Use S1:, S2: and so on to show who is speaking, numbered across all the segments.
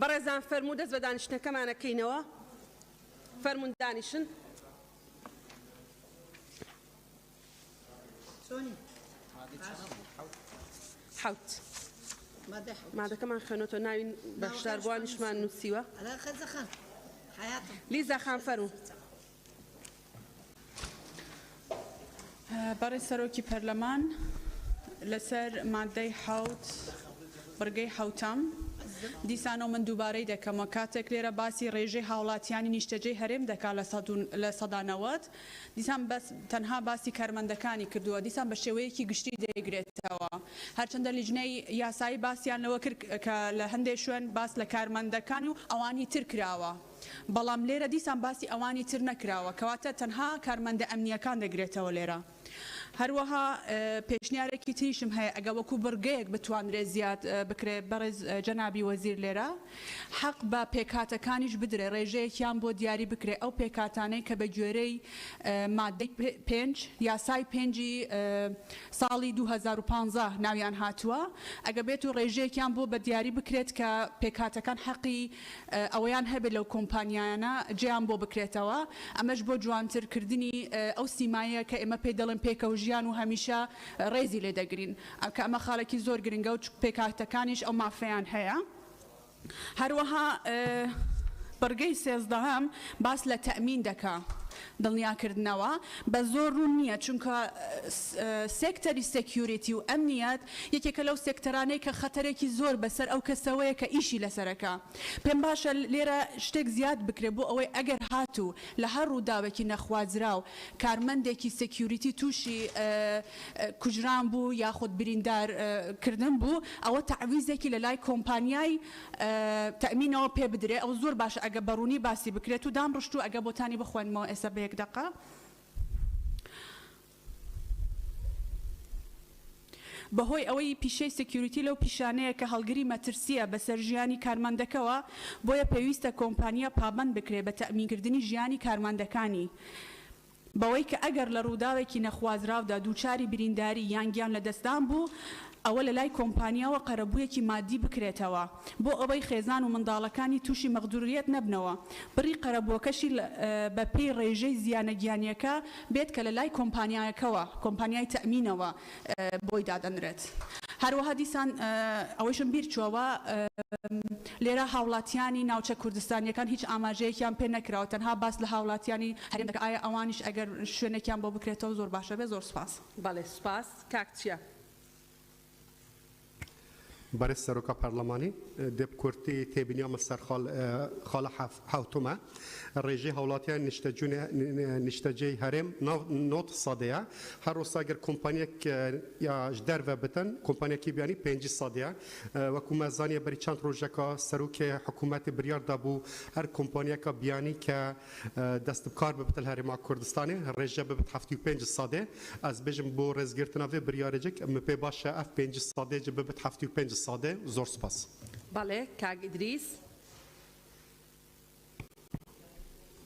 S1: بەڕێزان فەرموو دەست بە دانیشتەکەمانەکەینەوە. فەرموون دانیشن. حوت مادەکەمان خوێنەوە ناوی بەشداربووانیشمان نووسیوە. لیزا خان فەرموو.
S2: بەڕێز سەرۆکی پەرلەمان لەسەر مادەی حوت بڕگەی حوتەم دیسانەوە من دووبارەی دەکەمە کاتێک لێرە باسی ڕێژەی هاوڵاتیانی نیشتەجێی هەرێم دەکات لە سەدانەوەت دیسان بەس تەنها باسی کارمەندەکانی کردووە دیسان بە شێوەیەکی گشتی دەیگرێتەوە هەرچەندە لیژنەی یاسایی باسییانەوە کرد کە لە هەندێک شوێن باس لە کارمەندەکان و ئەوانی تر کراوە بەڵام لێرە دیسان باسی ئەوانی تر نەکراوە کەواتە تەنها کارمەندە ئەمنیەکان دەگرێتەوە لێرە. هەروەها پێشنیارێکی تریشم هەیە ئەگە وەکو بڕگەیەک بتوانرێت زیاد بکرێت بەڕێز جەنابی وەزیر لێرە حەق بە پێکاتەکانیش بدرێ ڕێژەیەکیان بۆ دیاری بکرێت ئەو پێکاتانەی کە بە گوێرەی مادەی 5 یاسای 5 ساڵی 2015 ناویان هاتووە ئەگە بێت و ڕێژەیەکیان بۆ بە دیاری بکرێت کە پێکاتەکان حەقی ئەوەیان هەبێت لەو کۆمپانیانە جێیان بۆ بکرێتەوە ئەمەش بۆ جوانترکردنی ئەو سیمایە کە ئێمە پێ دەڵێن پێکەوژیان و هەمیشە ڕێزی لێ دەگرین کە ئەمە خاڵێکی زۆر گرنگە و پێکاتەکانیش ئەو مافەیان هەیە. هەروەها بەرگەی 13 باس لە تەمین دەکا دڵنیاکردنەوە بە زۆر ڕوون نییە چونکە سێکتەری سێکیوریتی و ئەمنیەت یەکێکە لەو سێکتەرانەی کە خەتەرێکی زۆر بەسەر ئەو کەسەوەیە کە ئیشی لەسەرەکە پێم باشە لێرە شتێک زیاد بکرێت بۆ ئەوەی ئەگەر هاتوو لە هەر ڕووداوێکی نەخوازرا و کارمەندێکی سێکیوریتی تووشی کوژران بوو یاخود بریندارکردن بوو ئەوە تعویزێکی لە لای کۆمپانیای تەمینەوە پێ بدرێ ئەو زۆر باشە ئەگە بەڕوونی باسی بکرێت و دام ڕشت و ئەگە بۆتانی بخوێنمەوە ئێستا بە یەک دقە. بەهۆی ئەوەی پیشەی سکیوریتی لەو پیشانەیە کە هەڵگری مەترسیە بەسەر ژیانی کارمەندەکەوە بۆیە پێویستە کۆمپانیا پابەند بکرێت بە تەمینکردنی ژیانی کارمەندەکانی بەوەی کە ئەگەر لە ڕووداوێکی نەخوازراودا دووچاری برینداری یانگیان لە دەستان بوو ئەوە لە لای کۆمپانیاوە قەرەبوویەکی مادی بکرێتەوە بۆ ئەوەی خێزان و منداڵەکانی تووشی مەغدوریەت نەبنەوە بڕی قەرەبووەکەشی بە پێی ڕێژەی زیانە گیانیەکە بێت کە لە لای کۆمپانیایەکەوە کۆمپانیای تەمینەوە بۆی دادەنرێت. هەروەها دیسان ئەوەشم بیر چووەوە لێرە هاوڵاتیانی ناوچە کوردستانیەکان هیچ ئاماژەیەکیان پێ نەکراوە تەنها باس لە هاوڵاتیانی هەرێم دەکە ئایا ئەوانیش ئەگەر شوێنێکیان بۆ بکرێتەوە زۆر باشە بێ. زۆر سپاس.
S1: بەڵێ سپاس. کاکچیە
S3: برای سروکا پارلمانی دب کرتی تبینی مستر خال حوتمه رژه هولاتیان نشتجی هرم نوت صادیا هر روز اگر کمپانی یا جدر و بتن کمپانی کی بیانی 5 صادیا و کمزانی بری چند روزه که سروک حکومت بریار دابو هر کمپانی که بیانی که دست کار ببتل هرم کردستانی رژه ببت 75 صاده از بجم بو رزگرتنا و بریارجک مپی باشه اف 5 صاده جب ببت 75 صاده زور سپاس.
S1: بله کاگ ادریس.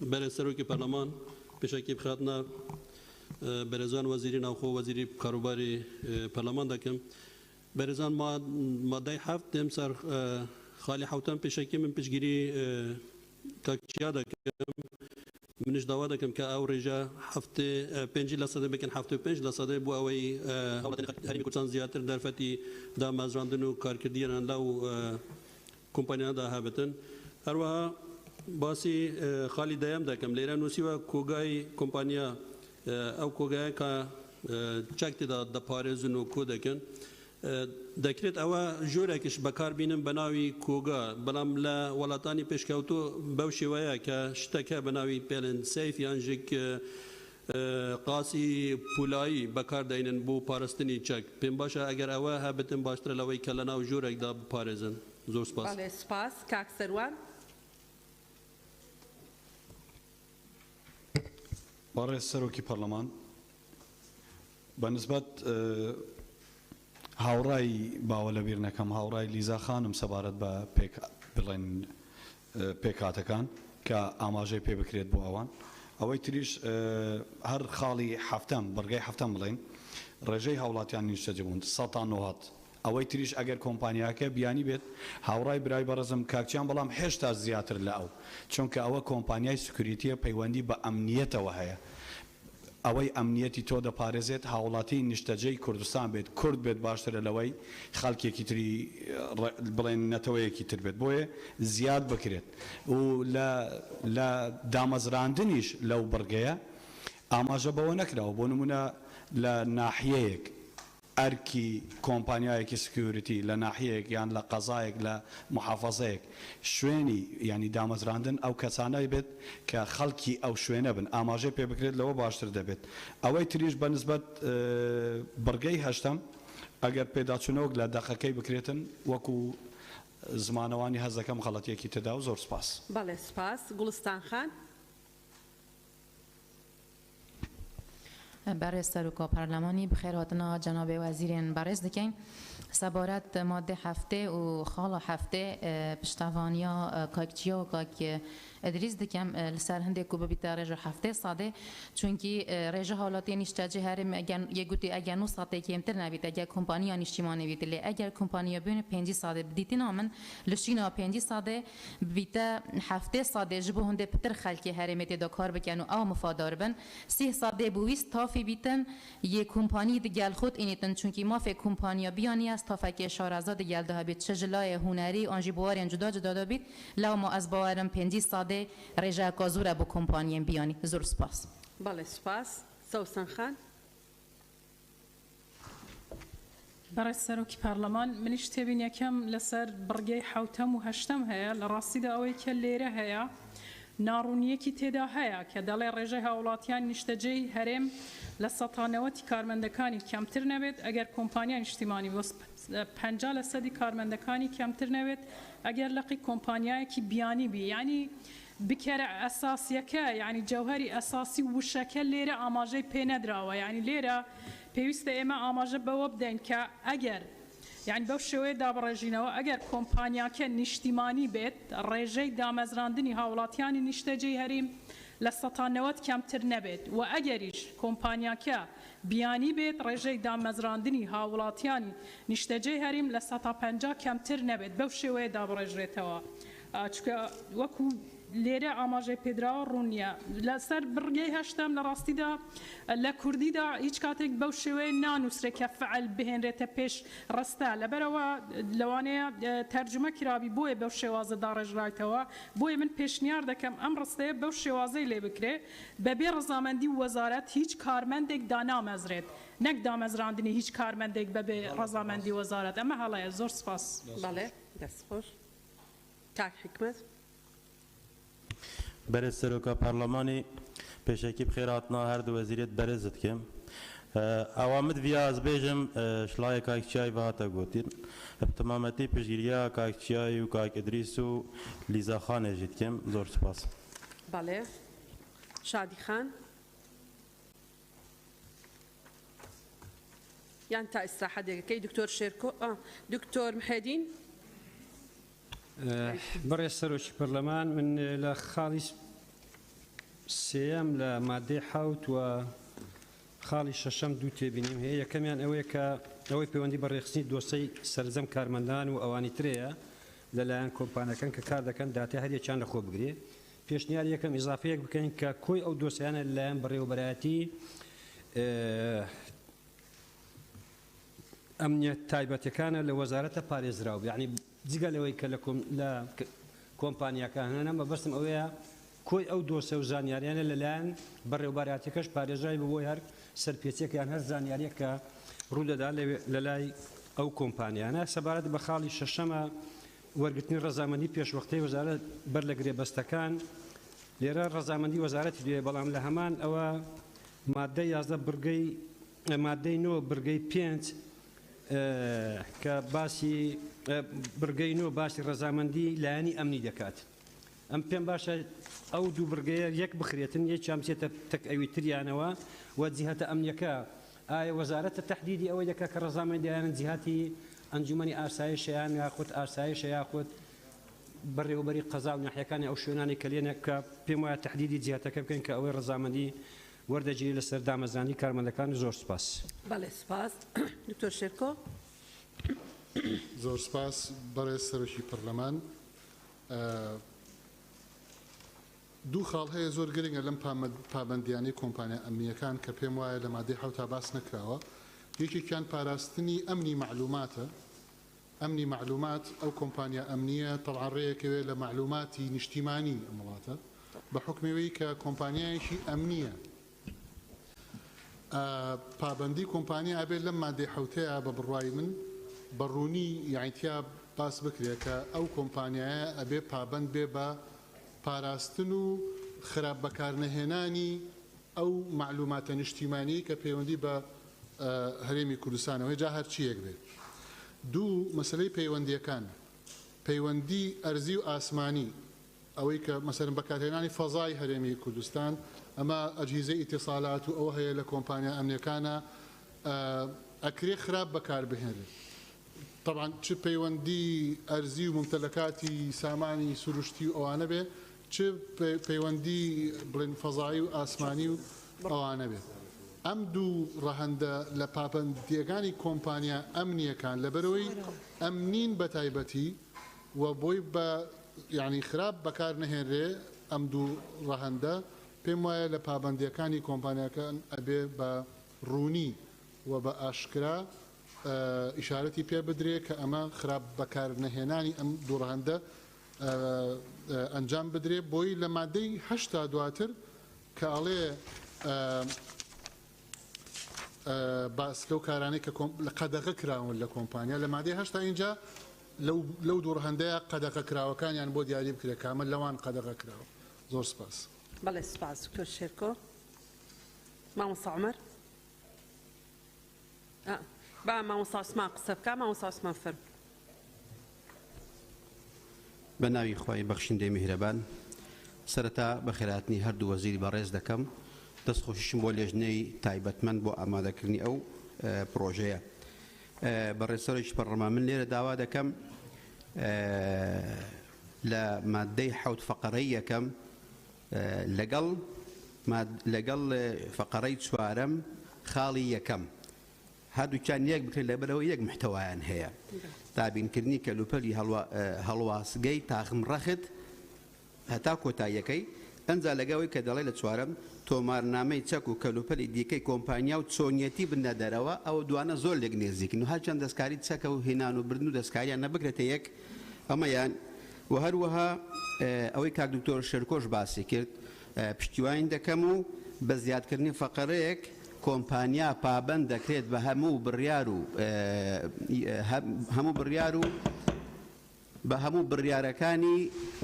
S4: برای سروکی پارلمان پیشکی بخاطنا برزان وزیری ناوخو وزیری کاروباری پارلمان دکم برزان ماده 7 دمسر خالی حوتم پیشکی من پیشگیری کاکچیا دکم منش داوا دکم که او رجا هفته 5 لصده بکن 75 لصده بو اوی هرمی کردستان زیاتر درفتی دا مزراندن و کارکردیان دا و کمپانیان دا هابتن هروا باسی خالی دایم دکم لیرا نوسی و کوگای کمپانیا او کوگای که چکتی دا پارزن و کو دکن دەکرێت ئەوە ژۆرێکش بەکار بینم بە ناوی کۆگا بەڵام لە وڵاتانی پێشکەوتو بەو شێوەیە کە شتەکە بە ناوی پێڵێن سەیف یانژێک قاسی پولایی بەکار دەینن بۆ پاراستنی چەک پێم باشە ئەگەر ئەوە هەبتن باشترە لەوەی کە لە ناو ژۆرێکدا بپارێزن. زۆر سپاس.
S1: بەڵێ سپاس. کاک سەروان.
S5: بەڕێز سەرۆکی پەرلەمان بەنسبەت هاوڕای باوە لە بیر نەکەم هاوڕای لیزا خانم سەبارەت بە بڵێن پێکاتەکان کە ئاماژەی پێ بکرێت بۆ ئەوان ئەوەی تریش هەر خاڵی هەفتەم بەرگەی هەفتەم بڵێن ڕێژەی هاوڵاتیان نیشتەجێ بوون 100 تا 90 ئەوەی تریش ئەگەر کۆمپانیاکە بیانی بێت هاوڕای برای بەڕزم کاکچیان بەڵام هێشتا زیاتر لە ئەو چونکە ئەوە کۆمپانیای سکوریتیە پەیوەندی بە ئەمنیەتەوە هەیە ئەوەی ئەمنیەتی تۆ دەپارێزێت هاوڵاتی نیشتەجەی کوردستان بێت کورد بێت باشترە لەوەی خەڵکێکی تری بڵێن نەتەوەیەکی تر بێت بۆیە زیاد بکرێت و لە دامەزراندنیش لەو بڕگەیە ئاماژە بەوە نەکراوە بۆ نمونە لە ناحیەیەک ئەرکی کۆمپانیایەکی سکیوریتی لە ناحیەیەک یان لە قەزایەک لە محافەزەیەک شوێنی ینی دامەزراندن ئەو کەسانەی بێت کە خەڵکی ئەو شوێنە بن ئاماژەی پێ بکرێت لەوە باشتر دەبێت ئەوەی تریش بەنسبەت بڕگەی هەشتم ئەگەر پێداچوونەوەک لە دەقەکەی بکرێتن وەکو زمانەوانی هەز دەکەم غەڵەتیەکی تێدا و زۆر سپاس.
S1: بەڵێ سپاس. گوڵستان خان.
S6: برای سروکا پارلمانی بخیر هاتنا جناب وزیرین برز دکن سبارت ماده هفته و خالا هفته پشتوانیا کاکچیا و کاک ادریس دکم لسر هنده کوبه بیتا رجا هفته ساده چونکی رجا حالاتی نیشتاجه هرم یه گوتی اگر نو ساده کمتر نبید اگر کمپانیا نیشتیمانه بید لی اگر کمپانیا بین 5 ساده بدیتی نامن لشینا 5 ساده بیتا هفته ساده جبو هنده پتر خلکی هرمتی دا کار بکنو او مفادار بن 3 ساده بویست تافی بیتن یه کمپانی دگل خود اینیتن چونکی ما فی کمپانیا بیانی است تا فکر شارزاد دگل ده بید چجلای هنری آنجی بوارین جدا جدا بید لو ما از باورم 5 ساده رجا کازوره با کمپانیم بیانی زور سپاس.
S1: بله سپاس. سوسن خان.
S7: برای سروکی پارلمان منیش تبین یکم لسر برگی حوتم و هشتم هیا لراستی دا اوی که لیره هیا نارونیه کی تدا هیا که دلی رجا هاولاتیان نشتجی هرم لسطانواتی کارمندکانی کمتر نبید اگر کمپانیا اجتماعی واسه 50% کارمندکانی کمتر نبید اگر لقی کمپانیایی کی بیانی بی یعنی بکر اساسیه که یعنی جوهری اساسی و شکل لیره آماجه پیندراوه یعنی لیره پیوست اما آماجه بواب دین که اگر یعنی بو شوی دابرجینه و اگر کمپانیا که نشتیمانی بید رژه دامزراندنی هاولاتیانی نشتجی هریم لسطانوات کمتر نبید و اگریش کمپانیا که بیانی بید رژه دامزراندنی هاولاتیانی نشتجی هریم لسطا 50 کمتر نبید بو شوی دابرجره توا چون وکو لیره آماجه پدرا رونیا لسر برگی هشتم لراستی دا لکردی دا هیچ کاتک بوشوی نانوسره که فعل بهن رت پیش رسته لبروا لوانه ترجمه کرابی بوی بوشوازه دارج رایتوا بوی من پیشنیار دکم ام رسته بوشوازه لی بکره ببی رضامندی وزارت هیچ کارمندک دانا مزرد نک دامزراندنی هیچ کارمندک ببی رضامندی وزارت اما حالا زور سپاس.
S1: بله دست خوش. کاک حکمت.
S8: برای سروکا پارلمانی پیشکی بخیراتنا هر دو وزیریت برزد کم اوامد ویا از بیجم شلای کاکچیای و هاتا گوتین تمامتی پیشگیریا کاکچیای و کاک ادریس و لیزا خان جید کم زور سپاس.
S1: بله شادی خان. يعني تا استراحة دقيقة دكتور شيركو دكتور محيدين.
S9: برای سروکی پارلمان من لخالص سیام لماده حوت و خالی ششم دو تبینیم هی کمیان اوی پیوندی برای خسنی دوستی سرزم کارمندان و اوانی تریه لالان کمپانیکان که کار دکن داته هر یکان خوب گری پیشنهاد یکم اضافه یک بکنین که کوی او دوستیان لالان برای وبراتی امنیت تایبەتی کانە لە وەزارەتە پارێزراو یعنی جگە لەوەی کە لە کۆمپانیاکان هەنە مەبەستم ئەوەیە کۆی ئەو دۆسە و زانیاریانە لەلایەن بەڕێوەبەراتیەکەش پارێزراوی ببۆی هەر سەرپێچێکیان هەر زانیاریە کە ڕوودەدا لە لای ئەو کۆمپانیانە سەبارەت بە خاڵی شەشەمە وەرگرتنی ڕەزامەندی پێشوەختەی وەزارەت بەر لە گرێبەستەکان لێرە ڕەزامەندی وەزارەتی دوێ بەڵام لە هەمان ئەوە مادەی 11 برگەی مادەی 9 برگەی 5 که باسی برگەی نۆ باسی ڕەزامەندی لایەنی ئەمنی دەکات ئەم پێم باشە ئەو دوو برگەیە یەک بخرێتن یەکیان بچێتە تەکئەوی تریانەوە و جیهەتە ئەمنیەکە ئایا وەزارەتە تەحدیدی ئەوەی دەکات کە ڕەزامەندیانە جیهەتی ئەنجومەنی ئاسایشیان یاخود ئاسایشە یاخود بەڕێوەبەری قەزا و ناحیەکانی ئەو شوێنانی کە لێنە کە پێم وایە تەحدیدی جیهەتەکە بکەین کە ئەوەی ڕەزامەندی وەردەگیری لەسەر دامەزرانی کارمەندەکان زۆر سپاس.
S1: بله سپاس. دکتۆر شێرکۆ.
S10: زۆر سپاس بەڕێز سەرۆکی پەرلەمان. دوو خاڵ هەیە زۆر گرنگە لەم پابەندیانەی کۆمپانیا ئەمنیەکان کە پێم وایە لە مادەی 7 باس نەکراوە. یەکێکیان پاراستنی ئەمنی معلوماتە. ئەمنی معلومات ئەو کۆمپانیا ئەمنیە تەڵعا ڕێیەکەوێت لە معلوماتی نیشتیمانی ئەم وڵاتە بە حکمەوەی کە کۆمپانیایەکی ئەمنیە. پابەندی کۆمپانیا ئەبێت لەم مادەی 7 بە بڕوای من بەڕوونی یعنیتیا باس بکرێت کە ئەو کۆمپانیایە ئەبێ پابەند بێ بە پاراستن و خراپ بەکارنەهێنانی ئەو معلوماتە نیشتیمانی کە پەیوەندی بە هەرێمی کوردستانەوەی جا هەرچیەک بێت. دوو مەسلەی پەیوەندیەکان پەیوەندی ئەرزی و ئاسمانی ئەوەی کە مەسەرن بەکارهێنانی فەزای هەرێمی کوردستان ئەمە ئەجهیزەی ئیتیسالات و ئەوە هەیە لە کۆمپانیا ئەمنیەکانە ئەکرێ خراپ بەکار بهێنرێت. طبعا چ پەیوەندی ئەرزی و ممتلەکاتی سامانی سروشتی و ئەوانە بێ چ پەیوەندی بڵێن فەزایی و ئاسمانی و ئەوانە بێت. ئەم دوو ڕەهەندە لە پابەندیەکانی کۆمپانیا ئەمنیەکان لەبەرەوەی ئەمنین بە تایبەتی و بۆی بە یعنی خراپ بەکار نەهێنرێ ئەم دوو ڕەهەندە پێم وایە لە پابەندیەکانی کۆمپانیەکان ئەبێ بە ڕوونی و بە ئاشکرا ئیشارەتی پێ بدرێ کە ئەمە خراپ بەکار نەهێنانی ئەم دوو ڕەهەندە ئەنجام بدرێ بۆی لە مادەی 8 دواتر کە ئەڵێ باس لەو کارانەی کە لە قەدەغە کراون لە کۆمپانیا لە مادەی 8 اینجا لەو دوو ڕەهەندەیە قەدەغە کراوەکانیان بۆ دیاری بکرێت کامل لەوان قەدەغە کراوە. زۆر سپاس.
S1: بەڵێ سپاس دکتۆر شێرکۆ. مامۆستا عومەر با مامۆستا عوسمان قسە بکە. مامۆستا عوسمان فەرموو.
S11: بە ناوی خوای بەخشندەی میهرەبان سەرەتا بە خێراتنی هەردوو وەزیری بەڕێز دەکەم. دەستخۆشیشم بۆ لێژنەی تایبەتمەند بۆ ئامادەکردنی ئەو پرۆژەیە. بەڕێزسەرۆکی پەرلەمان من لێرە داوا دەکەم لە مادەی 7 فەقەرەی یەکەم لەگەڵ فەقەرەی 4 خاڵی یەکەم هەردووچان یەک بکرێت لەبەرەوە یەک محتەوایان هەیە. دابینکردنی کەلوپەلی هەڵواسگەی تاخمڕەخت هەتا کۆتاییەکەی ئەنجا لەگەوەی کە دەڵێ لە 4 تۆمارنامەی چەک و کەلوپەلی دیکەی کۆمپانیا و چۆنیەتی بنە دەرەوە ئەوە دوانە زۆر لێک نێزیکن و هەرچەند دەستکاری چەکە و هێنان و بردن و دەستکاریان نەبگرێتە یەک ئەمەیان و هەروەها ئەوەی کاک دکتۆر شێرکۆش باسی کرد پشتیوانی دەکەم و بە زیادکردنی فەقەرەیەک کۆمپانیا پابەند دەکرێت بە هەموو بڕیار و بە هەموو بڕیارەکانی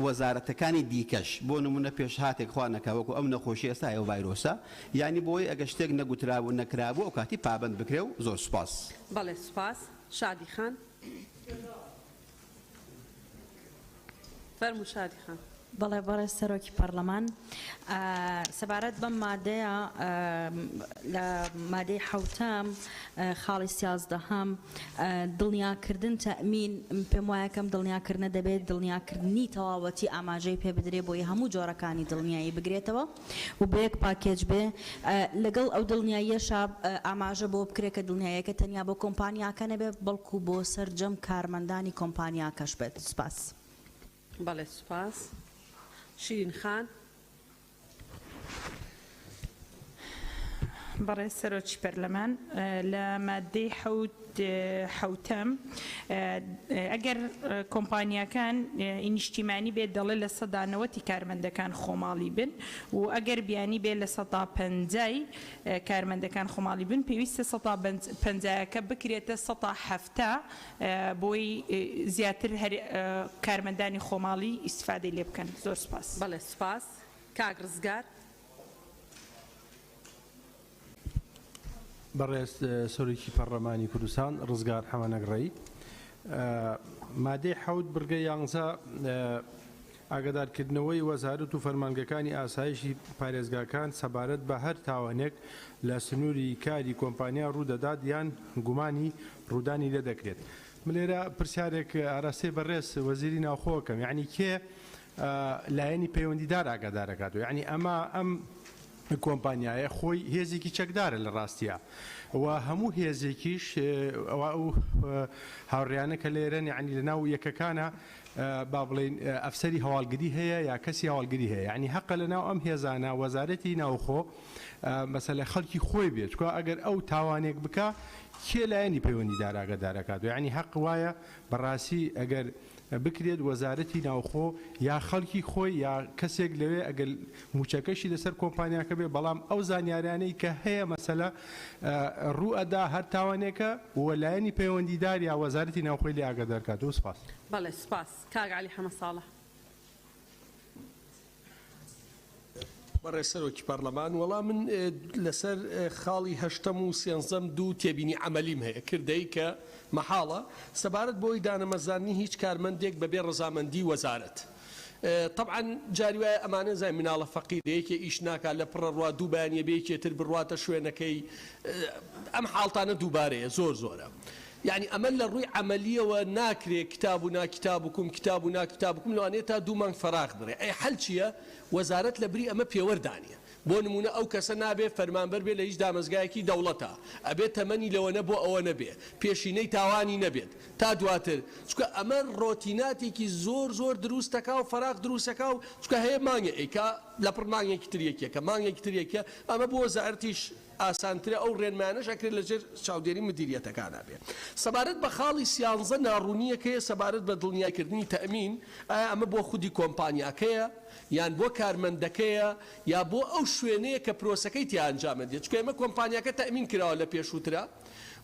S11: وەزارەتەکانی دیکەش بۆ نمونە پێشهاتێک خوا نەکەوەکو ئەم نەخۆشی ئێستا ئەو ڤایرۆسە یعنی بۆی ئەگە شتێک نەگوترابوو نەکرابوو ئەو کاتی پابەند بکرێ و زۆر سوپاس.
S1: بەڵێ سوپاس. شادی خان فەرموو. شادی خان.
S12: بەڵێ بەڕێز سەرۆکی پەرلەمان سەبارەت بەم مادەیە لە مادەی 7 خاڵی 13 دڵنیاکردن تەمین پێم وایە کەم دڵنیاکردنە دەبێت دڵنیاکردنی تەواوەتی ئاماژەی پێ بدرێ بۆی هەموو جۆرەکانی دڵنیایی بگرێتەوە و بە یەک پاکێج بێ لەگەڵ ئەو دڵنیاییەشە ئاماژە بۆ بکرێت کە دڵنیاییەکە تەنیا بۆ کۆمپانیاکە نەبێت بەڵکو بۆ سەرجەم کارمەندانی کۆمپانیاکەش بێت. سوپاس.
S1: بەڵێ سوپاس. شیرین خان.
S13: بەڕێز سەرۆکی پەرلەمان لە مادەی 7 ئەگەر کۆمپانیاکان نیشتیمانی بێت دەڵێ لە 90% کارمەندەکان خۆماڵی بن و ئەگەر بیانی بێت لە 50% کارمەندەکان خۆماڵی بن پێویستە 50%ەکە بکرێتە 170 بۆی زیاتر کارمەندانی خۆماڵی ئیسفادەی لێ بکەن. زۆر سپاس.
S1: بەڵێ سپاس. کاک ڕزگار.
S14: بەڕێز سەرۆکی پەرلەمانی کوردستان ڕزگار حەمەنەگڕەی مادەی 7 بڕگە 11 ئاگادارکردنەوەی وەزارەت و فەرمانگەکانی ئاسایشی پارێزگاکان سەبارەت بە هەر تاوانێک لە سنووری کاری کۆمپانیا ڕوودەدات یان گومانی ڕوودانی لێ دەکرێت. من لێرە پرسیارێک ئاراستەی بەڕێز وەزیری ناوخۆکەم یعنی کێ لایەنی پەیوەندیدار ئاگادارەکاتەوە یعنی ئەمە ئەم کۆمپانیایە خۆی هێزێکی چەکدارە لە ڕاستیە و هەموو هێزێکیش ئەو هاوڕیانە کە لێرەن یعنی لە ناو یەکەکانە با بڵێن ئەفسەری هەواڵگری هەیە یا کەسی هەواڵگری هەیە یعنی حەقە لە ناو ئەم هێزانە وەزارەتی ناوخۆ مەسەلە خەڵکی خۆی بێت چکە ئەگەر ئەو تاوانێک بکە کێ لایەنی پەیوەندی داراگەدارەکات و یعنی حەق وایە بەڕاستی ئەگەر بکرێت وەزارەتی ناوخۆ یا خەڵکی خۆی یا کەسێک لەوێ ئەگەر موچەکەشی لەسەر کۆمپانیاکە بێ بەڵام ئەو زانیاریانەی کە هەیە مەسەلە ڕوو ئەدا هەر تاوانێکە وەلایەنی پەیوەندیدار یا وەزارەتی ناوخۆی لێ ئاگادارکات و سپاس.
S1: بەڵێ سپاس کاک عەلی حەمەد ساڵح.
S15: بەڕێ سەرۆکی پەرلەمان وەڵام من لەسەر خاڵی هەشتەم و سێنزەم دوو تێبینی عەمەلیم هەیە کردەی کە مەحاڵە سەبارەت بۆی دانەمەزانی هیچ کارمەندێک بەبێ ڕەزامەندی وەزارەت. طبعا جاری وایە ئەمانە زای مناڵە فەقیرەیەکێ ئیش ناکات لە پڕە ڕوا دوو بەیانیە بەیەکێتر بڕواتە شوێنەکەی ئەم حاڵتانە دووبارەیە زۆرە. يعني ئەمە لە ڕووی عملیەوە ناکرێت کتاب و ناکتابکم کتاب و ناکتابکم لەوانێت تا دوو مانگ فراغ بڕێ ئەی حەل چییە وەزارەت لە بری ئەمە پێوەردانیە بۆ نمونە ئەو کەسە نابێ فەرمانبەر بێ لە هیچ دامەزگایەکی دەوڵەتە ئەبێت تەمەنی لەوە نە بۆ ئەوە نەبێ پێشینەی تاوانی نەبێت تا دواتر چکە ئەمە ڕۆتیناتێکی زۆر دروستەکە و فراغ دروستەکە و چکە هەیە مانگە ئەیکا لە پڕ مانگێکی تریەکێکە مانگێکی تریەکە ئەمە بۆ وەزارەتیش ئاسانترە ئەو ڕێنمانەش ئەکرێت لەژێر چاودێری مدیریەتەکانە بێت. سەبارەت بە خاڵی سیانزە ناڕوونیەکەیە سەبارەت بە دڵنیاکردنی تەئمین ئایا ئەمە بۆ خودی کۆمپانیاکەیە یان بۆ کارمەندەکەیە یا بۆ ئەو شوێنەیە کە پرۆسەکەی تیا ئەنجامە دێت چکە ئێمە کۆمپانیاکە تەئمین کراوە لە پێشووترە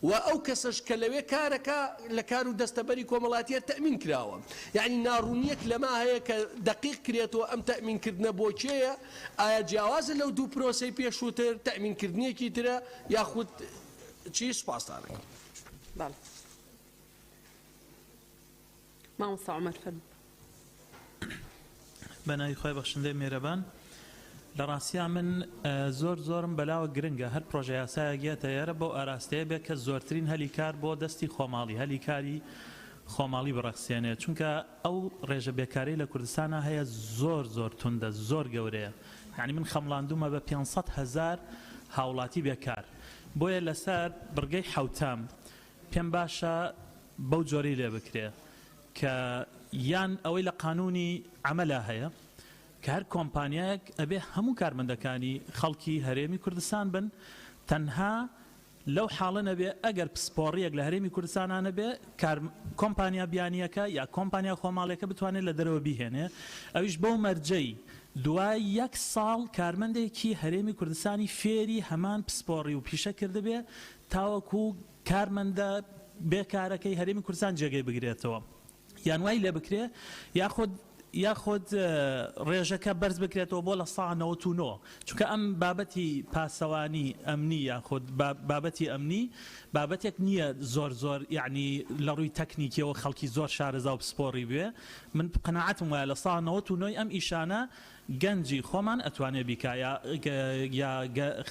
S15: و ئەو کەسەش کە لەوێ کارەکە لە کار و دەستەبەری کۆمەڵاتیە تەئمین کراوە یعنی ناڕوونیەک لەما هەیە کە دقیق کرێتەوە ئەم تەئمینکردنە بۆ کێیە ئایا جیاوازە لەو دوو پرۆسەی پێشووتر تەئمینکردنیەکی ترە یاخود چی سوپاسدارم.
S1: بەڵێ مامۆستا عومەر فەرموو.
S16: بەناوی خۆی بەخشندەی میێرەبان لە ڕاستیان من زۆرم بەلاوە گرنگە هەر پرۆژە یاسایە گێتە ئێرە بۆ ئاراستەیە بێت کە زۆرترین هەلی کار بۆ دەستی خۆماڵی هەلی کاری خۆماڵی بڕەخسێنێت چونکە ئەو ڕێژە بێکاری لە کوردستانە هەیە زۆر توندە زۆر گەورەیە یعنی من خەمڵاندومە بە 500,000 هاوڵاتی بێکار بۆیە لەسەر بڕگەی حەوتام پێم باشە بەو جۆری لێ بکرێ کە یان ئەوەی لە قانونی عەمەلا هەیە کە هەر کۆمپانیایەک ئەبێ هەموو کارمەندەکانی خەڵکی هەرێمی کوردستان بن تەنها لەو حاڵە نەبێ ئەگەر پسپۆڕیەک لە هەرێمی کوردستانانە بێ کۆمپانیا بیانیەکە یا کۆمپانیا خۆماڵێکە بتوانێت لە دەرەوە بیهێنێ ئەویش بەو مەرجەی دوای 1 ساڵ کارمەندێکی هەرێمی کوردستانی فێری هەمان پسپۆڕی و پیشە کرده بێ تاوەکو کارمەندە بێکارەکەی هەرێمی کوردستان جێگەی بگرێتەوە یان وای لێ بکرێ یاخود ڕێژەکە بەرز بکرێتەوە بۆ لە ساڵ 99 چونکە ئەم بابەتی پاسەوانی ئەمنی یاخود بابەتی ئەمنی بابەتێک نییە زۆر یعنی لە ڕووی تەکنیکیەوە خەڵکی زۆر شارەزا و پسپۆڕی بێ من قەناعەتم وایە لە ساڵ 99 ئەم ئیشانە گەنجی خۆمان ئەتوانێ بیکە یا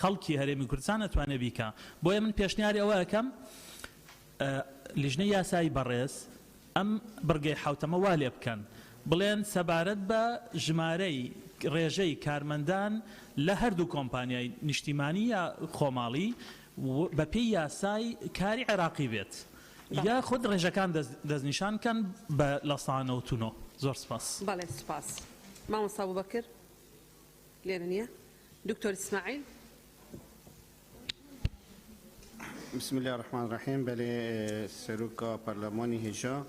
S16: خەڵکی هەرێمی کوردستان ئەتوانێ بیکە بۆیە من پێشنیاری ئەوە ئەەکەم لیژنەی یاسایی بەڕێز ئەم بڕگەی حەوتەمە وا لێ بکەن بڵێن سەبارەت بە ژمارەی ڕێژەی کارمەندان لە هەردوو کۆمپانیای نیشتیمانی یا خۆماڵی بە پێی یاسای کاری عێراقی بێت یا خود ڕێژەکان دەستنیشان کەن بە لە ساڵ 99 زۆر سپاس.
S1: بەڵێ سپاس. مامۆستا ئەبوبەکر لێرە نییە؟ دکتۆر ئیسماعیل.
S17: بسم الله الرحمن الرحیم بله سروکا پارلمانی هجا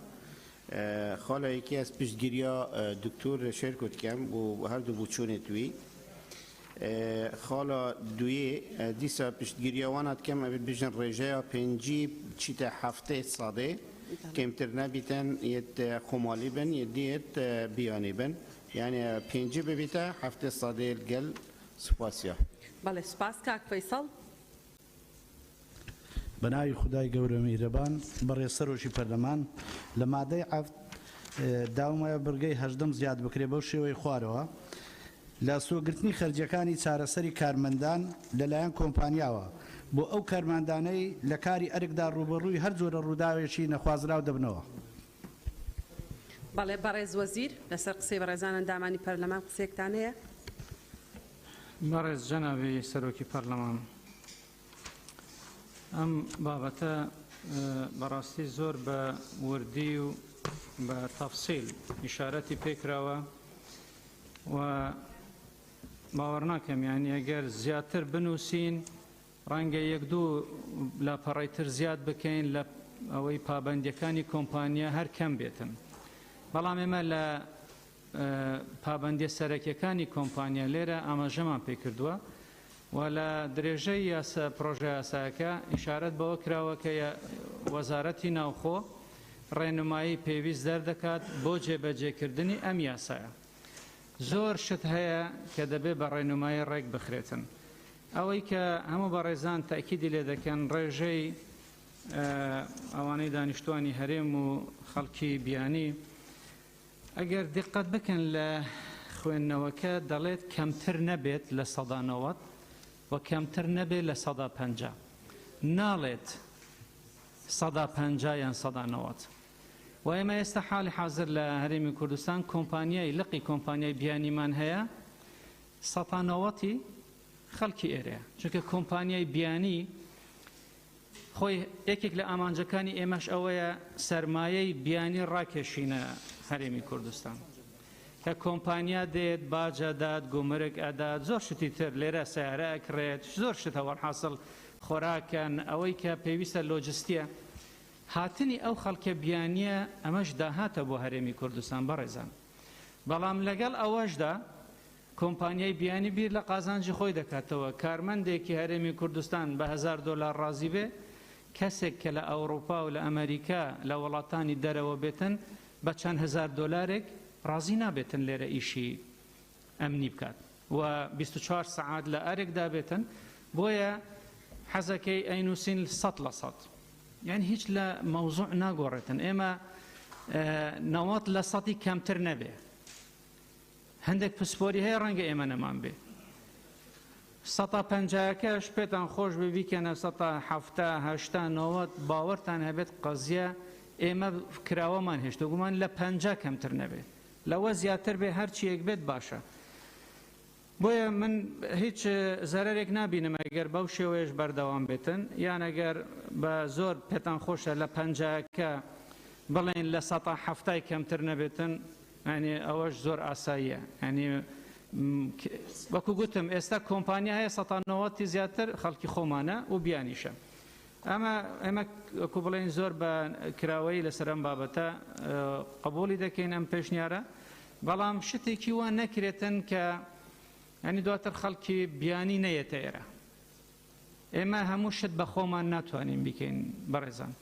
S17: خاله یکی از پیشگیریا دکتر شرکت کم و هر دو بچونه توی خاله دوی دیسا پیشگیریا وانت کم بیشتر رجای پنجی چیت هفته ساده کم تر نبیتن یت خمالی بن یت بیانی بن یعنی پنجی ببیته هفته ساده گل سپاسیا.
S1: بله سپاس کاک فیصل.
S18: بەناوی خدای گەورە میهرەبان بەڕێز سەرۆکی پەرلەمان لە مادەی عەفت داومایە بڕگەی هەژدەم زیاد بکرێ بەو شێوەی خوارەوە لە سوگرتنی خەرجەکانی چارەسەری کارمەندان لەلایەن کۆمپانیاوە بۆ ئەو کارمەندانەی لە کاری ئەرکدا ڕوبەڕووی هەر جۆرە ڕووداوێکی نەخوازراو دەبنەوە.
S1: بەڵێ بەڕێز وەزیر لەسەر قسەی بەڕێزان ئەندامانی پەرلەمان قسێکتان هەیە؟
S19: بەڕێز جەنابی سەرۆکی پەرلەمان ئەم بابەتە بەڕاستی زۆر بە وردی و بە تەفسیل ئیشارەتی پێکراوە و باوەڕ ناکەم یانی ئەگەر زیاتر بنووسین ڕەنگە یەک دوو لاپەڕەیتر زیاد بکەین لە ئەوەی پابەندیەکانی کۆمپانیا هەر کەم بێتن بەڵام ئێمە لە پابەندیە سەرەکیەکانی کۆمپانیا لێرە ئاماژەمان پێکردووە و لە درێژەی یاسا پرۆژە یاساکە ئیشارەت بەوە کراوە کە وەزارەتی ناوخۆ ڕێنمایی پێویست دەردەکات بۆ جێبەجێکردنی ئەم یاسایە زۆر شت هەیە کە دەبێت بە ڕێنمایی ڕێک بخرێتن ئەوەی کە هەموو بەڕێزان تاکیدی لێ دەکەن ڕێژەی ئەوانەی دانیشتوانی هەرێم و خەڵکی بیانی ئەگەر دقت بکەن لە خوێندنەوەکە دەڵێت کەمتر نەبێت لە ١٩٠ و کەمتر نەبێت لە 150 ناڵێت 150 یان 190 و ئێمە ئێستا حاڵی حاضر لە هەرێمی کوردستان کۆمپانیای لقی کۆمپانیای بیانیمان هەیە 190 خەڵکی ئێرەیە چونکە کۆمپانیای بیانی خۆی یەکێک لە ئامانجەکانی ئێمەش ئەوەیە سەرمایەی بیانی ڕاکێشینە هەرێمی کوردستان کە کۆمپانیا دێت باجەدات گومرگ ئەدات زۆر شتی تر لێرە سیارە ئەکرێت زۆر شت هەوەر حاصل خۆراکەن ئەوەی کە پێویستە لۆجستیە هاتنی ئەو خەڵکە بیانیە ئەمەش داهاتە بۆ هەرێمی کوردستان بەڕێزان بەڵام لەگەڵ ئەوەشدا کۆمپانیای بیانی بیر لە قازانجی خۆی دەکاتەوە کارمەندێکی هەرێمی کوردستان بە $1000 ڕازی بێ کەسێک کە لە ئەوروپا و لە ئەمریکا لە وڵاتانی دەرەوە بێتن بە چەند $1000 ڕازی نابێتن لێرە ئیشی ئەمنی بکات و 24 سعات لە ئەرێکدا بێتن بۆیە حەزەکەی ئەینووسین 100%. یعنی هیچ لە مەوزوع ناگۆڕێتن ئێمە 90 لە 100 کەمتر نەبێ هەندێک پسپۆری هەیە ڕەنگە ئێمە نەمان بێ 150کەش پێتان خۆش ببیکەنە 170 باوەڕتان هەبێت قەزیە ئێمە کراوەمان هێشتا گومان لە 50 کەمتر نەبێت لەوە زیاتر بێ هەرچیەک بێت باشە بۆیە من هیچ زەرێک نبینم ئەگەر بەو شێوەیەش بەردەوام بێتن یان ئەگەر بە زۆر پێتان خۆشە لە 50کە بڵێن لە 170 کەمتر نەبێتن ینی ئەوەش زۆر ئاساییە ینی وەکو گوتم ئێستا کۆمپانیا هەیە 190 زیاتر خەڵکی خۆمانە و بیانیشە ئەمە وەکو بڵێن زۆر بە کراوەی لەسەر ئەم بابەتە قبولی دەکەین ئەم پێشنیارە بەڵام شتێکی وان نەکرێتن کە ینی دواتر خەڵکی بیانی نەیەتە ئێرە ئێمە هەموو شت بە خۆمان ناتوانین بیکەین بەڕێزان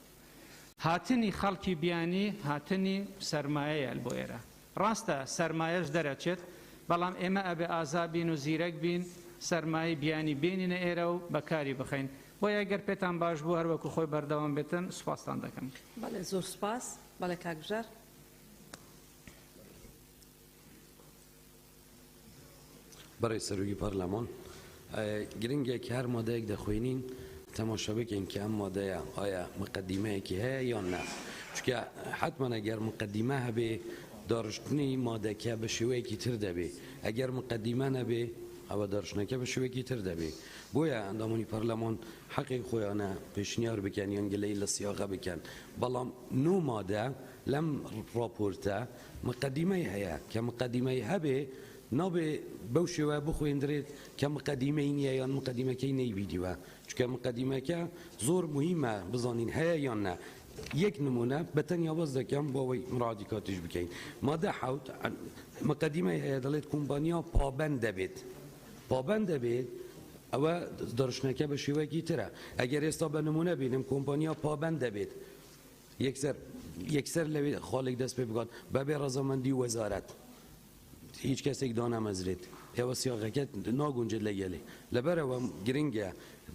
S19: هاتنی خەڵکی بیانی هاتنی سەرمایەیە بۆ ئێرە ڕاستە سەرمایەش دەرەچێت بەڵام ئێمە ئەبێ ئازا بین و زیرەک بین سەرمایە بیانی بینینە ئێرە و بەکاری بخەین بۆیە ئەگەر پێتان باش بوو هەروەکو خۆی بەردەوام بێتن سوپاستان دەکەم.
S1: بەڵێ زۆر سوپاس بەڵێ کاکژار.
S20: بەڕێز سەرۆکی پەرلەمان گرنگێک هەر مادەیەک دەخوێنین تەماشا بکەین کە ئەم مادەیە ئایا مقدمەیەکی هەیە یان نا چونکە حتما ئەگەر مقدمە هەبێ داڕشتنی مادەکە بە شێوەیەکی تر دەبێ ئەگەر مقدمە نەبێ ئەوە داڕشتنەکە بە شێوەیەکی تر دەبێ بۆیە ئەندامانی پەرلەمان حەقی خۆیانە پێشنیار بکەن یان گلەی لە سیاغە بکەن بەڵام نو مادە لەم ڕاپۆرتە مقدمەی هەیە کە مقدمەی هەبێ نابێ بەو شێوە بخوێندرێت کە مقدمەی نییە یان مقدمەکەی نەیبیدیوە چکە مقدمەکە زۆر مهمە بزانین هەیە یان نە یەک نمونە بەتەنیا باز دەکەم بۆ ئەوەی ڕادی کاتیش بکەین مادە حوت مقدمەی هەیە دەڵێت کۆمپانیا پابەند دەبێت پابەند دەبێت ئەوە دەڕشنەکە بە شێوەیەکی ترە ئەگەر ئێستا بە نمونە بینم کۆمپانیا پابەند دەبێت یەکسەر لەوێ خاڵێک دەست پێ بکات بەبێ ڕەزامەندی وەزارەت هیچ کەسێک دانەمەزرێت ئێوە سیاغەکە ناگونجێت لەگەلێ لەبەرەوە گرنگە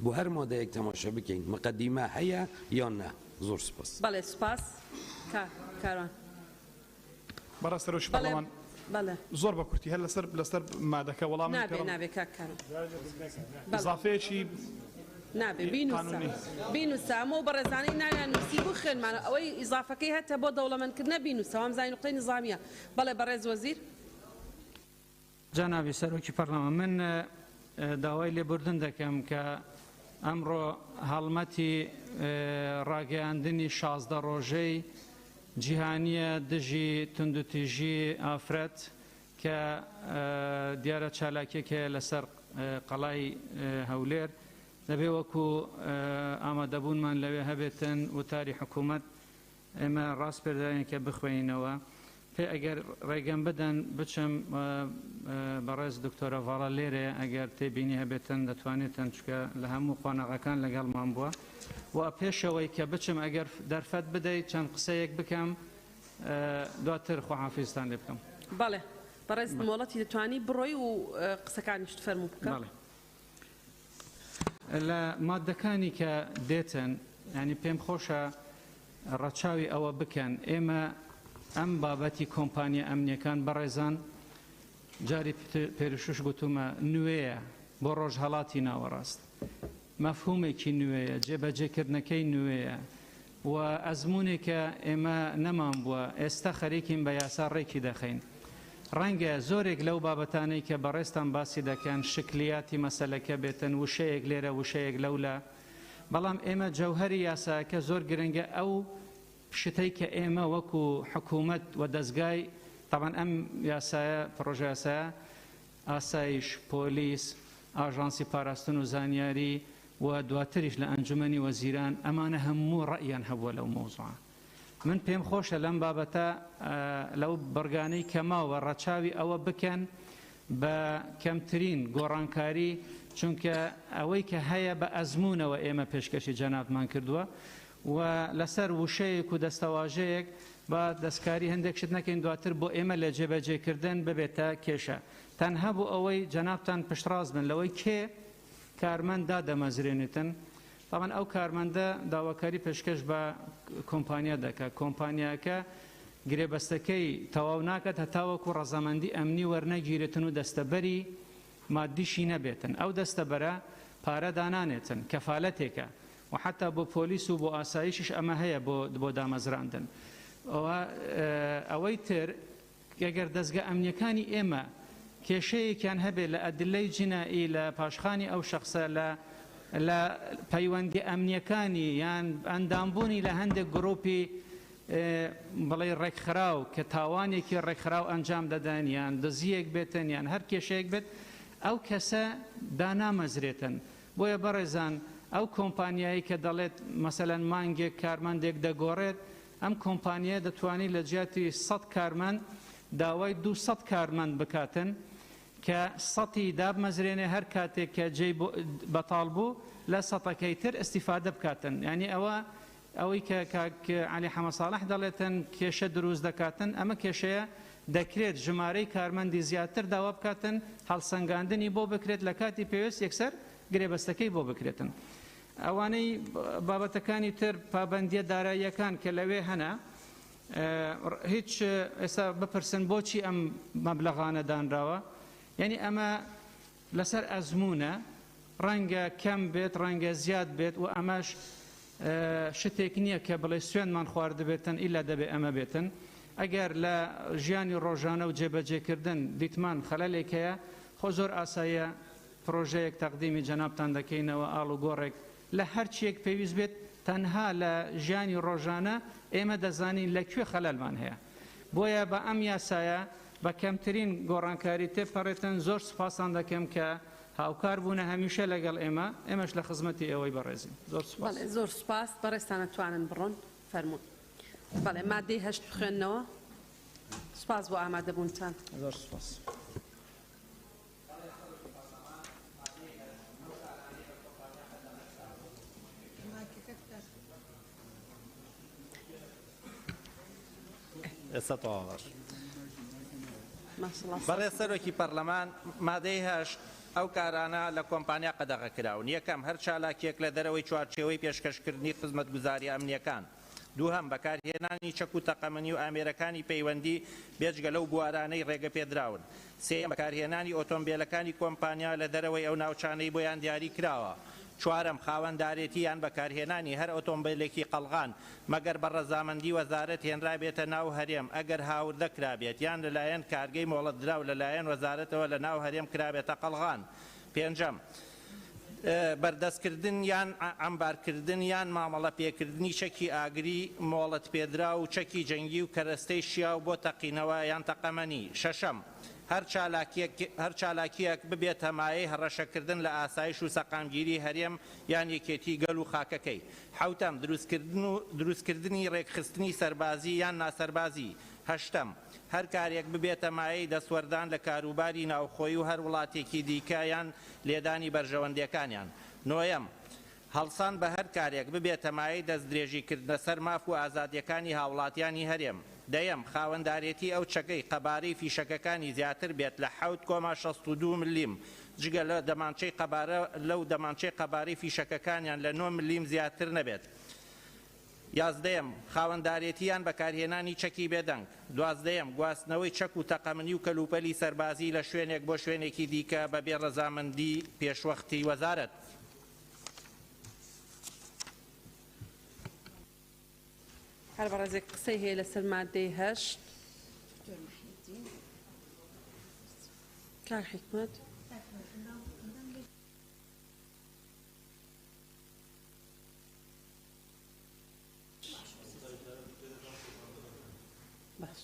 S20: بۆ هەر مادەیەک تەماشا بکەین مقدمە هەیە یان نە زۆر سپاس.
S1: بەڵێ سپاس کاروان.
S21: بەڕاستی سەرۆکی پەرلەمان زۆر بە کورتی هەر لەسەر مادەکە وەڵام
S1: نابێ کاکارم
S21: ئیزافەیەکی
S1: نابێ بینوسە ئەمە بەڕێزانەی ناویان نووسی بوو خوێنمانە ئەوەی ئیزافەکەی هەتە بۆ دەوڵەمەندکردنە بینوسە وام زای نقطەی نظامیە. بەڵێ بەڕێز وەزیر.
S19: جانابی سەرۆکی پەرلەمان من داوای لێبوردن دەکەم کە ئەمڕۆ هەڵمەتی ڕاگەیاندنی 16 ڕۆژەی جیهانیە دژی توندوتیژی ئافرەت کە دیارە چالاکێکە لەسەر قەڵای هەولێر دەبێ وەکو ئامادەبوونمان لەوێ هەبێتن وتاری حکوومەت ئێمە ڕاست پێداین کە بخوێنینەوە پێ ئەگەر ڕێگەم بدەن بچم بەڕێز دکتۆرە ڤاڵە لێرێ ئەگەر تێبینی هەبێتن دەتوانێتن چکە لە هەموو خۆنەغەکان لەگەڵمان بووە و پێشەوەی کە بچم ئەگەر دەرفەت بدەیت چەند قسەیەک بکەم دواتر خۆحافیزتان لێ بکەم.
S1: بەڵێ بەڕێز مۆڵەتی دەتوانی بڕۆی و قسەکانیشت فەرموو بکە.
S19: لە مادەکانی کە دێتن ینی پێم خۆشە ڕەچاوی ئەوە بکەن ئێمە ئەم بابەتی کۆمپانیا ئەمنیەکان بەڕێزان جاری پێرشش گوتومە نوێیە بۆ ڕۆژهەڵاتی ناوەڕاست مەفهومێکی نوێیە جێبەجێکردنەکەی نوێیە و ئەزمونێکە ئێمە نەمان بووە ئێستا خەریکین بە یاسا ڕێکی دەخەین ڕەنگە زۆرێک لەو بابەتانەی کە بەڕێستان باسی دەکەن شکلیاتی مەسەلەکە بێتن وشەیەک لێرە وشەیەک لەولە بەڵام ئێمە جەوهەری یاساکە زۆر گرنگە ئەو شتەی کە ئێمە وەکو حکوومەت و دەستگای طبعاً ئەم یاسایە پرۆژە یاسایە ئاسایش پۆلیس ئاژانسی پاراستن و زانیاری و دواتریش لە ئەنجومەنی وەزیران ئەمانە هەموو ڕەئیان هەبووە لەو مۆزوعە من پێم خۆشە لەم بابەتە لەو بەرگانەی کەماوە ڕەچاوی ئەوە بکەن بە کەمترین گۆڕانکاری چونکە ئەوەی کە هەیە بە ئەزمونەوە ئێمە پێشکەشی جەنابمان کردووە و لەسەر وشەیەک و دەستەواژەیەک بە دەستکاری هەندێک شت نەکەین دواتر بۆ ئێمە لە جێبەجێکردن ببێتە کێشە تەنها بۆ ئەوەی جەنابتان پشتڕاست بن لەوەی کێ کارمەندا دەمەزرێنێتن طبعاً ئەو کارمەندە داواکاری پێشکەش بە کۆمپانیا دەکات کۆمپانیاکە گرێبەستەکەی تەواو ناکات هەتاوەکو ڕەزامەندی ئەمنی وەرنەگیرێتن و دەستەبەری مادیشی نەبێتن ئەو دەستەبەرە پارە دانانێتن کەفالەتێکە و حتا بۆ پۆلیس و بۆ ئاسایشش ئەمە هەیە بۆ دامەزراندن ئەوەی تر ئەگەر دەستگا ئەمنیەکانی ئێمە کێشەیەکیان هەبێت لە ئەدلەی جینایی لە پاشخانی ئەو شخصە لە پەیوەندی ئەمنیەکانی یان ئەندامبوونی لە هەندێک گرۆپی بڵێ ڕێکخراو کە تاوانێکی ڕێکخراو ئەنجام دەدەن یان دزیەک بێتن یان هەر کێشەیەک بێت ئەو کەسە دانامەزرێتن بۆیە بەڕێزان ئەو کۆمپانیایی کە دەڵێت مەسەلەن مانگێک کارمەندێک دەگۆڕێت ئەم کۆمپانیە دەتوانێت لە جیاتی 100 کارمەند داوای 200 کارمەند بکاتن کە سەتی دابمەزرێنێ هەر کاتێک کە جێی بەتاڵ بوو لە سەتەکەی تر ئەستیفادە بکاتن ینی ئەوەی کە علی حەمە ساڵح دەڵێتن کێشە دروست دەکاتن ئەمە کێشەیە دەکرێت ژمارەی کارمەندی زیاتر داوا بکاتن هەڵسەنگاندنی بۆ بکرێت لە کاتی پێویست یەکسەر گرێبەستەکەی بۆ بکرێتن ئەوانەی بابەتەکانی تر پابەندیە داراییەکان کە لەوێ هەنا هیچ ئێستا بپرسن بۆچی ئەم مەبلەغانە دانراوە یعنی ئەمە لەسەر ئەزمونە ڕەنگە کەم بێت ڕەنگە زیاد بێت و ئەمەش شتێک نییە کە بڵێ سوێنمان خواردبێتن ئیلا دەبێ ئەمە بێتن ئەگەر لە ژیانی ڕۆژانە و جێبەجێکردن دیتمان خەلەلێکەیە خۆ زۆر ئاساییە پرۆژەیەک تەقدیمی جەنابتان دەکەینەوە ئاڵ و گۆڕێک لە هەرچیەک پێویست بێت تەنها لە ژیانی ڕۆژانە ئێمە دەزانین لەکوێ خەلەلمان هەیە بۆیە بە ئەم یاسایە بە کەمترین گۆڕانکاری تێپەڕێتن زۆر سوپاسان دەکەم کە هاوکار بوونە هەمیشە لەگەڵ ئێمەش لە خزمەتی ئێوەی بەڕێزین
S1: زۆر سوپاس بەڕێستان نەتوانن بڕۆن فەرموون بەڵێ مادەی هەشت بخوێننەوە سوپاس بۆ ئامادەبوونتان
S19: زۆر سوپاس
S2: ئێستا تەواو بەڕێز سەرۆکی پەرلەمان مادەی هەشت ئەو کارانە لە کۆمپانیا قەدەغە کراون یەکەم هەر چالاکیەک لە دەرەوەی چوارچێوەی پێشکەشکردنی خزمەتگوزاری ئەمنیەکان دووهەم بەکارهێنانی چەک و تەقەمەنی و ئامێرەکانی پەیوەندی بێجگە لەو بوارانەی ڕێگە پێدراون سێم بەکارهێنانی ئۆتۆمبیلەکانی کۆمپانیا لە دەرەوەی ئەو ناوچانەی بۆیان دیاری کراوە چوارم خاوەنددارێتی یان بەکارهێنانی هەر ئۆتۆمبیلێکی قەڵغان مەگەر بە ڕەزامەندی وەزارەت هێنرابێتە ناو هەرێم ئەگەر هاوردە کرابێت یان لەلایەن کارگەی مۆڵەتدراو لەلایەن وەزارەتەوە لە ناو هەرێم کرابێتە قەڵغان پێنجەم بەردەستکردن یان ئەمبارکردن یان مامەڵە پێکردنی چەکی ئاگری مۆڵەت پێدرا و چەکی جەنگی و کەرەستەی شیاو بۆ تەقینەوە یان تەقەمەنی. شەشەم هەر چالاکیەک ببێت هەمایەی هەڕەشەکردن لە ئاسایش و سەقامگیری هەرێم یان یەکێتی گەل و خاکەکەی. حوتەم دروستکردنی ڕێکخستنی سەربازی یان ناسەربازی. هەشتەم هەر کارێک ببێتە مایەی دەسوەردان لە کاروباری ناوخۆی و هەر وڵاتێکی دیکە یان لێدانی بەرژەوەندەکانیان. نۆیەم هەڵسان بە هەر کارێک ببێتە مایەی دەستدرێژیکردنە سەر ماف و ئازادیەکانی هاوڵاتیانی هەرێم. دەیەم خاوەنددارێتی ئەو چەکەی قەبارەی فیشەکەکانی زیاتر بێت لە 7.62 ملیم جگە لە دەمانچەی قەبارە لەو دەمانچەی قەبارەی فیشەکەکانیان لە 9 ملیم زیاتر نەبێت. یازدەیەم خاوەنددارێتیان بەکارهێنانی چەکی بێدەنگ. دوازدەیەم گواستنەوەی چەک و تەقەمەنی و کەلوپەلی سەربازی لە شوێنێک بۆ شوێنێکی دیکە بەبێ ڕەزامەندی پێشوەختی وەزارەت.
S1: هەر بەڕێزێک قسەی هەیە لەسەر مادەی 8 کار حکمت باش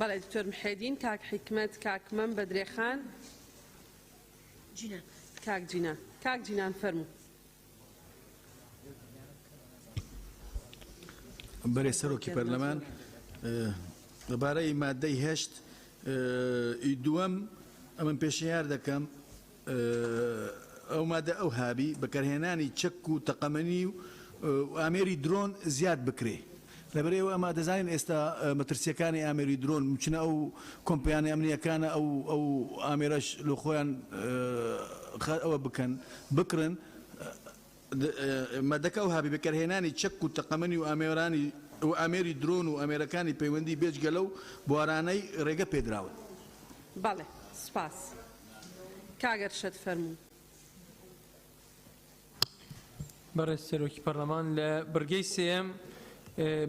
S1: بەڵێ دکتۆر محێدین، کاک حکمت، کاک مەم، بەدرێخان، کاک جینان. کاک جینان فەرموو.
S3: بەرێ سەرۆکی پەرلەمان لەبارەی مادەی 8 دووەم ئەمن پێشنیار دەکەم ئەو مادە ئەو هابی بەکارهێنانی چەک و تەقەمەنی و ئامێری درۆن زیاد بکرێ. لەبەرەوە ئەمە دەزانین ئێستا مەترسیەکانی ئامێری درۆن مچنە ئەو کۆمپیانی ئەمنیەکانە ئەو ئامێرەش لە خۆیان ئەوە بکرن مادەکە ئەو هابی بەکارهێنانی چەک و تەقەمەنی و ئامێرانی و ئامێری درۆن و ئامێرەکانی پەیوەندی بێجگە لەو بوارانەی ڕێگە پێدراون.
S1: بەڵێ سپاس. کاگەر شەد فەرموو.
S22: بەڕێز سەرۆکی پەرلەمان لە بەرگەی سێم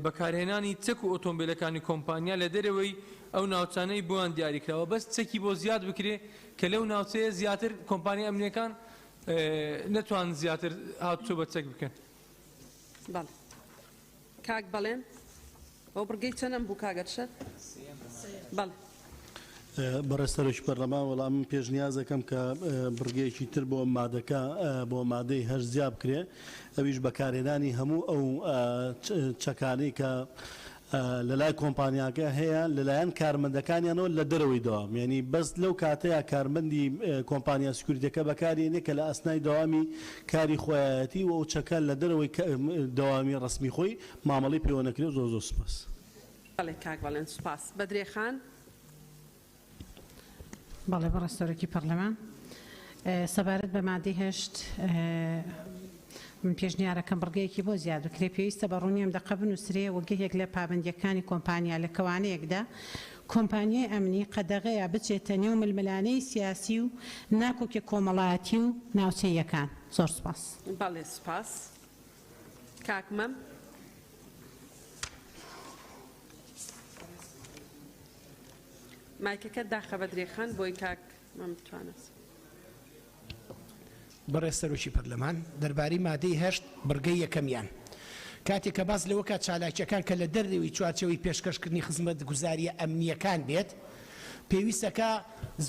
S22: بەکارهێنانی چەک و ئۆتۆمبیلەکانی کۆمپانیا لە دەرەوەی ئەو ناوچانەی بۆیان دیاریکراوە بەس چەکی بۆ زیاد بکرێ کە لەو ناوچەیە زیاتر کۆمپانیا ئەمنیەکان نەتوان زیاتر هاتوچۆ بە چەک بکەن.
S1: بەڵێ کاک بەڵێن ئەو بڕگەی چەندەم بوو کاگەر شەد؟ بەڵێ
S4: بەڕێز سەرۆکی پەرلەمان وەڵام من پێشنیاز دەکەم کە بڕگەیەکی تر بۆ مادەکە بۆ مادەی 8 زیاد بکرێ ئەویش بەکارهێنانی هەموو ئەو چەکانەی کە لە لای کۆمپانیاکە هەیە لەلایەن کارمەندەکانیانەوە لە دەرەوەی دەوام یعنی بەس لەو کاتەیە کارمەندی کۆمپانیا سکوریتەکە بەکارهێنێ کە لە ئەسنای دەوامی کاری خۆیەتی و ئەو چەکە لە دەرەوەی دەوامی ڕسمی خۆی مامەڵی پێوە نەکرێت. زۆر زۆر سپاس.
S1: بەڵێ کاک بەڵێن سپاس. بەدرێخان.
S23: بەڵێ بەڕێز سەرۆکی پەرلەمان سەبارەت بە مادەی 8 من پێشنیارەکەم بڕگەیەکی بۆ زیاد بکرێ پێویستە بە ڕوونیم دەقە بنووسرێ وەگەیەک لە پابندیەکانی کۆمپانیا لە کەوانەیەکدا کۆمپانیای ئەمنی قەدەغەیە بچێتە نێو ململانەی سیاسی و ناکۆکێ کۆمەڵایەتی و ناوچەیەکان. زۆر سپاس.
S1: بەڵێ سپاس. کاک مەم. مایکەکە داخە بەدرێخان بۆی کاک مەم بتوانێت.
S24: بەڕێز سەرۆکی پەرلەمان دەربارەی مادەی 8 بڕگەی یەکەمیان کاتێک کە باس لەوە کات چالاکیەکان کە لە دەردەوەی چوارچەوەی پێشکەشکردنی خزمەتگوزاریە ئەمنیەکان بێت پێویستەکە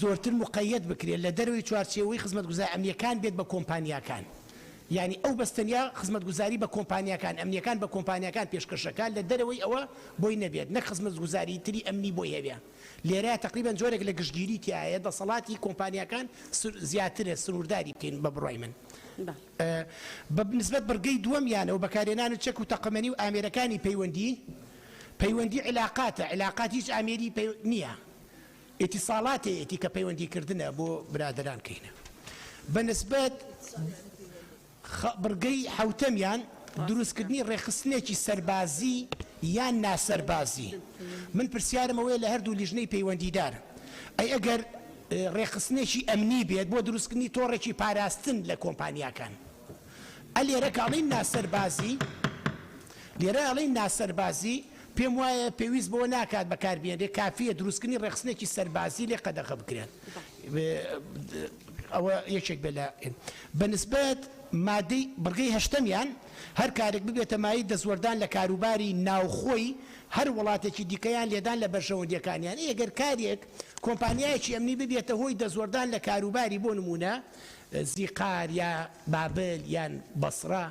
S24: زۆرتر مقەیەد بکرێت لە دەروی چوارچێوەی خزمەتگوزاری ئەمنیەکان بێت بە کۆمپانیاکان. یعنی ئەو بەستەنیا خزمەتگوزاری بە کۆمپانیەکان ئەمنیەکان بە کۆمپانیەکان پێشکەشەکان لە دەرەوەی ئەوە بۆی نەبێت نەک خزمەتگوزاری تری ئەمنی بۆی هەبێ. لێرە تقریبا جۆرێک لە گشتگیری تایە دەسەڵاتی کۆمپانیەکان زیاترە سنوورداری بکەین بە بڕای من. بە نسبەت بەرگەی دووەمیانەوە بەکارهێنان چەک و تەقەمەنی و ئامێرەکانی پەیوەندی علاقاتە علاقات هیچ ئامێری نییە ئێتیساڵاتێتی کە پەیوەندیکردنە بۆ برادران کەینە. بە نسبەت بڕگەی حوتەمیان دروستکردنی ڕێخستنێکی سەربازی یان ناسەربازی من پرسیارم ئەوەیە لە هەردوو لیژنەی پەیوەندیدار ئەی ئەگەر ڕێخستنێکی ئەمنی بێت بۆ دروستکردنی تۆڕێکی پاراستن لە کۆمپانیاکان ئەلێرە کاڵین ناسەربازی لێرە ئەڵین ناسەربازی پێم وایە پێویست بۆ ناکات بەکاربیێنێ کافیە دروستکردنی ڕێخستنێکی سەربازی لێ قەدەغە بکرێن ئەوە یەکێک بێ بەنسبەت مادەی بڕگەی هەشتەمیان هەر کارێک ببێتە مای دەزوەردان لە کاروباری ناوخۆی هەر وڵاتێکی دیکەیان لێدان لە بەرژەوەندیەکانیان ئەگەر کارێک کۆمپانیایەکی ئەمنی ببێتە هۆی دەزوەردان لە کاروباری بۆ نمونە زیقار یا بابل یان بەسڕا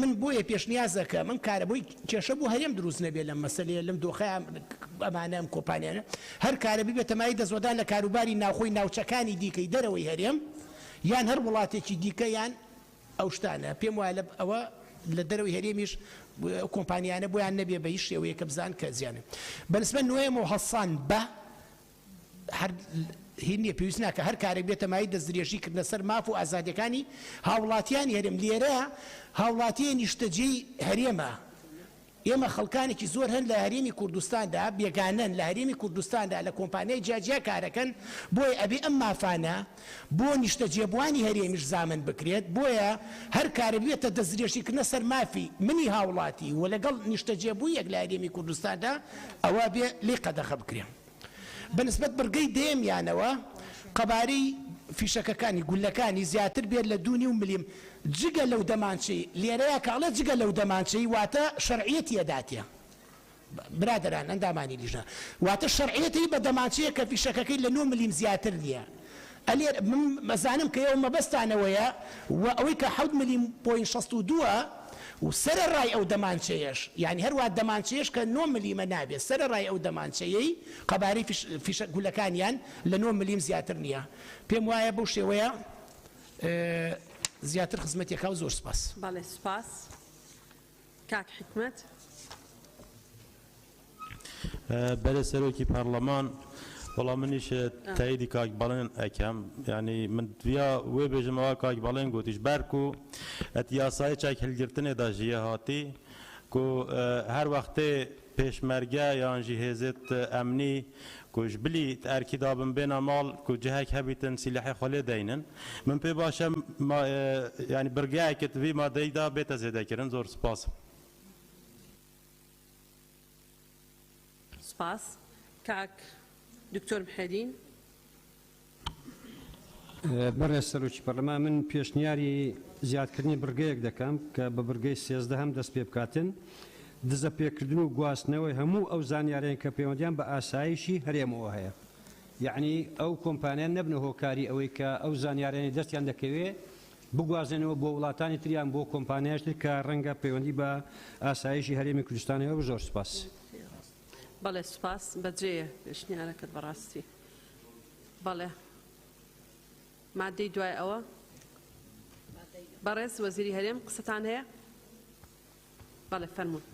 S24: من بۆیە پێشنیازەکە من کارە بۆی کێشە بۆ هەرێم دروست نەبێت لەم مەسەلەیە لەم دۆخەیان ئەمانە ئەم کۆمپانیانە هەر کارە ببێتە مای دەزوەردان لە کاروباری ناوخۆی ناوچەکانی دیکەی دەرەوەی هەرێم یان هەر وڵاتێکی دیکە یان ئەو شتانە پێم وایە ئەوە لە دەرەوەی هەرێمیش کۆمپانیانە بۆیان نەبێ بە هیچ شێوەیەکە بزان کە زیانە بەنسبەت نوێمەوە هەڵسان بە هەر هین نییە پێویست ناکە هەر کارێک بێتە مای دەستدرێژیکردنە سەر ماف و ئازادەکانی هاوڵاتیانی هەرێم لێرە هاوڵاتیە نیشتەجێی هەرێمە ئێمە خەڵکانێکی زۆر هەن لە هەرێمی کوردستاندا بێگانن لە هەرێمی کوردستاندا لە کۆمپانیای جاجیا کارەکەن بۆیە ئەبێ ئەم مافانە بۆ نیشتەجێبوانی هەرێمیش زامن بکرێت بۆیە هەر کارە بێتە دەستدرێژیکردنە سەر مافی منی هاوڵاتی و لەگەڵ نیشتەجێبوویەک لە هەرێمی کوردستاندا ئەوە بێ لێ قەدەغە بکرێن بەنسبەت بڕگەی دێمیانەوە قەبارەی فیشەکەکانی گولەکانی زیاتر بێت لە 2.5 ملیم جگە لەو دەمانچەی لێرەیە کاڵە جگە لەو دەمانچەی واتە شەرعیەتی ئەداتێ برادران ئەندامانی لیژە واتە شەرعیەتی بە دەمانچەیە کە فیشەکەکەی لە 9 ملیم زیاتر نییە ئەلێر من مەزانم کە ئێوە مەبەستانەوەیە و ئەوەی کە 7 ملیم پۆین 62 و سەرەڕای ئەو دەمانچەیەش یعنی هەروە دەمانچەیەش کە 9 ملیمە نابێت سەرەڕای ئەو دەمانچەیەی قەبارەی فیشە گولەکانیان لە 9 ملیم زیاتر نییە پێم وایە بەو شێوەیە زیاتر خزمەتێکا و زۆر سپاس
S1: بەڵێ سپاس کاک حکمەت
S5: بەرە سەرۆکی پارلەمان وەڵام منیش تاییدی کاک بەڵێن ئەکەم یعنی من دویا وێ بێژمەوە کاک بەڵێن گوتیش بەرک و ئەت یاسای چاک هەلگرتنێدا ژیە هاتی کو هەر وەختێ پێشمەرگە یان ژی هێزت ئەمنی کوش بلی ئەرکیدا بن بێنە ماڵ کو جهەک هەبیتن سیلەحی خۆلێ دەینن من پێ باشە ینی برگایەکت وی مادەیدا بێتە زێدەکردن زۆر سپاس
S1: سپاس کاک دکتۆر محەدین
S9: بەڕێز سەرۆکی پەرلەمان من پێشنیاری زیادکردنی بڕگەیەک دەکەم کە بە بڕگەی 13 هەم دەست پێ بکاتن دزە پێکردن و گواستنەوەی هەموو ئەو زانیاریان کە پەیوەندیان بە ئاسایشی هەرێمەوە هەیە یعنی ئەو کۆمپانیان نەبنە هۆکاری ئەوەی کە ئەو زانیاریانی دەستیان دەکەوێت بگوازێنەوە بۆ وڵاتانی تریان بۆ کۆمپانیاشتر کە ڕەنگە پەیوەندی بە ئاسایشی هەرێمی کوردستانەوە زۆر سپاس
S1: بەڵێ سپاس بەجێیە پێشنیارەکەت بەڕاستی بەڵێ مادەی دوای ئەوە بەڕێز وەزیری هەرێم قسەتان هەیە بەڵێ فەرموون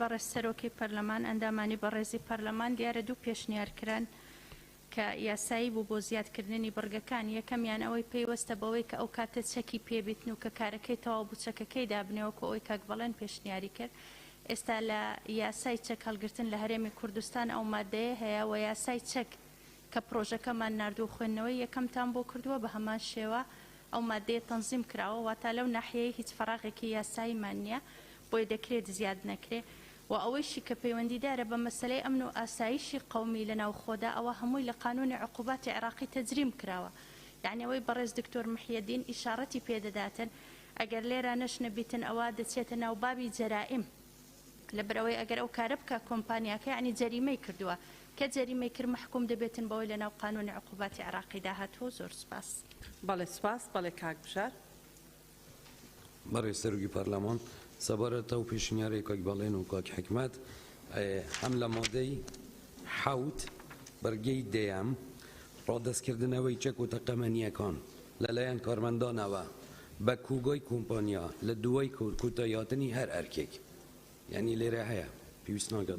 S6: بەڕێز سەرۆکی پەرلەمان ئەندامانی بەڕێزی پەرلەمان دیارە دوو پێشنیارکران کە یاسایی بوو بۆ زیادکردنی بڕگەکان یەکەمیان ئەوەی پێیوەستە بەوەی کە ئەو کاتە چەکی پێبیتن و کە کارەکەی تەواو بوو چەکەکەی دابنەوەکە ئەوەی کاک بەڵێن پێشنیاری کرد ئێستا لە یاسای چەک هەڵگرتن لە هەرێمی کوردستان ئەو مادەیە هەیە و یاسای چەک کە پرۆژەکەمان نردوو خوێندنەوەی یەکەمتان بۆ کردووە بە هەمان شێوە ئەو مادەیە تەنزیم کراوە واتە لەو ناحیەیە هیچ فەراغێکی یاساییمان نییە بۆی دەکرێت زیاد نەکرێ و ئەوەیشی کە پەیوەندیدارە بە مەسلەی ئەمن و ئاسایشی قەومی لە ناوخۆدا ئەوە هەمووی لە قانونی عقوباتی عێراقی تەجریم کراوە یعنی ئەوەی بەڕێز دکتۆر محیەدین ئیشارەتی پێدەداتن ئەگەر لێرە نەشنەبیتن ئەوە دەچێتە ناو بابی جەرائیم لەبەرەوەی ئەگەر ئەو کارە بکە کۆمپانیاکە یعنی جەریمەی کردووە کە جەریمەی کرد محکوم دەبێتن بەوەی لە ناو قانونی عقوباتی عێراقیدا هاتووە زۆر سپاس
S1: بەڵێ سپاس بەڵێ کاک بشار
S20: بەڕێز سەرۆکی پەرلەمان سەبارەتە و پێشنیارێک کاک بەڵێن و کاک حکمەت هەم لە مادەی حەوت بەرگەی دەیەم ڕادەستکردنەوەی چەک و تەقەمەنیەکان لەلایەن کارمەندانەوە بە کوگۆی کۆمپانیا لە دوای کۆتاییاتنی هەر ئەرکێک یعنی لێرە هەیە پێویست ناکات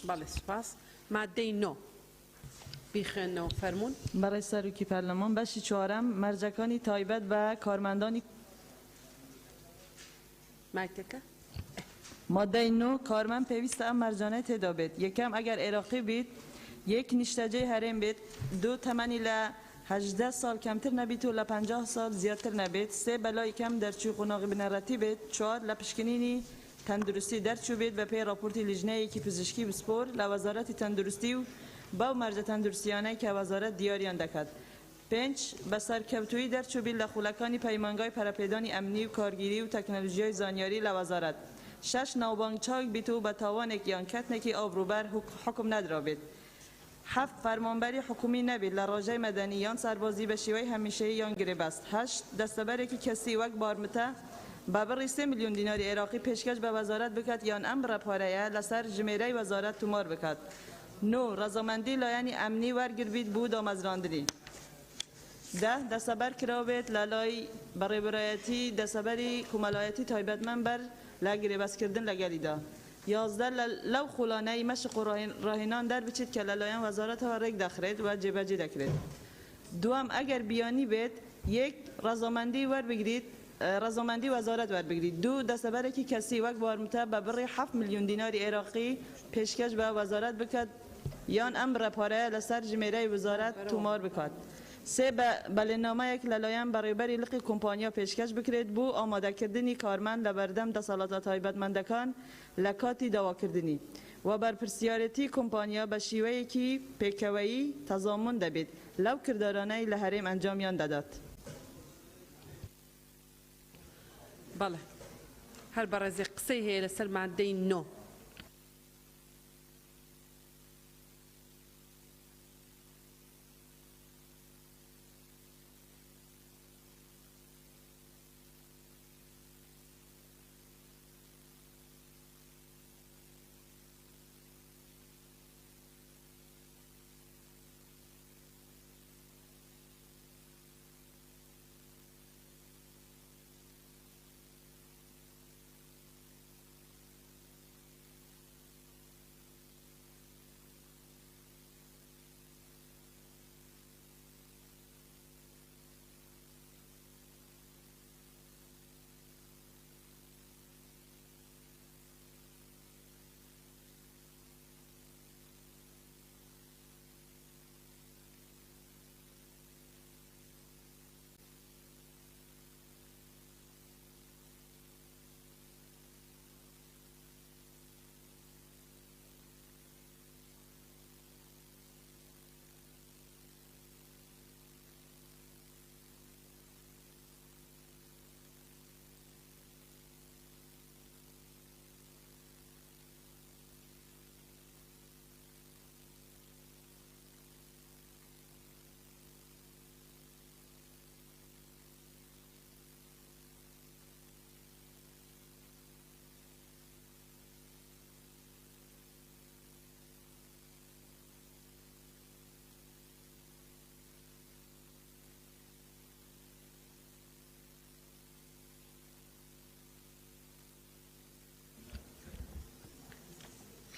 S1: بەڵێ سپاس مادەی نۆ بیخێنەوە فەرموون
S7: بەڕێز سەرۆکی پەرلەمان بەشی چوارەم مەرجەکانی تایبەت بە کارمەندانی
S1: مایکەکە
S7: مادەی نۆ کارمەند پێویستە ئەم مەرجانە تێدا بێت یەکەم ئەگەر عێراقی بیت یک نیشتجه هرم بید، دو تمنی ل 18 سال کمتر نبید و ل 50 سال زیادتر نبید، سه بلای کم در چوی قناغ بنراتی بید، چهار لپشکنینی تندرستی در چو بید و پی راپورتی لجنه کی پزشکی بسپور لوزارت تندرستی و با مرج تندرستیانه که وزارت دیاریان دکد. 5 بسر کبتوی در چو بید لخولکانی پیمانگای پراپیدانی امنی و کارگیری و تکنولوژی زانیاری لوزارت. 6 نوبانگ چاک بیتو به توانک یان کتنکی آبروبر حکم ندرابید. 7 فرمانبری حکومی نبید لراجع مدنی یان سربازی به شیوه همیشه یان گریب است. 8 دستبری که کسی وقت بارمته بابر 3 میلیون دینار عراقی پیشکش به وزارت بکد یان امر پاره لسر جمیره وزارت تومار بکد. 9 رضامندی لایانی امنی ورگر بید بود آمزراندنی. 10 دستبر کراوید لالای برای برایتی دستبری کمالایتی تایبتمن بر لگری بس کردن لگلیدا. 11 لو خلانه مشق راهنان در بچید که لالایان وزارت و رگ دخرید و جبجی دکرید. دوم اگر بیانی بید یک رضامندی ور بگیرید رضامندی وزارت ور بگیرید. 2 دستبر که کسی وقت بارمته به بر 7 میلیون دینار عراقی پیشکش به وزارت بکد یان امر پاره لسر جمیره وزارت تومار بکد. 3 بلنامه یک لالایان برای بری لقی کمپانیا پیشکش بکرید بو آماده کردنی کارمند لبردم دسالات تایبتمندکان لکاتی دوا کردنی و بر پرسیارتی کمپانیا به شیوهی که پیکوی تضامن دبید لو کردارانه لحریم انجامیان دادد.
S1: بله هر برازی قصه هی لسر ماده 9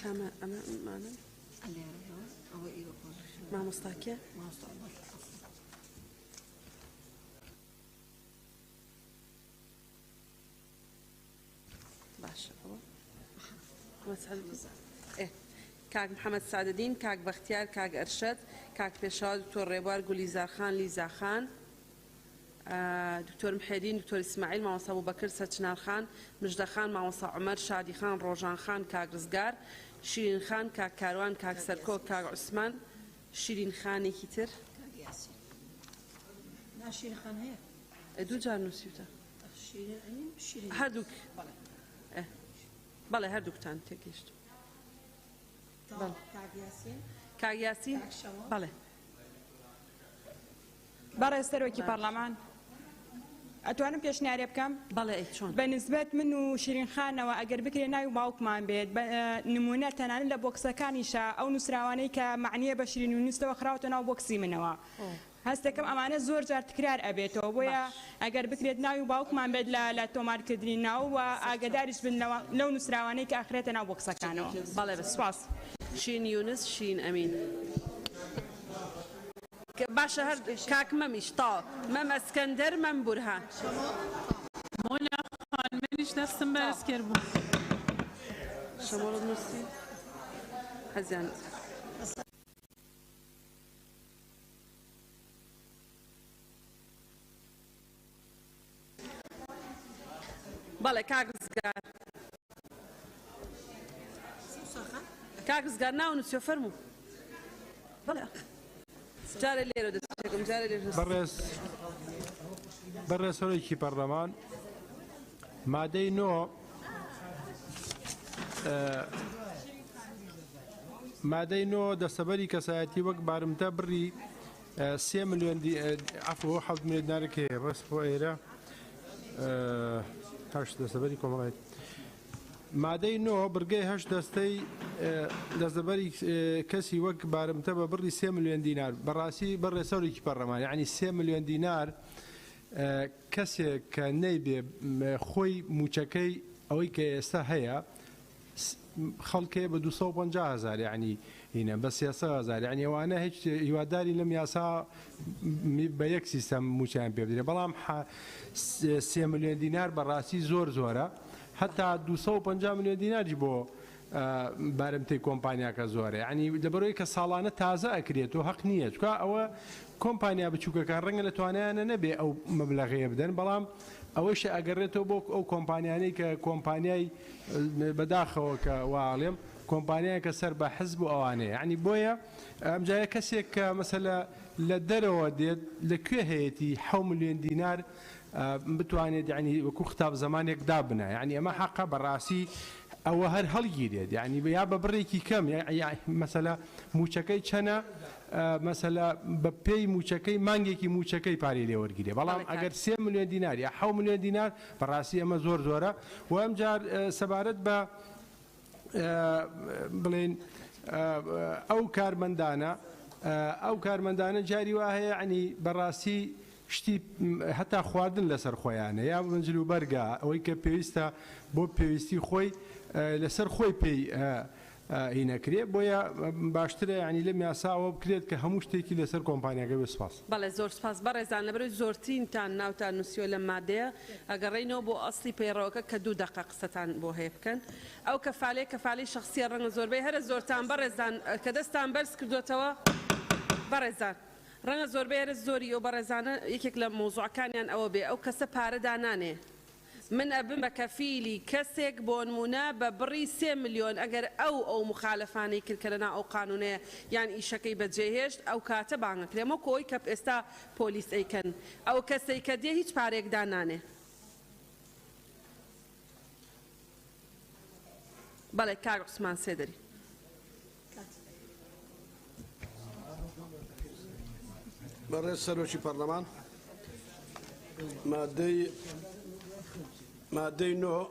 S1: أما معنا مع مستحكي باشا إيه كاك محمد سعد الدين كاك بختيار كاك أرشد كاك بيشاد دكتور ريبوار قولي خان ليزا خان دكتور محيدين دكتور إسماعيل مع وصا أبو بكر ساتشنال خان مجد خان مع وصا عمر شادي خان روجان خان كاك رزقار شيرين خان كاك كاروان كاك سركو كاك عثمان شيرين خاني كتر
S8: كاك ياسين لا شيرين خان هي
S1: دو جار نسيوتا
S8: شيرين
S1: هردوك بله هردوك تان تكيشت بله
S8: كاك ياسين
S1: كاك ياسين بله
S10: برای سەرۆکی پەرلەمان ئەتوانم پێشنیاری بکەم بە نسبەت من و شیرین خانەوە ئەگەر بکرێ ناوی باوکمان بێت نمونە تەنانەت لە بۆکسەکانیشە ئەو نووسراوانەی کە معنیە بە شیرین و نووسەوە خراوەتە ناو بۆکسی منەوە هەستەکەم ئەمانە زۆر جار تکرار ئەبێتەوە بۆیە ئەگەر بکرێت ناوی باوکمان بێت لە تۆمارکردنی ناو و ئاگداریش بن لەو نووسراوانەی کە ئەخرێتە ناو بۆکسەکانەوە
S1: بەڵێ بەسپاس شین یونس شین ئەمین باشا هر كاك ممش طا مم اسكندر مم برهان
S11: مولا خان منش دستم بس كربو
S1: شمال النصي هزيان بەڵێ کاگزگار کاگزگار ناونووسێ فەرموو بەڵێ جارێ لێرە دەستێکم جارێ لێرە
S12: بەڕێز سەرۆکی پەرلەمان مادەی 9 مادەی 9 دەستەبەری کەسایەتی وەک بارمتە بڕی 3 ملیۆن عفو 7 ملیۆن دینارێک هەیە بەس بۆ ئێرە هەشت دەستەبەری کۆمەڵایەت مادەی 9 بڕگەی هەشت دەستەی دەستەبەری کەسی وەک بارمتە بە بڕی 3 ملیۆن دینار بەڕاستی بەڕێز سەرۆکی پەرلەمان یعنی 3 ملیۆن دینار کەسێک کە نەیبێ خۆی موچەکەی ئەوەی کە ئێستا هەیە خەڵکێ بە 250,000 یعنی هینە بە 300,000 یعنی ئەوانە هیچ هیواداری لەم یاسا بە یەک سیستەم موچیان پێ بدرێت بەڵام 3 ملیۆن دینار بەڕاستی زۆر زۆرە هەتا 250 ملیۆن دیناریش بۆ بارمتەی کۆمپانیاکە زۆرە یعنی لەبەرەوەی کە ساڵانە تازە ئەکرێت و حەق نییە چکە ئەوە کۆمپانیا بچووکەکان ڕەنگە لە توانیانە نەبێ ئەو مەبلەغەیە بدەن بەڵام ئەوەش ئەگەڕێتەوە بۆ ئەو کۆمپانیانەی کە کۆمپانیای بەداخەوە کە واڵێم کۆمپانیای کە سەر بە حزب و ئەوانەیە ینی بۆیە ئەمجایە کەسێک کە مەسەلە لە دەرەوە دێت لەکوێ هەیەی 7 ملیۆن دینار بتوانێت ینی وەکو خطاب زمانێک دابنە ینی ئەمە حەقە بەڕاستی ئەوە هەر هەڵگیرێت ینی یا بە بڕێکی کەم مەسەلە موچەکەی چەنە مەسەلە بە پێی موچەکەی مانگێکی موچەکەی پارەی لێوەرگیرێ بەڵام ئەگەر 3 ملیۆن دینار یا 7 ملیۆن دینار بەڕاستی ئەمە زۆر زۆرە و ئەمجار سەبارەت بە بڵێن ئەو کارمەندانە جاری وا هەیە ینی بەڕاستی شتی هەتا خواردن لەسەر خۆیانە یا بنجل و بەرگا ئەوەی کە پێویستە بۆ پێویستی خۆی لەسەر خۆی پێی هینەکرێ بۆیە باشترە ینی لەم یاساوە بکرێت کە هەموو شتێکی لەسەر کۆمپانیاکە بسپاس
S1: بەڵێ زۆر سپاس بەڕێزان لەبەرەوەی زۆرترینتان ناوتان نووسیۆ لە مادەیە ئەگەڕێینەوە بۆ ئەسڵی پەیڕەوەکە کە 2 دقە قسەتان بۆ هەیە بکەن ئەو کەفاڵەی شخصیە ڕەنگە زۆربەی هەرە زۆرتان بەڕێزان کە دەستان بەرز کردوێتەوە بەڕێزان ڕەنگە زۆربەی هەرە زۆری ئەو بەڕێزانە یەکێک لە مۆزوعەکانیان ئەوە بێ ئەو کەسە پارەدا نانێ من ئەبم بە کەفیلی کەسێک بۆ نمونە بە بڕی 3 ملیۆن ئەگەر ئەو مخالفانەی کرد کە لەنا ئەو قانونەیە یان ئیشەکەی بەجێهێشت ئەو کاتە بانگەکرێمە کۆی کە ئێستا پۆلیس ئەیکەن ئەو کەسەی کە دێ هیچ پارێکدا نانێ بەڵێ کاک عوسمان سێدەری
S13: بەڕێز سەرۆکی پەرلەمان مادەی 9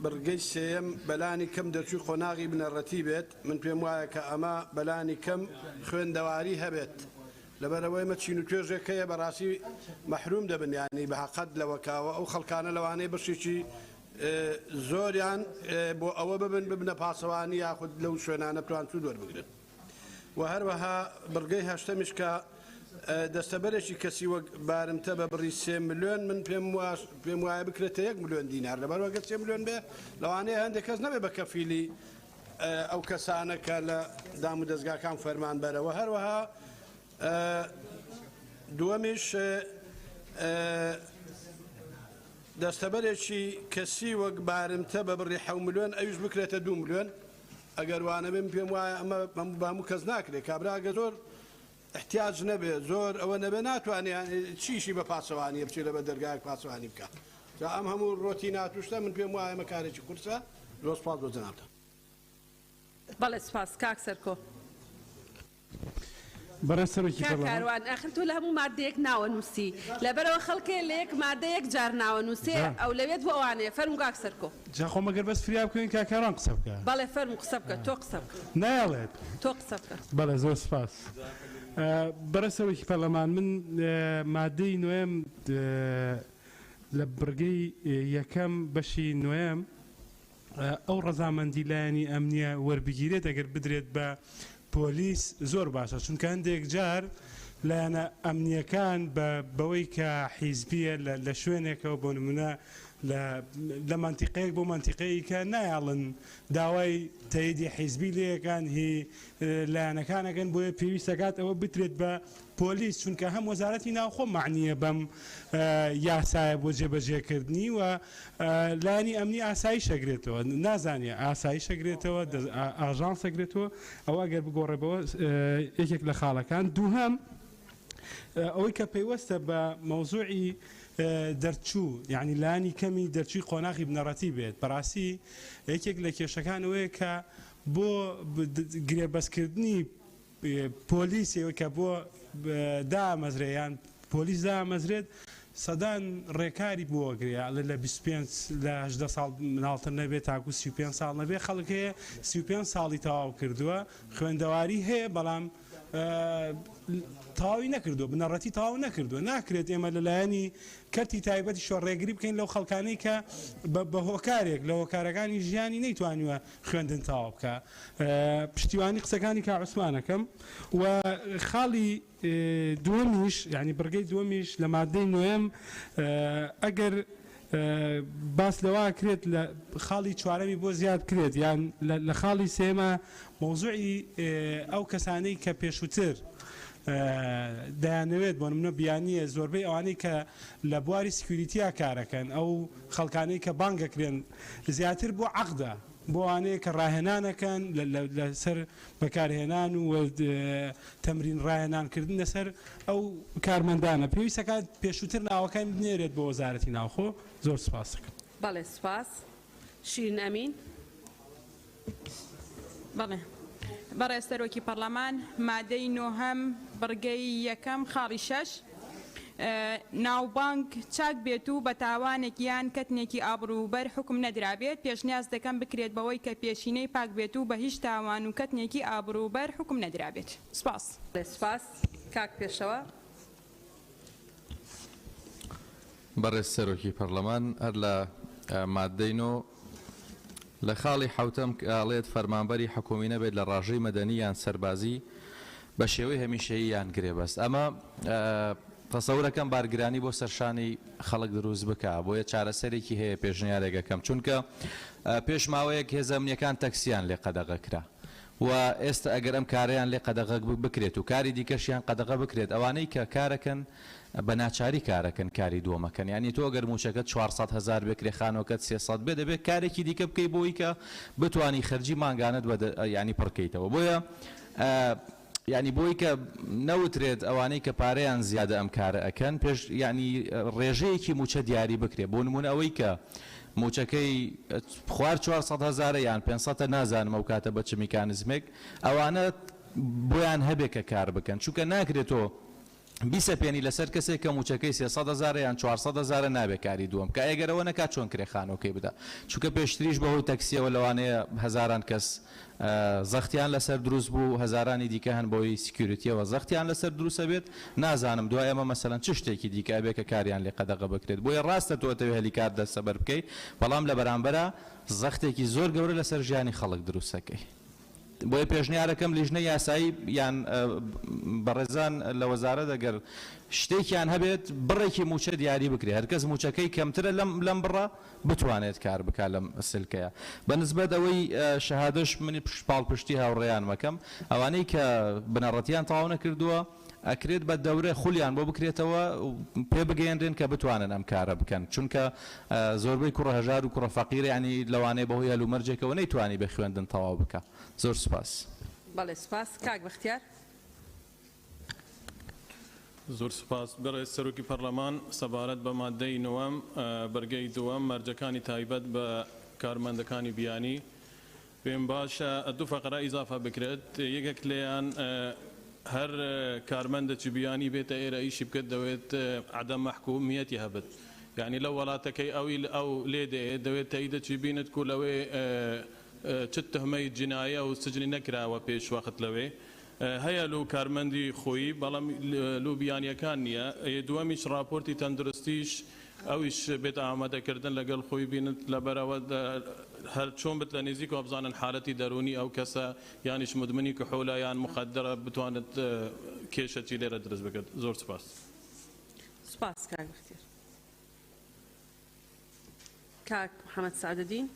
S13: بڕگەی سێیەم بەلانی کەم دەرچووی خۆناغی بنەڕەتی بێت من پێم وایە کە ئەمە بەلانی کەم خوێندەواری هەبێت لەبەرەوەی مە چین و توێژێکەیە بەڕاستی مەحروم دەبن ینی بە حەقەت لەوەکاوە ئەو خەڵکانە لەوانەیە بەشێکی زۆریان بۆ ئەوە ببنە پاسەوانی یاخود لەو شوێنانە پلان سوود وەربگرن و هەروەها بڕگەی هەشتەمیش کە دەستەبەرێکی کەسی وەک بارمتە بە بڕی 3 ملیۆن من پێم وایە بکرێتە 1 ملیۆن دینار لەبەرەوەگە 3 ملیۆن بێ لەوانەیە هەندێک کەس نەبێ بە کەفیلی ئەو کەسانە کە لە دام و دەستگاکان فەرمان بەرەوە هەروەها دووەمیش دەستەبەرێکی کەسی وەک بارمتە بە بڕی 7 ملیۆن ئەویش بکرێتە 2 ملیۆن ئەگەر وانە بم پێم وایە ئەمە هەموو کەس ناکرێت کابراگە زۆر احتیاج نەبێ زۆر ئەوە نەبێ ناتوانێت چیشی بە پاسەوانی بچێت بە دەرگایەک پاسەوانی بکە ئەم هەموو ڕۆتی ناتوشتە من پێم وایە ئەمە کارێکی قورسە زۆر سپاس بۆ جەنابتان
S1: بەڵێ سپاس کاک سەرکۆ
S21: بەڕێز سەرۆکی پەرلەمان
S1: کاروان ئاخر تۆ لە هەموو مادەیەک ناوە نووسی لەبەرەوە خەڵکێ لە یەک مادەیەک جار ناوە نووسێ ئەو لەوێت بۆ ئەوانەیە فەرموو کاک سەرکۆ
S21: جا خۆ مەگەر بەس فریا بکەین کاکاران قسە بکە
S1: بەڵێ فەرموو قسە بکە تۆ قسە بکە
S21: نایەڵێت
S1: تۆ قسە بکە
S21: بەڵێ زۆر سپاس بەڕێز سەرۆکی پەرلەمان من مادەی نوێم لە بڕگەی یەکەم بەشی نوێم ئەو ڕەزامەندی لایەنی ئەمنیە وەربگیرێت ئەگەر بدرێت بە پۆلیس زۆر باشە چونکە هەندێک جار
S14: لایەنە ئەمنیەکان بەوەی کە حیزبیە لە شوێنێکەوە بۆ نمونە لە منتیقەیەک بۆ منتیقەیە کە نایاڵن داوای تاییدی حیزبی لەکان هی لایەنەکانەکەن بۆیە پێویستەکات ئەوە بترێت بە پۆلیس چونکە هەم وەزارەتی ناوخۆ معنیە بەم یاسایە بۆ جێبەجێکردنی و لانی ئەمنی ئاسایی شەگرێتەوە نازانێ ئاسایی شەگرێتەوە ئاژانس سەگرێتەوە ئەوە گەر بگۆڕێبەوە یەکێک لە خاڵەکان دووهەم ئەوەی کە پەیوەستە بە مەوزوعی دەرچوو یعنی لانی کەمی دەرچووی قۆناغی بنەڕەتی بێت بەڕاستی یەکێک لە کێشەکانەوەی کە بۆ گرێبەستکردنی پۆلیسیەوە کە بۆ دامەزرێیان پۆلیس دامەزرێت سەدان ڕێکاری بۆگریا لە 25 لە 18 ساڵ مناڵتر نەبێت تاکو 35 ساڵ نەبێت خەڵک هەیە 35 ساڵی تەواو کردووە خوێندەواری هەیە بەڵام تاوی نەکردو بنەڕەتی تاوا نەکردو ناکرێت ئێمە لەلایەنی کەرتی تایبەتی شۆڕێگری بکەین لەو خەڵکانەی کە بە هۆکارێک لە هۆکارەکانی ژیانی نەیتوانیوە خوێندن تاوا بکە پشتیوانی قسەکانی کا عوسمانەکەم و خاڵی دووەمیش یعنی بڕگەی دووەمیش لە مادەی نوێم ئەگەر باس لەوا کرێت لە خاڵی چوارەمی بۆ زیاد کرێت یان لە خاڵی سێمە مۆزوعی ئەو کەسانەی کە پێشووتر دەیانەوێت بۆ نمونە بیانیە زۆربەی ئەوانەی کە لە بواری سکیوریتیا کارەکەن ئەو خەڵکانەی کە بانگەکرێن زیاتر بۆ عەقدە بۆ ئەوانەیە کە ڕاهێنانەکەن لەسەر بەکارهێنان و تەمرین ڕاهێنانکردن لەسەر ئەو کارمەندانە پێویستەکات پێشووتر ناوەکان بنێرێت بۆ وەزارەتی ناوخۆ زۆر سپاس دەکەم.
S1: بەڵێ سپاس. شیرین ئەمین.
S10: بەڵێ بەڕێز سەرۆکی پەرلەمان مادەی نۆهەم بڕگەی یەکەم خاڵی 6 ناوبانک چاک بێت و بە تاوانێکیان کەتنێکی ئابروبەر حکم نەدرابێت پێشنیاز دەکەم بکرێت بەوەی کە پێشینەی پاک بێت و بە هیچ تاوان و کەتنێکی ئابروبەر حکم نەدرابێت. سپاس.
S1: سپاس. کاک پێشەوە.
S15: بەڕێز سەرۆکی پەرلەمان هەر لە مادەی نۆ لە خاڵی حوتەم ئاڵێت فەرمانبەری حکومی نەبێت لە ڕاژەی مەدەنی یان سەربازی بە شێوەی هەمیشەیی یان گرێبەست ئەمە تەسەورەکەم بارگرانی بۆ سەرشانی خەڵک دروست بکە بۆیە چارەسەرێکی هەیە پێشنیارێکەکەم چونکە پێش ماوەیەک هێزەمنیەکان تەکسیان لێ قەدەغە کرا و ئێستا ئەگەر ئەم کارەیان لێ قەدەغە بکرێت و کاری دیکەشیان قەدەغە بکرێت ئەوانەی کە کارەکەن بە ناچاری کارەکەن کاری دووەمەکەن یعنی تۆ ئەگەر موچەکەت 400,000 بکرێ خانۆکەت 300 بێ دەبێت کارێکی دیکە بکەی بۆی کە بتوانی خەرجی مانگانت ینی پڕکەیتەوە بۆیە ینی بۆی کە نەوترێت ئەوانەی کە پارەیان زیادە ئەم کارە ئەکەن پێش ینی ڕێژەیەکی موچە دیاری بکرێ بۆ نمونە ئەوەی کە موچەکەی خوار 400,000 یان 500 نازانم ئەو کاتە بە چ میکانیزمێک ئەوانە بۆیان هەبێ کە کار بکەن چونکە ناکرێتەوە بیسەپێنی لەسەر کەسێک کە موچەکەی 300,000 یان 400,000 نابێ کاری دووەم کە ئەگەرەوە نەکات چۆن کرێخانەکەی بدا چونکە پێشتریش بەهۆی تەکسیەوە لەوانەیە هەزاران کەس زەختیان لەسەر دروست بوو هەزارانی دیکە هەن بۆی سکیوریتیەوە زەختیان لەسەر دروستە بێت نازانم دوای ئەمە مەسەلەن چ شتێکی دیکە ئەبێ کە کاریان لێ قەدەغە بکرێت بۆیە ڕاستە تۆتەوێ هەلیکار دەستەبەر بکەیت بەڵام لە بەرامبەرە زەختێکی زۆر گەورە لەسەر ژیانی خەڵک دروستەکەی بۆیە پێشنیارەکەم لیژنە یاسایی یان بەڕێزان لە وەزارە دەگەر شتێکیان هەبێت بڕێکی موچە دیاری بکرێت هەرکەس موچەکەی کەمترە لەم بڕە بتوانێت کار بک لەم سلکەیە بەنسبەت ئەوەی شەهادەش منی پاڵپشتی هاوڕێیان مەکەم ئەوانەی کە بنەڕەتیان تەواو نەکردووە ئەکرێت بە دەورە خولیان بۆ بکرێتەوە پێ بگەێنرێن کە بتوانن ئەم کارە بکەن چونکە زۆربەی کوڕە هەژار و کوڕە فەقیر ینی لەوانەیە بەهۆی هەلومەرجێکەوە نەیتوانی بە خوێندن تەواو بکە زۆر سپاس.
S1: بەڵێ سپاس. کاک بەختیار.
S16: زۆر سپاس بەڕێز سەرۆکی پەرلەمان سەبارەت بە مادەی نۆەم بەرگەی دووەم مەرجەکانی تایبەت بە کارمەندەکانی بیانی پێم باشە دوو فەقرە ئیزافە بکرێت یەکێک لێیان هەر کارمەندێکی بیانی بێتە ئێرە ئیشی بکەت دەوێت عەدەم مەحکومیەتی هەبێت یعنی لەو وڵاتەکەی ئەو لێ دەوێت تاییدەکی بینت کو لەوێ چ تهمەی جنایە و سجنی نەکراوە پێش وەخت لەوێ هەیە لەو کارمەندی خۆی بەڵام لەو بیانیەکان نییە دووەمیش راپۆرتی تەندروستیش ئەویش بێت ئامادەکردن لەگەڵ خۆی بینت لەبەرەوە هەر چۆن بت لە نزیک و بزانن حالەتی دەرونی ئەو کەسە یانیش مدمنی کحولە یان مخدرە بتوانێت کێشەی لێرە دروست بکات. زۆر سپاس.
S1: سپاس کاک بەختیار. کاک محەممەد سعدەدین.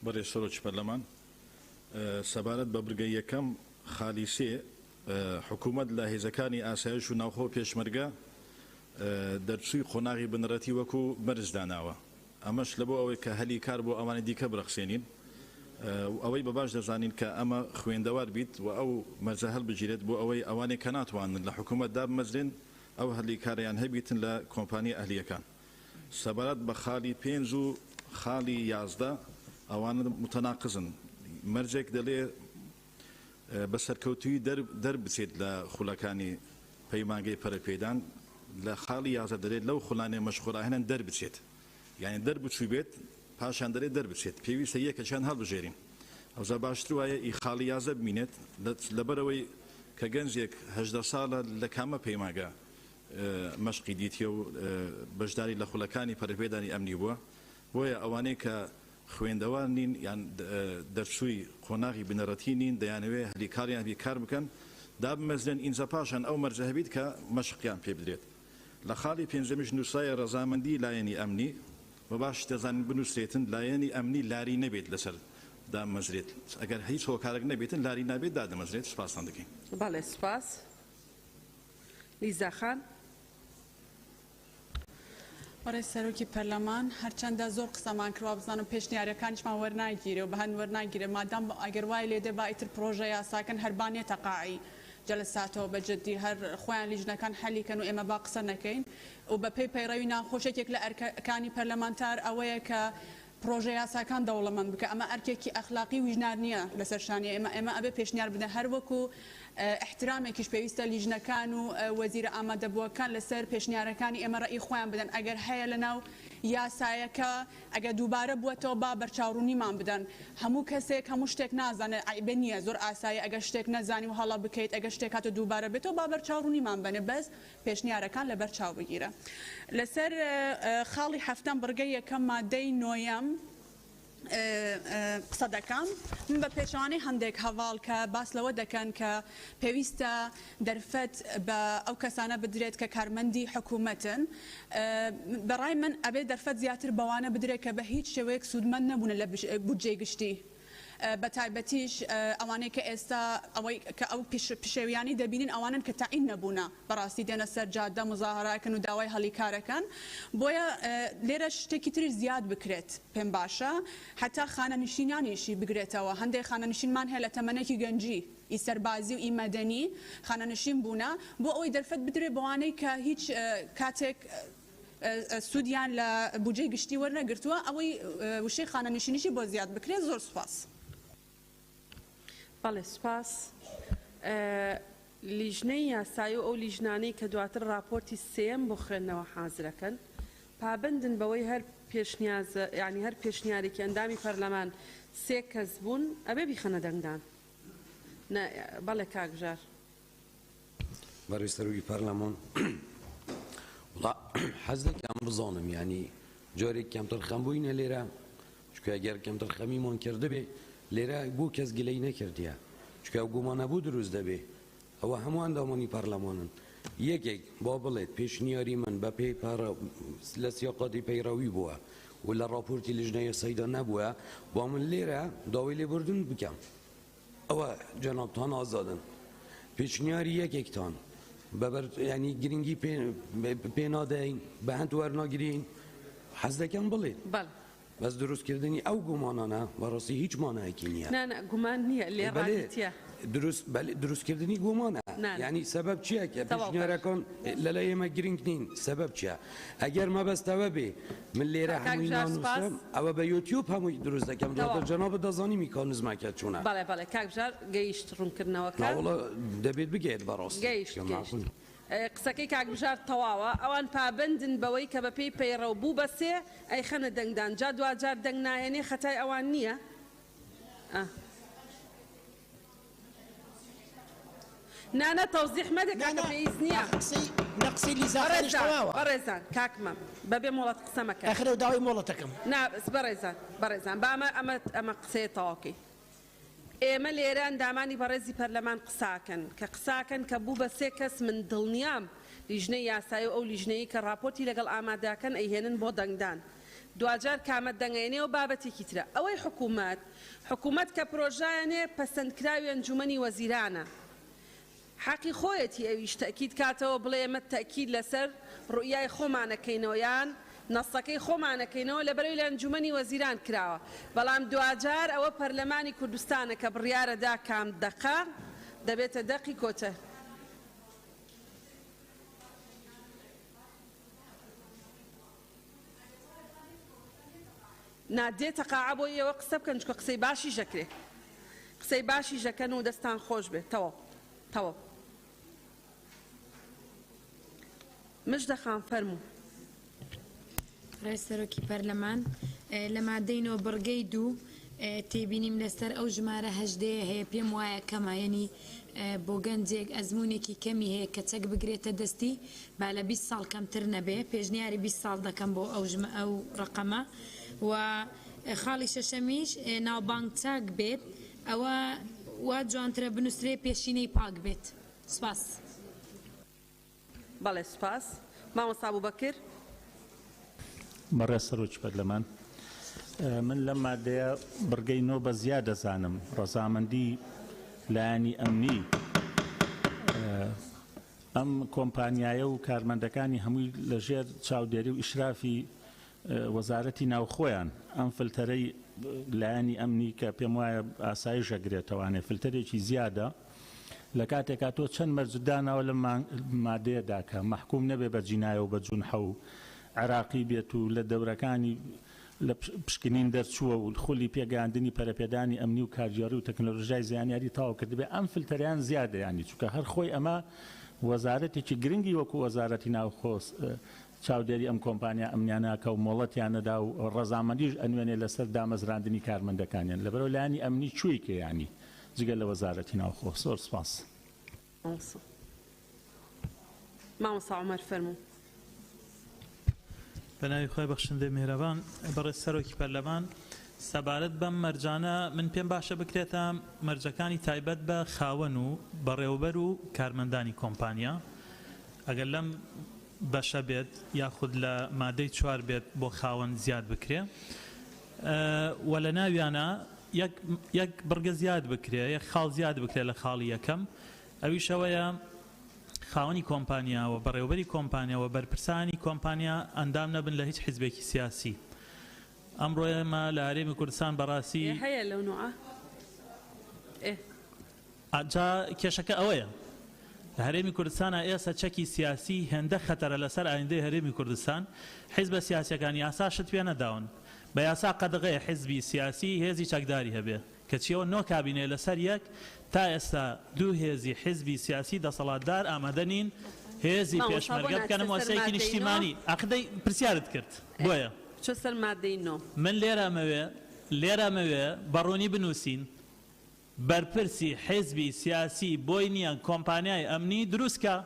S3: بەڕێ سەرۆکی پەرلەمان سەبارەت بە برگەی یەکەم خاڵی سێ حکوومەت لە هێزەکانی ئاسایش و ناوخۆ پێشمەرگە دەرچووی قۆناغی بنەڕەتی وەکو بەرز داناوە. ئەمەش لە بۆ ئەوەی کە هەلی کار بۆ ئەوانی دیکە بڕەخسێنین ئەوەی بە باش دەزانین کە ئەمە خوێندەوار بیت و ئەو مەرجە هەڵبژیرێت بۆ ئەوەی ئەوانێک کە ناتوانن لە حکوومەت دابمەزرێن ئەو هەلی کاریان هەبیتن لە کۆمپانی ئەهلیەکان. سەبارەت بە خاڵی 5 و خاڵی 11 ئەوانە متەناقزن. مەرجێک دەڵێ بە سەرکەوتوی دەربچێت لە خولەکانی پەیمانگەی پەرەپێدان لە خاڵی 11 دەرێت لەو خوڵانێ مەشغوڵاهێنن دەربچێت. یعنی دەربچووی بێت پاشان دەرێت دەربچێت پێویستە یەکەچیان هەڵبژێرین. ئەوزە باشتر وایە ئی خاڵی 11 ببینێت لەبەرەوەی کە گەنجێک 18 ساڵە لە کامە پەیماگە مەشقی دیتیە و بەشداری لە خولەکانی پەرەپێدانی ئەمنی بووە بۆیە ئەوانەی کە خوێندەوار نین یان دەرچووی قۆناغی بنەڕەتی نین دەیانەوێ هەلیکاریان بی کار بکەن دابمەزرێن ئینجا پاشان ئەو مەرجە هەبیت کە مەشقیان پێ بدرێت. لە خاڵی پێنجەمیش نووسایە ڕەزامەندی لایەنی ئەمنی بە باش دەزانین بنووسێتن لایەنی ئەمنی لاری نەبێت لەسەر دامەزرێت. ئەگەر هیچ هۆکارێک نەبێتن لاری نابێت دادەمەزرێت. سپاسان دەکەین.
S1: بەڵێ سپاس. لیزا خان.
S11: وەرەی سەرۆکی پەرلەمان هەرچەندە زۆر قسەمان کردوە بزانم پێشنیارەکانیشمان وەرناگیرێ و بەهەن وەرناگیرێ مادام ئەگەر وای لێدێ با ئیتر پرۆژە یاساکەن هەربانێتە قاعی جەلساتەوە بەجددی هەر خۆیان لیژنەکان حەلیکەن و ئێمە با قسە نەکەین و بە پێی پەیڕەوی ناخۆشێکێک لە ئەرکانی پەرلەمانتار ئەوەیە کە پرۆژە یاساکان دەوڵەمەند بکە. ئەمە ئەرکێکی ئەخلاقی ویژنار نییە لەسەر شانی ئێمە ئەبێ پێشنیار بدەن هەر وەکو احترامێکیش پێویستە لیژنەکان و وەزیرە ئامادەبووەکان لەسەر پێشنیارەکانی ئێمە ڕێی خۆیان بدەن. ئەگەر هەیە لەناو یاسایەکە ئەگە دووبارە بووەتەوە با بەرچاوڕوونیمان بدەن. هەموو کەسێک هەموو شتێک نازانێت عیبە نییە زۆر ئاسایە ئەگەر شتێک نەزانی و هەڵا بکەیت ئەگەر شتێک هاتە دووبارە بێتەوە با بەرچاوڕوونیمان بنێ بەس پێشنیارەکان لە بەرچاو بگیرە. لەسەر خاڵی هەفتەم بڕگەی یەکەم مادەی نۆیەم قسە دەکەم من بە پێچوانەی هەندێک هەواڵ کە باس لەوە دەکەن کە پێویستە دەرفەت بە ئەو کەسانە بدرێت کە کارمەندی حکوومەتن بەڕای من ئەبێ دەرفەت زیاتر بەوانە بدرێت کە بە هیچ شێوەیەک سوودمەند نەبوون لە بودجێ گشتی. بە تایبەتیش ئەوانەی کە ئێستا ئەو پشێویانی دەبینین ئەوانن کە تاعین نەبوونە بەڕاستی دێنە سەر جادە مزاهراکەن و داوای هەڵیکارەکەن بۆیە لێرە شتێکی تری زیاد بکرێت پێم باشە حتا خانەنشینانیشی بگرێتەوە. هەندێک خانەنشینمان هەیە لە تەمەنێکی گەنجی ئی سەربازی و ئی مەدەنی خانەنشین بوونە بۆ ئەوەی دەرفەت بدرێت بەوانەی کە هیچ کاتێک سوودیان لە بودجێ گشتی وەرنەگرتووە ئەوەی وشەی خانەنشینیشی بۆ زیاد بکرێت. زۆر سوپاس.
S1: بەڵێ سپاس. لیژنەی یاسایی و ئەو لیژنانەی کە دواتر راپۆرتی سێم بۆ خوێندنەوە حازرەکەن پابندن بەوەی هەر پێشنیازە ینی هەر پێشنیارێکی ئەندامی پەرلەمان سێ کەس بوون ئەبێ بیخەنە دەنگدان. بەڵێ کاکژار.
S20: بەڕێز سەرۆکی پەرلەمان حەز دەکەم بزانم ینی جارێک کەمتر خەم بووینە لێرە چکە ئەگەر کەمتر خەمیمان کرده بێ لێرە بۆ کەس گلەی نەکردیە چکە گومانە بوو دروست دەبێ ئەوە هەموو ئەندامانی پەرلەمانن. یەکێک با بڵێت پێشنیاری من بە پێی لە سیاقاتی پەیڕەوی بووە و لە راپۆرتی لیژنەی سەیدا نەبووە با من لێرە داوای لێبوردن بکەم. ئەوە جەنابتان ئازادن. پێشنیاری یەکێکتان بەبەر ینی گرنگی پێ نادەین بە هەند وەرناگرین حەز دەکەم بڵێت بەس دروستکردنی ئەو گومانانە بەڕاستی هیچ مانایەکی نییە.
S1: گومان نییە لێڕایەتە
S20: دروستکردنی گومانە ینی سەبەب چییە کە پێشنیارەکان لەلای ئێمە گرنگ نین سەبەب چییە؟ ئەگەر مەبەستەوە بێ من لێرە هەمووی نانووسم ئەوە بە یوتیوب هەمووی دروست دەکەم دواتر جەنابەت دەزانی میکانیزمەکە چوونە.
S1: بەڵێ بەڵێ کاکژار گەیشت ڕوونکردنەوەکە
S20: دەبێت بگێت بەڕاست
S1: قسەکەی کاکبژار تەواوە ئەوان پابندن بەوەی کە بە پێی پەیڕە و بوو بەسێ ئەی خەنە دەنگدان جا دوجار دەنگ نایەنێ خەتای ئەوان نییە. نانا توضيح مدى كاكا بإذنية
S24: نقصي اللي زاخرش تواوا
S1: برزان كاكما بابي مولت قسمك
S24: اخر وداوي مولتكم
S1: نا بس برزان اما قسي تاوكي ئێمە لێران دامانی بەڕێزی پەرلەمان قساکەن کە قساکەن کە بوو بە سێ کەس من دڵنیام لیژنەی یاسایی و ئەو لیژنەی کە راپۆرتی لەگەڵ ئامادەکەن ئەیهێنن بۆ دەنگدان دوجار کامە دەنگێنێ و بابەتێکی ترە ئەوەی حکوومەت کە پرۆژایانێ پەسەندکراوی ئەنجومەنی وەزیرانە حەقی خۆیەتی ئەویش تەکید کاتەوە بڵێ ئێمە تەکید لەسەر ڕوئیای خۆمانەکەینەوەیان نەسەکەی خۆمانەکەینەوە لەبەرەوەی لە ئەنجومەنی وەزیران کراوە بەڵام دوجار ئەوە پەرلەمانی کوردستانە کە بڕیارەدا کام دەقا دەبێتە دەقی کۆتە نادێتە قاعە بۆ ئێوە قسە بکەن چکە قسەی باشی ژەکرێ قسەی باشی ژەکەن و دەستان خۆش بێت تەوە مژدەخان فەرموو
S2: ڕێز سەرۆکی پەرلەمان لە مادەینەوە بڕگەی دوو تێبینیم لەسەر ئەو ژمارە هەژدەیە هەیە پێم وایە کەمە یعنی بۆ گەنجێک ئەزمونێکی کەمی هەیە کە چەک بگرێتە دەستی با لە 20 ساڵ کەمتر نەبێ پێشنیاری 20 ساڵ دەکەم بۆ ئەو ڕقەمە و خاڵی شەشەمیش ناوبانگ چاک بێت ئەوە وا جوانترە بنووسرێ پێشینەی پاک بێت سپاس
S1: بەڵێ سپاس مامۆستا ئەبوبەکر
S17: بەڕێز سەرۆکی پەرلەمان من لەم مادەیە بڕگەی نۆ بە زیاد دەزانم ڕەزامەندی لایەنی ئەمنی ئەم کۆمپانیایە و کارمەندەکانی هەمووی لەژێر چاودێری و ئیشرافی وەزارەتی ناوخۆیان ئەم فلتەرەی لایەنی ئەمنی کە پێم وایە ئاسایی ژەگرێتەوانێ فلتەرێکی زیادە لە کاتێکا تۆ چەند مەرجدانەوە لە مادەیەدا کە مەحکوم نەبێ بە جینایە و بە جونحە و عراقی بێت و لە دەورەکانی لە پشکنین دەرچووە و خولی پێگەاندنی پەرەپێدانی ئەمنی و کارژێڕی و تەکنۆلۆژیای زیانیاری تاوا کردبێ ئەم فلتەریان زیادە ینی چونکە هەر خۆی ئەمە وەزارەتێکی گرنگی وەکو وەزارەتی ناوخۆ چاودێری ئەم کۆمپانیا ئەمنیاناکە و مۆڵەتیانەدا و ڕەزامەندیش ئەنوێنێ لەسەر دامەزراندنی کارمەندەکانیان لەبەرەوە لایەنی ئەمنی چوویکە ینی جگە لە وەزارەتی ناوخۆ زۆر سپاس
S1: مامۆستا عومەر فەرموو
S18: بەناوی خۆی بەخشندەی میهرەبان بەڕێز سەرۆکی پەرلەمان سەبارەت بەم مەرجانە من پێم باشە بکرێتە مەرجەکانی تایبەت بە خاوەن و بەڕێوەبەر و کارمەندانی کۆمپانیا ئەگەر لەم بەشە بێت یاخود لە مادەی 4 بێت بۆ خاوەن زیاد بکرێ و لە ناویانە یەک بڕگە زیاد بکرێ یەک خاڵ زیاد بکرێت لە خاڵی یەکەم ئەویشەوەیە خاوەنی کۆمپانیا و بەڕێوەبەری کۆمپانیا و بەرپرسانی کۆمپانیا ئەندام نەبن لە هیچ حیزبێکی سیاسی ئەمڕۆ ئێمە لە هەرێمی کوردستان بەڕاستی
S1: هەیە لەو نوعە
S18: جا کێشەکە ئەوەیە لە هەرێمی کوردستانە ئێستا چەکی سیاسی هێندە خەتەرە لەسەر ئایندەی هەرێمی کوردستان حیزبە سیاسیەکانی یاساشت پێ نەداون بە یاسا قەدەغەیە حیزبی سیاسی هێزی چەکداری هەبێ کەچیەوە نۆ کابینێ لەسەر یەک تا ئێستا دوو هێزی حیزبی سیاسی دەسەڵاتدار ئامادە نین هێزی پێشمەرگە بکەنم وەسەیەکی نیشتیمانی عقدەی پرسیارت کرد بۆیە
S1: چۆ سەر مادەی نۆ
S18: من لێرەمەوێ بەڕوونی بنووسین بەرپرسی حیزبی سیاسی بۆی نییە کۆمپانیای ئەمنی دروستکە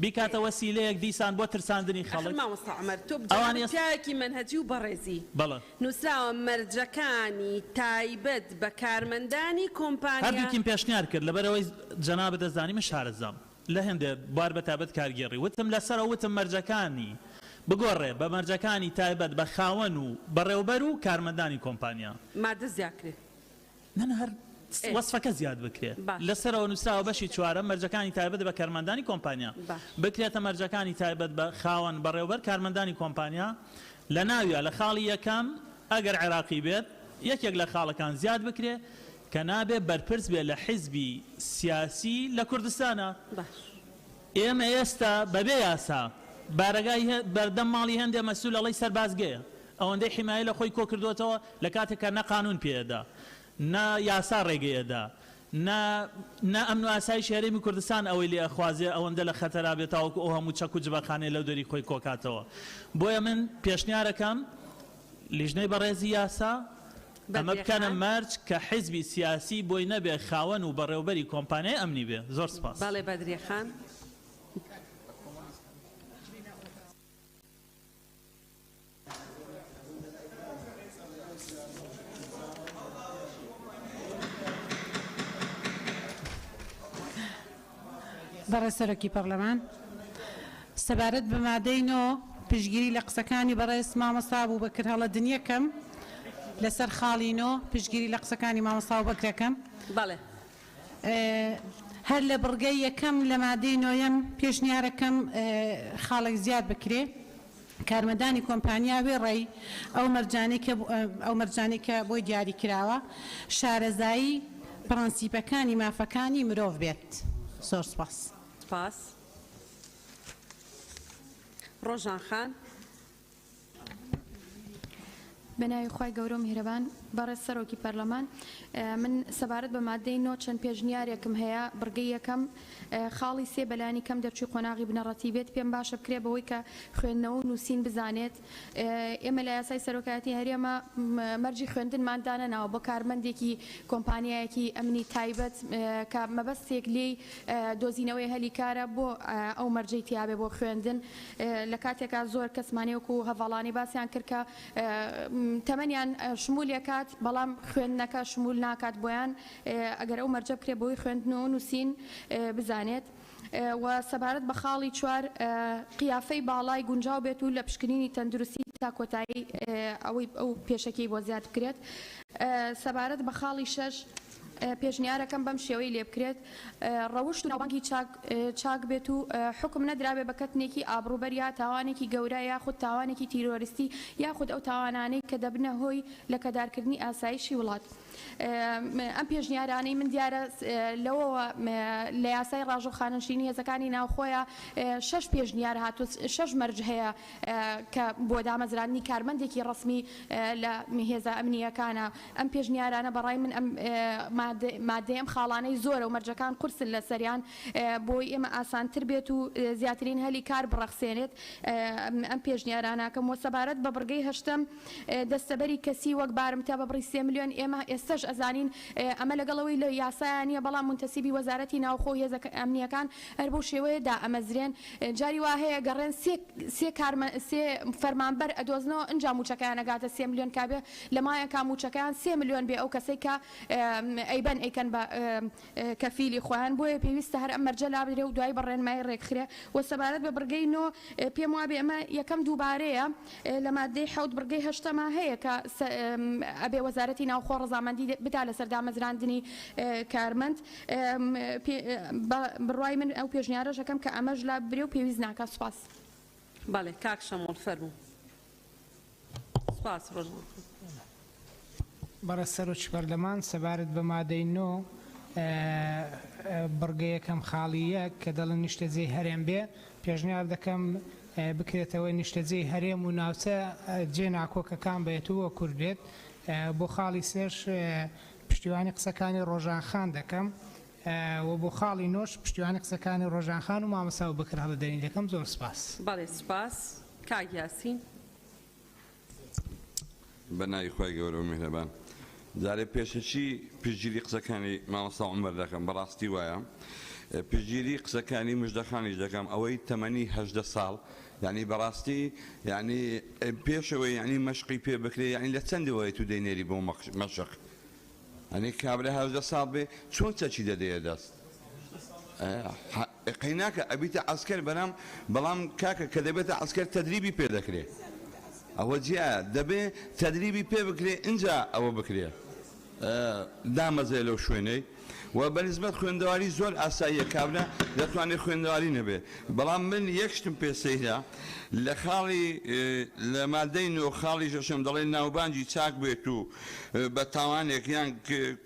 S18: بیکاتە وەسیلەیەک دیسان بۆ ترساندنی خەڵک
S1: مامۆستا عومەر تۆ پیاوێکی مەنهەجی و بەڕێزی نووسراوە مەرجەکانی تایبەت بە کارمەندانی کۆمپانیا
S18: هەردووکیم پێشنیار کرد لەبەرەوەی جەنابەت دەزانی من شارەزام لە هێندێ بوار بە تایبەت کارگێڕی وتم لەسەرە وتم مەرجەکانی بگۆڕێ بە مەرجەکانی تایبەت بە خاوەن و بەڕێوەبەر و کارمەندانی کۆمپانیا
S1: مادە زیاکرێ
S18: هەر وەصفەکە زیاد بکرێت لەسەرەوە نووسراوە بەشی چوارەم مەرجەکانی تایبەت بە کارمەندانی کۆمپانیا بکرێتە مەرجەکانی تایبەت بە خاوەن بەڕێوەبەر کارمەندانی کۆمپانیا لە ناویە لە خاڵی یەکەم ئەگەر عێراقی بێت یەکێک لە خاڵەکان زیاد بکرێت کە نابێت بەرپرس بێت لە حیزبی سیاسی لە کوردستانە ئێمە ئێستا بەبێ یاسا بارەگای بەردەم ماڵی هەندێ مەسوول ئەڵەی سەربازگەیە ئەوەندەی حیمایە لە خۆی کۆ کردوێتەوە لە کاتێکە نە قانون پێدا نا یاسا ڕێگەیەدا نا ئەمن و ئاسایشی هەرێمی کوردستان ئەوەی لێ ئەخوازێ ئەوەندە لە خەتەرا بێتەوەکو ئەو هەموو چەک و جبەخانەی لەو دەری خۆی کۆکاتەوە بۆیە من پێشنیارەکەم لیژنەی بەڕێزی یاسا ئەمە بکەنە مەرج کە حیزبی سیاسی بۆی نەبێ خاوەن و بەڕێوەبەری کۆمپانیای ئەمنی بێ. زۆر سپاس.
S1: بەڵێ بەدریە خان.
S8: بەڕێ سەرۆکی پەرلەمان سەبارەت بە مادەی 9 پشتگیری لە قسەکانی بەڕێز مامۆستا بوبەکر هەڵەدن یەکەم لەسەر خاڵی 9 پشتگیری لە قسەکانی مامۆستا بوبەکرەکەم.
S1: بەڵێ.
S8: هەر لە بڕگەی یەکەم لە مادەی 9 پێشنیارەکەم خاڵێک زیاد بکرێ کارمەندانی کۆمپانیا وێڕێی ئەو مەرجانەی کە بۆی دیاری کراوە شارەزایی پرەنسیپەکانی مافەکانی مرۆڤ بێت. زۆر سپاس.
S1: سپاس. ڕۆژان خان.
S4: بەناوی خی گەورە و میهرەبان بەڕێز سەرۆکی پەرلەمان من سەبارەت بە مادەی 9 چەند پێشنیارێکم هەیە بڕگەی یەکەم خاڵی سێ بەلانی کەم دەرچوی قۆناغی بنەڕەتی بێت پێم باشە بکرێ بەوەی کە خوێندنەوە و نووسین بزانێت ئێمە لە یاسای سەرۆکایەتی هەرێمە مەرجی خوێندنماندانە ناوە بۆ کارمەندێکی کۆمپانیایەکی ئەمنی تایبەت کە مەبەستێک لێی دۆزینەوەی هەلیکارە بۆ ئەو مەرجەی تیاابێ بۆ خوێندن لە کاتێکا زۆر کەسمانەیەک و هەڤاڵانی باسییان کرد کە تەمەنیان شمولێکات بەڵام خوێندنەکە شمول ناکات بۆیان ئەگەر ئەو مەرجە بکرێ بۆی خوێندنەوە نووسین بزانێت. و سەبارەت بە خاڵی 4 قیافەی باڵای گونجاو بێت و لە پشکنینی تەندروستی تا کۆتایی ئەوەی ئەو پێشەکەی بۆ زیاد بکرێت. سەبارەت بە خاڵی 6 پێشنیارەکەم بەم شێوەی لێ بکرێت ڕەوشت و ناوبانگی چاک بێت و حکم نەدرابێ بە کەتنێکی ئابروبەریا تاوانێکی گەورە یاخود تاوانێکی تیرۆریستی یاخود ئەو تاوانانەی کە دەبنە هۆی لە کەدارکردنی ئاسایشی وڵات. ئەم پێشنیارانەی من دیارە لەوەوە لە یاسای ڕاژ و خانشینی هێزەکانی ناوخۆیە 6 پێشنیار هاتو 6 مەرج هەیە کە بۆ دامەزرانی کارمەندێکی ڕسمی لە هێزە ئەمنیەکانە. ئەم پێشنیارانە بەڕای من مادەی ئەم خاڵانەی زۆرە و مەرجەکان قورسن لە سەریان بۆی ئێمە ئاسانتر بێت و زیاترین هەلی کار بڕەخسێنێت. ئەم پێشنیارانەکەم وە سەبارەت بە بڕگەی هەشتم دەستەبەری کەسی وەک بارمتە بە بڕی 3 ملیۆن ئێمە ئێستاش ئەزانین ئەمە لەگەڵەوەی لە یاسایانە بەڵام منتەسیبی وەزارەتی ناوخۆ هێزە ئەمنیەکان هەر بۆ شێوەیەدا ئەمەزرێن جاری وا هەیە گەڕێن سێ فەرمانبەر ئەدۆزنەوە ئەنج موچەکەیان نەگاتە 3 ملیۆن کابێ لە مایەکە موچەکەیان 3 ملیۆن بێ ئەو کەسەی کە ئەیبەن ئەیکەن بە کەفیلی خۆیان بۆیە پێویستە هەر ئەم مەرجە لابدرێ و دوای بەڕێنمای ڕێکخرێ. و سەبارەت بە بڕگەی 9 پێم وابێ ئەمە یەکەم دووبارەیە لە مادەی 7 بڕگەی 8 هەیە کە ئەبێ وەزارەتی ناوخۆ ڕەزامەندی بدا لە سەردامەزراندنی کارمەند. بڕوای من ئەو پێشنیارەشەکەم کە ئەمەش لا برێ و پێویست ناکە. سوپاس.
S1: بەڵێ کاک شەمۆڵ فەرموو. سپاس ڕۆژان.
S24: بەڕێز سەرۆکی پەرلەمان سەبارەت بە مادەی 9 بڕگەیەکەم خاڵی یەک کە دەڵن نیشتەجێی هەرێم بێ پێشنیار دەکەم بکرێتەوەی نیشتەجێی هەرێم و ناوچە جێ ناکۆکەکان بێتەوە کورد بێت. بۆ خاڵی سێش پشتیوانی قسەکانی ڕۆژان خان دەکەم و بۆ خاڵی 9 پشتیوانی قسەکانی ڕۆژان خان و مامۆستا بەکر هەڵەدەنی دەکەم. زۆر سپاس.
S1: بەڵێ سپاس. کاک یاسین.
S19: بەناوی خۆی گەورە و میهرەبان جارێ پێشەچی پشتگیری قسەکانی مامۆستا عومەر دەکەم بەڕاستی وایە پشتگیری قسەکانی مژدەخانیش دەکەم ئەوەی تەمەنی 18 ساڵ یعنی بەڕاستی یعنی پێشەوەی یعنی مەشقی پێ بکرێ یعنی لە چەندەوەی تو دەینێری بۆ مەشق ئەنی کابرا 18 ساڵ بێ چۆن چەچی دەدەیە دەست قەیناکە ئەبیتە عەسکەر بەرام بەڵام کاکە کە دەبێتە عەسکەر تەدریبی پێ دەکرێ ئەوە جیا دەبێ تەدریبی پێ بکرێ اینجا ئەوە بکرێ دامەزێ لەو شوێنەی و بەنسبەت خوێندەواری زۆر ئاساییە کابرا دەتوانێت خوێندەواری نەبێ بەڵام من یەکشتم پێسەیدا لە خاڵی لە مادەی 9 خاڵی شەشەم دەڵێن ناوبانگی چاک بێت و بە تاوانێک یان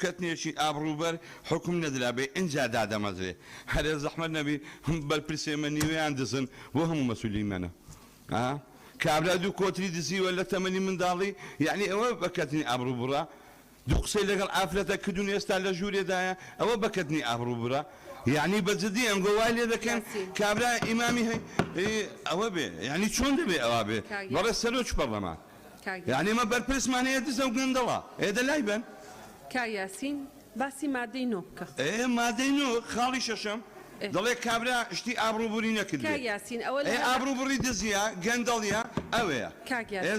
S19: کەتنێکی ئابروبەر حکم نەدرابێ ئینجا دادەمەزرێ هەرێ زەحمەت نەبی بەرپرسێمە نیوەیان دزن بۆ هەموو مەسوولی منە کابرا دوو کۆتری دزیوە لە تەمەنی منداڵی یعنی ئەوە بەکەتنی ئابروبڕە دوو قسەی لەگەڵ ئافرەتە کردوون ئێستا لە ژوورێدایە ئەوە بەکەتنی ئابروبڕە یعنی بەجددی ئەم گۆوای لێ دەکەن کابرا ئیمامی ئەوە بێ یعنی چۆن دەبێ ئەوە بێ بەڵێ سەرۆکی پەرلەمان یعنی ئێمە بەرپرسمان هەیە دزە و گەندەڵە ئێدە لای بن
S1: کایاسین باسی مادەی نۆ بکە
S19: مادەی نۆ خاڵی شەشەم دەڵێ کابرا شتی ئابرووبوری نەکرد
S1: کایاسین ئەوە
S19: ئابرووبوری دزیە گەندەڵیە ئەوەیە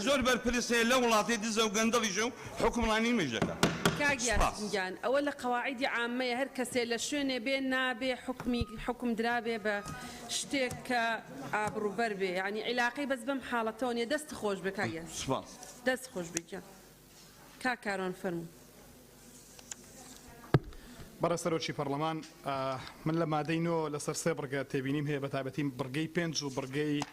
S19: زۆر بەرپرس هەیە لە وڵاتی دزە و گەندەڵیژە و حکومڕانی مێژ دەکات
S1: کاگیان ئەوە لە قەواعیدی عامەیە هەر کەسێ لە شوێنێ بێ نابێ حکم درابێ بە شتێک کە ئابروبەر بێ ینی عیلاقی بەس بەم حاڵەتەوە نیە دەست خۆش بێ کاگیان دەست خۆش بگیان کاکارۆن فەرموو
S21: بەڕێسەرۆکی پەرلەمان من لە مادەی نۆ لەسەر سێ بڕگە تێبینیم هەیە بە تایبەتی بڕگەی 5 و بڕگەی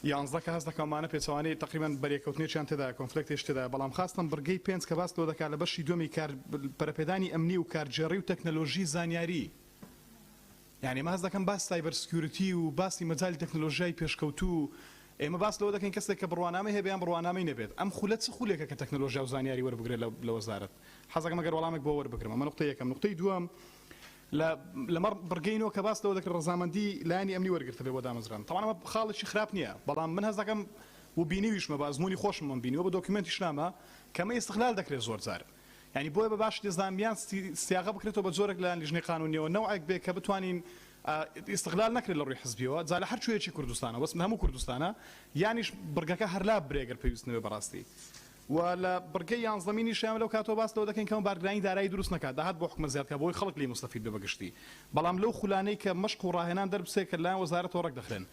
S21: 11 کە هەست دەکەمانە پێچەوانەی تقریبان بەرێکەوتنێکیان تێدا کۆنفلکتێش تێدا بەڵام خاستم بڕگەی 5 کە باس لەوە دەکات لە بەشی دومی کار پەرەپێدانی ئەمنی و کارجێڕی و تەکنەلۆژی زانیاری یعنی ماز دەکەم باس سایبەر سکیورتی و باسی مەجای تەکنەلۆژیای پێشکەوتوو ئێمە باس لەوە دەکەین کەسێک کە بڕوانامە هەیە بەیان بڕوانامەی نەبێت ئەم خولەت چ خولێکە کە تەکنەلۆژیا و زانیاری وەربگرێت لە وەزارەت حەزەکەم ئەگەر وەڵامێک بۆ وەربگرم ئەمە نقطەی یەکەم نقطەی دووەم لەمەڕ بڕگەینەوە کە باس لەوە دەکرێت ڕەزامەندی لایانی ئەمنی وەرگرتە بێ بۆ دامەزران تەواو ئەمە خاڵێکی خراپ نییە بەڵام من هەز دەکەم و بینیویشمە بە ئەزمموی خۆشممان بینیەوە بە دۆکیمنتی شنامە کەمە ئیستقلال دەکرێت زۆر جار ینی بۆیە بە باش دێزانامیان سیاغە بکرێتەوە بە جۆرێک لە لیژنەی قانونیەوە نەوعێک بێ کە بتوانین ئیستقلال نەکرێت لە ڕووی حزبیەوە جا لە هەر کوێیەکی کوردستانە وەسم هەموو کوردستانە یانیش بڕگەکە هەرلا برێگەر پێویستنەوە بەڕاستی و لە بڕگەی یانزەمینی شیان لەو کاتەوە باس لەوە دەکەین کەم بارگرانی دارایی دروست نکات داهات بۆ حکومە زیادکە بۆی خەڵک لی مستەفید بێ بەگشتی بەڵام لەو خولانەی کە مەشق و ڕاهێنان دەربسێ کە لایەن وەزارەتەوە ڕێک دەخرێن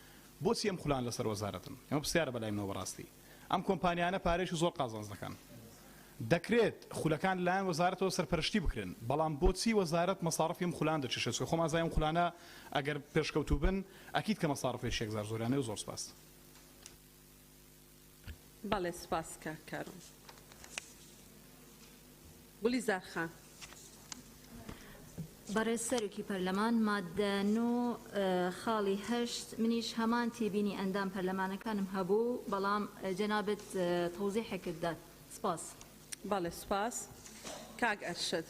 S21: بۆچی ئەم خولان لەسەر وەزارەتن ئەمە پرسیارە بەلایمەوە بەڕاستی ئەم کۆمپانیانە پارێکی زۆر قازانج دەکەن دەکرێت خولەکان لایەن وەزارەتەوە سەرپەرشتی بکرێن بەڵام بۆچی وەزارەت مەساڕفی ئەم خولان دەچێت خۆم ئازای ئەم خولانە ئەگەر پێشکەوتوو بن ئەکید کە مەساڕفێکی یەکزار زۆرانەیە و زۆر سپاس
S1: بەڵێ سپاس کارۆن گولی زارخان
S5: بەڕێز سەرۆکی پەرلەمان مادە 9 خاڵی 8 منیش هەمان تێبینی ئەندام پەرلەمانەکانم هەبوو بەڵام جەنابەت تەوزیحێکت دات سپاس
S1: بەڵێ سپاس کاک ئەرشەد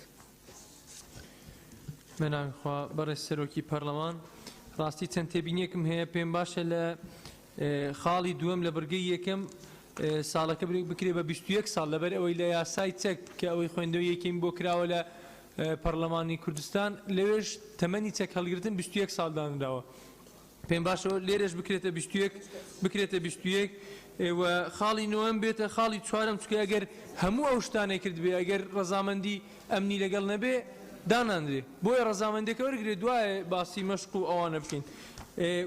S9: مەناویخوا بەڕێز سەرۆکی پەرلەمان ڕاستی چەند تێبینیەکم هەیە پێم باشە لە خاڵی دووەم لە بەرگەی یەکەم ساڵەکە بکرێ بە 21 ساڵ لەبەر ئەوەی لە یاسای چەک کە ئەوەی خوێندەوە یەکەمی بۆ کراوە لە پەرلەمانی کوردستان لەوێش تەمەنی چەک هەڵگرتن 21 ساڵ دانراوە پێم باشەوە لێرەش بکرێتە 21 بکرێتە 21 و خاڵی نوێم بێتە خاڵی چوارم چکە ئەگەر هەموو ئەو شتانەی کرد بێ ئەگەر ڕەزامەندی ئەمنی لەگەڵ نەبێ داناندرێ بۆیە ڕەزامەندێکە وەرگێت دوایە باسی مەشق و ئەوانە بکەین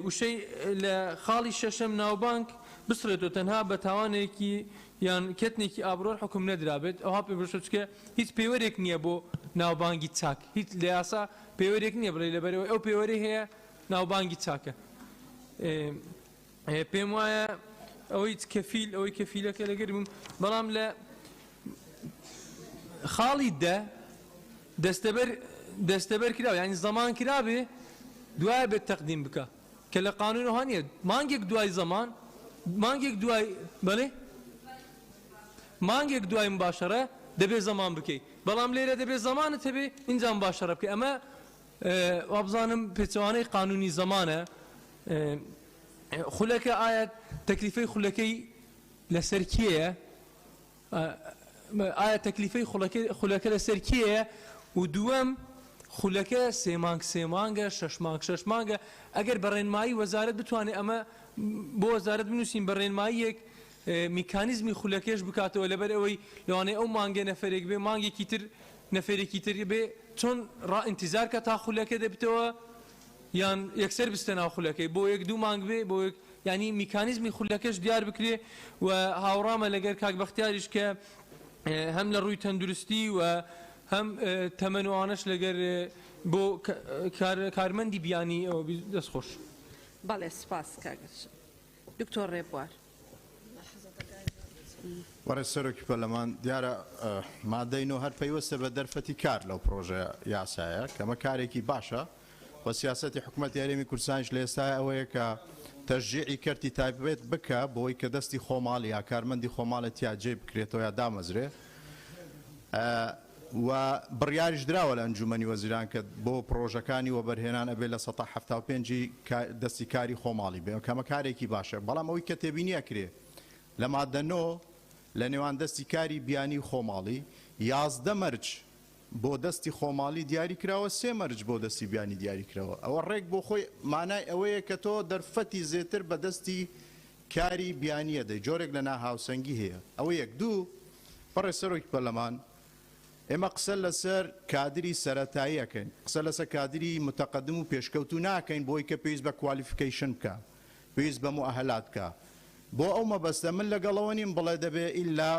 S9: وشەی لە خاڵی شەشەم ناوبانک بسرێتەوە تەنها بە تاوانێکی یان کەتنێکی ئابرۆر حکم نەدرابێت ئەوها پێ بشکە هیچ پێوەرێک نییە بۆ ناوبانگی چاک هیچ لە یاسا پێوەرێک نییە بڵێ لەبەرەوە ئەو پێوەرەی هەیە ناوبانگی چاکە پێم وایە ئەوەی کەفیل ئەوەی کەفیلەکە لەگەرم بەڵام لە خاڵی دەستەبەر کراوە ینی زەمان کرابێ دوای بێت تەقدیم بکە کە لە قانونەوە نییە مانگێک دوای زەمان مانگێک دوای بەڵێ مانگێک دوای مباشەرە دەبێت زەمان بکەیت بەڵام لێرە دەبێت زەمانت هەبێ اینجا مباشەرە بکە ئەمە وابزانم پێچەوانەی قانونی زەمانە خولەکە ئایا تەکلیفەی خولەکەی لەسەر کێیە ئایا تەکلیفەی خولەکە لەسەر کێیە و دووەم خولەکە سێ مانگە 6 مانگە ئەگەر بەڕێنمایی وەزارەت بتوانێت ئەمە بۆ وەزارەت بنووسین بەڕێنماییەک میکانیزمی خولەکەش بکاتەوە لەبەر ئەوەی لەوانەیە ئەو مانگە نەفرێک بێ مانگێکی تر نەفرێکی تر بێ چۆن ڕائینتیزار کە تا خولەکە دەبتەوە یان یەکسەر بستە ناو خولەکەی بۆ یەک دوو مانگ بێ بۆ ینی میکانیزمی خولەکەش دیار بکرێ و هاوڕامە لەگەر کاک بەختیاریش کە هەم لە ڕووی تەندروستی و هەم تەمەنوانش لەگەر بۆ کارمەندی بیانی ئەوە دەستخۆش
S1: بەڵێ سپاس کاگەش دکتۆر ڕێبوار
S22: وەرە سەرۆکی پەرلەمان دیارە مادەی نۆ هەر پەیوەستە بە دەرفەتی کار لەو پرۆژە یاسایە کەمە کارێکی باشە و سیاسەتی حکوومەت یاریمی کوردستانیش لە ئێستا ئەوەیە کە تەشجیعی کەرتی تایبێت بکە بۆی کە دەستی خۆماڵ یا کارمەندی خۆماڵەت یا جێ بکرێتەوە یا دامەزرێ و بڕیاریش دراوە لە ئەنجومەنی وەزیران کە بۆ پرۆژەکانی وەبەرهێنان ئەبێ لە 175 دەستی کاری خۆماڵی بێ کەمە کارێکی باشە بەڵام ئەوەی کە تێبینیە کرێ لە مادەنۆ لە نێوان دەستی کاری بیانی و خۆماڵی 11 مەرج بۆ دەستی خۆماڵی دیاری کراوە 3 مەرج بۆ دەستی بیانی دیاری کراوە ئەوە ڕێک بۆ خۆی مانای ئەوەیە کە تۆ دەرفەتی زێتر بە دەستی کاری بیانیە دەی جۆرێک لە ناهاوسەنگی هەیە ئەوە یەک دوو بەڕێ سەرۆکی پەرلەمان ئێمە قسە لەسەر کادری سەرەتایی ئەەکەین قسە لەسەر کادری متەقەدم و پێشکەوتو ناکەین بۆی کە پێویست بە کوالیفیکیشن بکە پێویست بە موئهلات بکە بۆ ئەو مەبەستە من لەگەڵەوە نیم بڵێ دەبێ ئیلا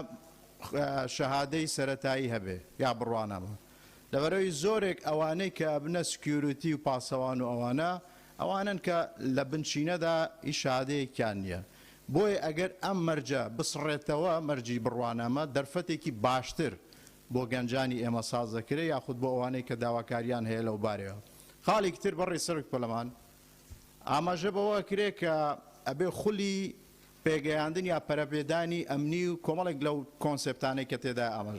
S22: شەهادەی سەرەتایی هەبێ یا بڕوانەمە لەبەرەوەی زۆرێک ئەوانەی کە بنە سکیورتی و پاسەوان و ئەوانن کە لە بنچینەدا هیچ شەهادەیەکیان نییە بۆیە ئەگەر ئەم مەرجە بسڕێتەوە مەرجی بڕوانەمە دەرفەتێکی باشتر بۆ گەنجانی ئێمە ساز دەکرێت یاخود بۆ ئەوانەی کە داواکاریان هەیە لەو بارەوە خاڵێکی تر بەڕێ سەرۆکی پەرلەمان ئاماژە بەوە کرێت کە ئەبێ خولی پێگەیاندن یا پەرەپێدانی ئەمنی و کۆمەڵێک لەو کۆنسپتانەی کە تێدا ئاماژ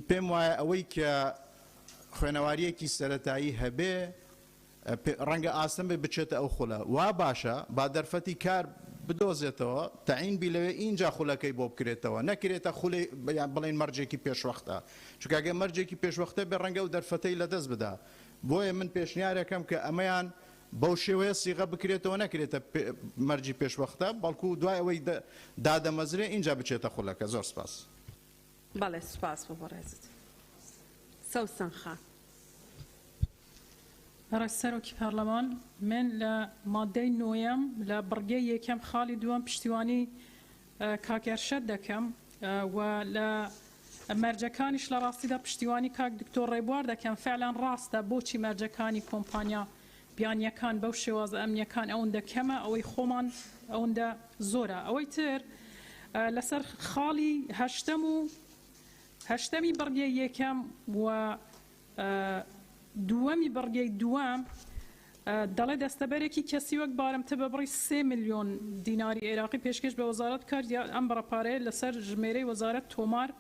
S22: پێم وایە ئەوەی کە خوێنەواریەکی سەرەتایی هەبێ ڕەنگە ئاستەم بێ بچێتە ئەو خولە وا باشە با دەرفەتی کار بدۆزێتەوە تەعین بی لەوێ اینجا خولەکەی بۆ بکرێتەوە نەکرێتە خولی بڵێن مەرجێکی پێشوەختە چونکە ئەگەر مەرجێکی پێشوەختە بێ ڕەنگە و دەرفەتەی لەدەست بدا بۆیە من پێشنیارەکەم کە ئەمەیان بەو شێوەیە سیغە بکرێتەوە نەکرێتە مەرجی پێشوەختە بەڵکو دوای ئەوەی دادەمەزرێ اینجا بچێتە خولەکە زۆر سپاس
S1: بەڵێ سپاس بۆ بەڕێزت سەوسەن خان
S6: ڕێسەرۆکی پەرلەمان من لە مادەی نۆیەم لە بڕگەی یەکەم خاڵی دووەم پشتیوانی کاکێرشەد دەکەم و لە مەرجەکانیش لە ڕاستیدا پشتیوانی کاک دکتۆر ڕێبوار دەکەم فعلان ڕاستە بۆچی مەرجەکانی کۆمپانیا بیانیەکان بەو شێوازە ئەمنیەکان ئەوەندە کەمە ئەوەی خۆمان ئەوەندە زۆرە ئەوەی تر لەسەر خاڵی هەشتەمی بڕگەی یەکەم و دووەمی بڕگەی دووەم دەڵێ دەستەبەرێکی کەسی وەک بارمتە بە بڕی 3 ملیۆن دیناری عێراقی پێشکەش بە وەزارەت کرد ئەم بڕەپارەیە لەسەر ژمێرەی وەزارەت تۆمار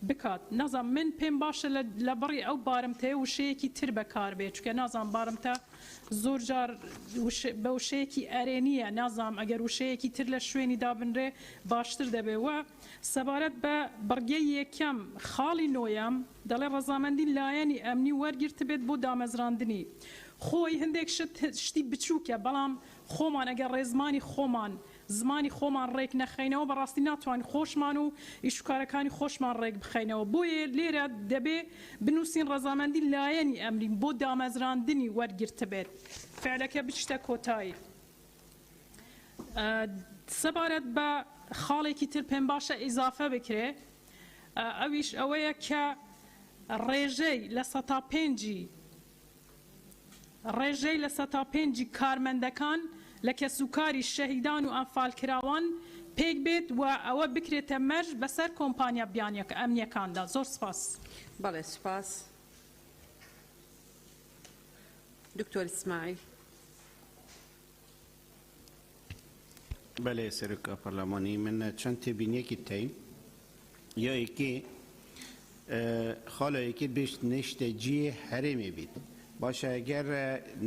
S6: بکات نازان من پێم باشە لە بڕی ئەو بارمتەیە وشەیەکی تر بەکار بێت چکە نازان بارمتە زۆر جار بە وشەیەکی ئەرێنیە نازام ئەگەر وشەیەکی تر لە شوێنی دابنرێ باشتر دەبێەوە سەبارەت بە بڕگەی یەکەم خاڵی نۆیەم دەڵێ ڕەزامەندی لایەنی ئەمنی وەرگرت بێت بۆ دامەزراندنی خۆی هەندێک شتی بچووکە بەڵام خۆمان ئەگەر ڕێزمانی خۆمان زمانی خۆمان ڕێک نەخینەوە بەڕاستی ناتوانین خۆشمان و ئیشکارەکانی خۆشمان ڕێک بخینەوە بۆیە لێرە دەبێ بنووسین ڕەزامەندی لایەنی ئەمری بۆ دامەزراندنی وەرگرتە بێت فعلەکە بچتە کۆتایی سەبارەت بە خاڵێکی تر پێم باشە ئیزافە بکرێ ئەویش ئەوەیە کە ڕێژەی لە سەتا پێنجی کارمەندەکان لە کەسوکاری شەهیدان و ئەنفالکراوان پێک بێت و ئەوە بکرێتە مەرج بەسەر کۆمپانیا بیانیەکە ئەمنیەکاندا زۆر سپاس
S1: بەڵێ سپاس دکتۆر ئیسماعیل
S7: بەڵێ سەرۆکە پەرلەمانی من چەند تێبینیەکی تەین یەکێ خاڵەیەکی بێش نیشتەجی هەرێمێ بیت باشە ئەگەر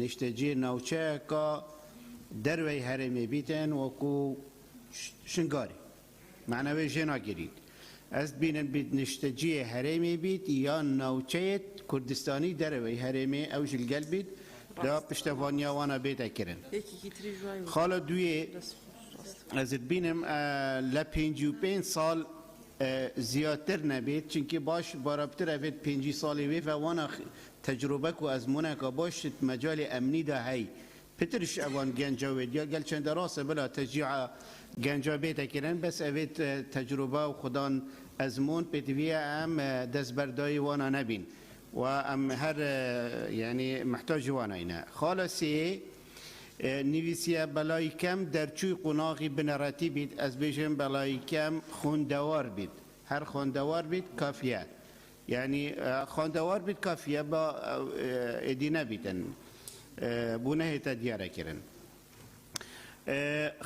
S7: نیشتەجی ناوچەیەکە دەروەی هەرێمێ بیتن وەکو شنگاری معنەوەی ژێ ناگیرید ئەس بینن بیت نیشتەجی هەرێمێ بیت یان ناوچەیەت کوردستانی دەروەی هەرێمێ ئەو ژلگەل بیت دا پشتەوانیاوانە بێتەکردن خاڵە دوێ ئەزت بینم لە 55 ساڵ زیاتر نەبێت چونکی باش بارابتر ئەبێت 5 ساڵی وێ وانە تەجروبەک و ئەزمونەکە باشت مەجالی ئەمنیدا هەی پترش ئەوان گەنجاوێت یا گەل چەندە ڕاستە بلا تەجیع گەنجا بێتەکردن بەس ئەوێت تەجروبە و خودان ئەزمون پێتویە ئەم دەستبەردایی وانە نەبین و ئەم هەر یعنی محتاجی وانەینە خاڵە سێ نویسیە بەلای کەم دەرچووی قوناغی بنەڕەتی بیت ئەس بێژم بەلای کەم خوندەوار بیت هەر خوندەوار بیت کافیە یعنی خوندەوار بیت کافیە بە ئێدی نەبیتن بوو نەهێتە دیارەکردن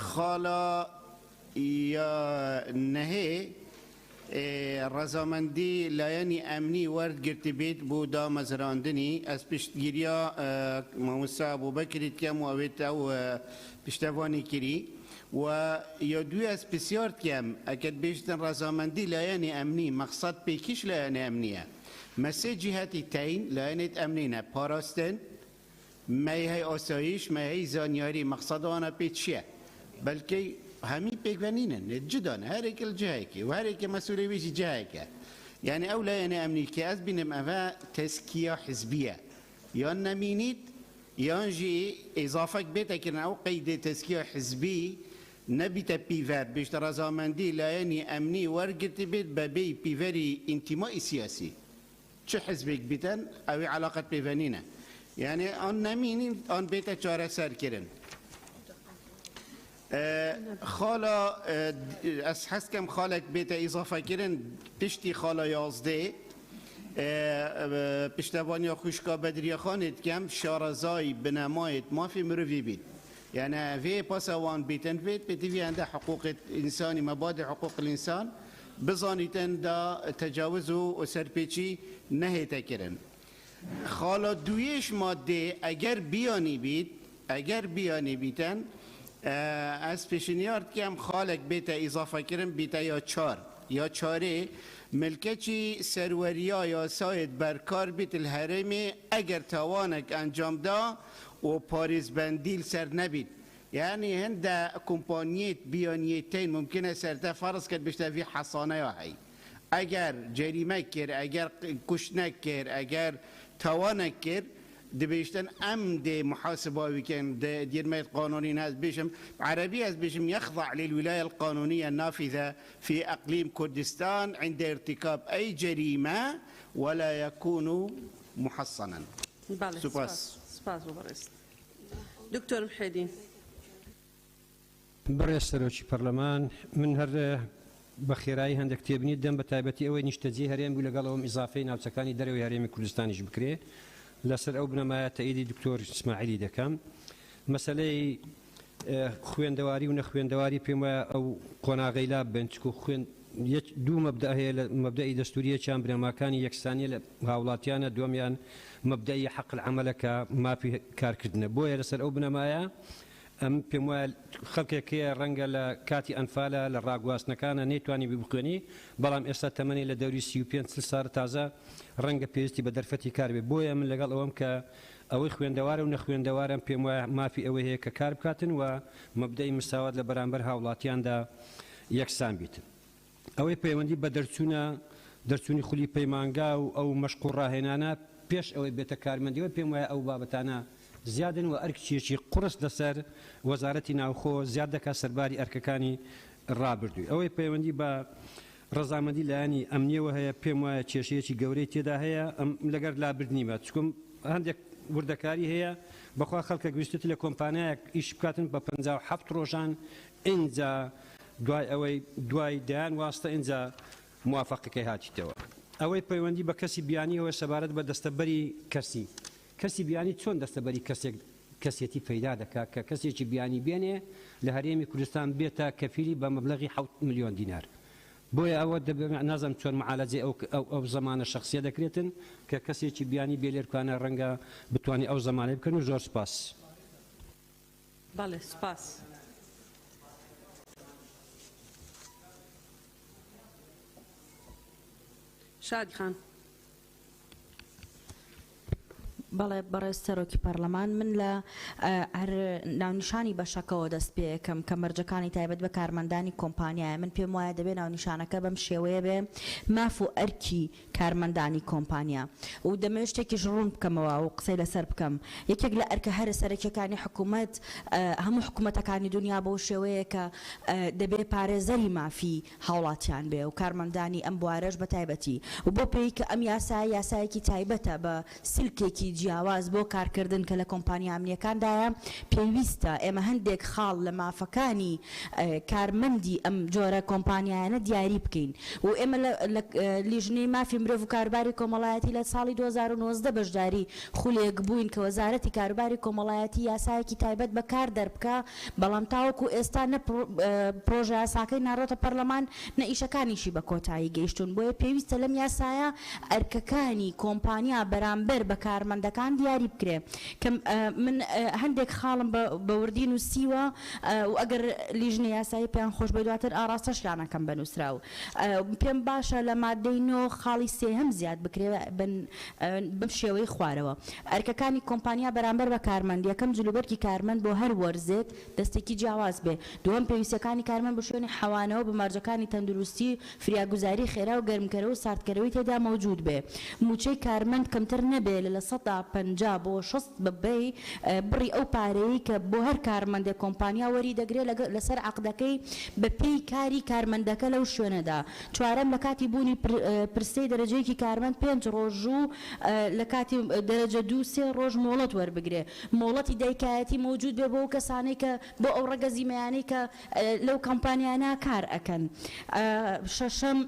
S7: خاڵە یا نەهێ ڕەزامەندی لایەنی ئەمنی وەرگرتی بێت بۆ دامەزراندنی ئەس پشتگیریە مامۆستا بوو بەکریت کەم و ئەوێت ئەو پشتەوانی کردی و يدوي اسبسيورت كام اكد بيشتن رزامندي لاني امني مقصد بيكيش لاني امنيه مسي جهتي تين لاني امنينا باراستن ما هي اسايش ما هي زانياري مقصد انا بيتشيه بلكي همي بيكفانين جدا هاريك الجهايكي وهاريك مسؤولي ويجي جهايكي يعني اولا يعني امنيكي از بينم افا تزكيه حزبيه يان نمينيت يانجي اضافه بيتك او قيد تزكيه حزبي نبي بيفات باش رزامندي لا يعني امني ورقت بيت ببي بيفري انتماء سياسي شو حزبك بيتن او علاقه بيفانينا يعني ان نمينين ان بيت شارع سر كرن خاله اسحس كم خالك بيت اضافه كرن تشتي خاله يازده پشتوانی خوشکا بدری خانت کم شارزای بنمایت ما في مروی بید يعني في باسوان بيتن فيت بتفي عنده حقوق الإنسان مبادئ حقوق الإنسان بزانيتن دا تجاوزه وسربيتشي نهي تكرن خالا دويش ماده اگر بياني بيتن از پیشنیارد که هم خالق بیت اضافه کرن بیت یا چاره ملکچی سروریا یا ساید برکار بیت الهرمی اگر توانک انجام دا و پاریز بندیل سر نبید یعنی هند کمپانیت بیانیتین ممکنه سرده فرض کرد بشته فی حصانه یا هی اگر جریمه کر اگر کشنک کر اگر توانک کر دبيشتن دي محاسبة وكان ديرمية قانونين هذا بيشم عربي هذا بيشم يخضع للولاية القانونية النافذة في أقليم كردستان عند ارتكاب أي جريمة ولا يكون محصنا.
S1: سباس دكتور محيدين.
S12: برئيس سروشي برلمان من هر بخيراي هندك تبني دم بتايبتي أو نشتزي هريم ولا قالهم إضافين أو سكاني دروي هريم كردستان يجبكري. لسر أو بنما تأييدي دكتور إسماعيلي دكام مسألة خويندواري ونخويندواري بما أو قناة غيلاب بنتكو خوين دو مبدأ هي مبدأ دستورية كان بينما كان يكسانية هاولاتيانا دوميان مبدأ حق العمل كما في كاركدنا بويا لسر أو بنما أم بما خلق كي رنجل كاتي أنفالا للراقواس نكانا نيتواني ببقوني بلام إسا تمني لدوري سيوبيان سلسار تازا رنگ پیستی بدرفتی کار به بوی من لقال اوم که اوی خویندوار و نخویندوارم پی ما فی اوی که کار بکاتن و مبدأ مساوات لبرانبر هاولاتیان دا یکسان بیت اوی پیوندی بدرچونی خلی پیمانگا او مشغول راهنانا پیش اوی بیت کارمندی و پیم او بابتانا زیادن و ارکچی قرص لسر وزارتی ناوخو زیاده که سرباری ارککانی رابردوی اوی پیوندی با رزامندی لانی امنیه و هیا پیم و چشیچی گوری تیدا هیا لگر لابردنی ما چکم هندک وردکاری هیا بخوا خلق گوشتی لکمپانیا ایش بکاتن با 57 روزان اینجا دوای دیان واسطه اینجا موافقه که هاتی تو اوی پیوندی با کسی بیانی و سبارت با دستبری کسی بیانی چون دستبری کسیتی پیدا دکا کسی چی بیانی بینه لهریمی کردستان بیتا کفیلی با مبلغی 7 ملیون دینار بويا أود نظم تون معالجة أو زمان الشخصية ذكرتن ككسي تبياني بيلير كان رنجا بتواني أو زمان يمكن جور سباس.
S1: بالله سباس. شادي خان.
S13: بەڵێ بەڕێز سەرۆکی پەرلەمان من لە ناونیشانی بەشەکەەوە دەست پێکەم کە مەرجەکانی تایبەت بە کارمەندانی کۆمپانیایە من پێم وایە دەبێت ناونیشانەکە بەم شێوەیە بێ ماف و ئەرکی کارمەندانی کۆمپانیا و دەمەوێت شتێکیش ڕوون بکەمەوە و قسەی لەسەر بکەم یەکێک لە ئەرکە هەرە سەرەکیەکانی حکوومەت هەموو حکوومەتەکانی دنیا بۆ شێوەیە کە دەبێت پارێزەری مافی هاوڵاتیان بێ و کارمەندانی ئەم بوارەش بە تایبەتی و بۆ پێی کە ئەم یاسایەکی تایبەتە بە سلکێکی جیاواز بۆ کارکردن کە لە کۆمپانیا ئەمنیەکاندایە پێویستە ئێمە هەندێک خاڵ لە مافەکانی کارمەندی ئەم جۆرە کۆمپانیایانە دیاری بکەین و ئێمە لیژنەی مافی مرۆڤ و کاروباری کۆمەڵایەتی لە ساڵی 2019 بەشداری خولێک بووین کە وەزارەتی کاروباری کۆمەڵایەتی یاسایەکی تایبەت بە کار دەربکە بەڵام تاوەکو ئێستا نە پرۆژە یاساکەی ناڕۆتە پەرلەمان نە ئیشەکانیشی بە کۆتایی گەیشتون بۆیە پێویستە لەم یاسایە ئەرکەکانی کۆمپانیا بەرامبەر بە کارمەندەکان کارمەندەکان دیاری بکرێ کە من هەندێک خاڵم بەوردی نووسیوە و ئەگەر لیژنە یاسایی پێیان خۆش بێ دواتر ئاراستەشیانەکەم بنووسراو پێم باشە لە مادەی نۆ خاڵی سێهەم زیاد بکرێ بەم شێوەی خوارەوە ئەرکەکانی کۆمپانیا بەرامبەر بە کارمەند یەکەم جلوبەرگی کارمەند بۆ هەر وەرزێت دەستێکی جیاواز بێ دووەم پێویستەکانی کارمەند بە شوێنی حەوانەوە بە مارجەکانی تەندروستی فریاگوزاری خێرا و گەرمکەرەوە و ساردکەرەوەی تێدا مەوجود بێ موچەی کارمەند کەمتر نەبێ لە 150 بۆ 60 بەبێی بڕی ئەو پارەیە کە بۆ هەر کارمەندێک کۆمپانیا وەری دەگرێت لەسەر عەقدەکەی بە پێی کاری کارمەندەکە لەو شوێنەدا چوارەم لە کاتی بوونی پرسەی دەرەجەیەکی کارمەند 5 ڕۆژ و لە کاتی دەرەجە 2-3 ڕۆژ مۆڵەت وەربگرێ مۆڵەتی دایکایەتی موجود بێ بۆ ئەو کەسانەی کە بۆ ئەو ڕەگە زیمەیانەی کە لەو کۆمپانیانە کار ئەکەن شەشەم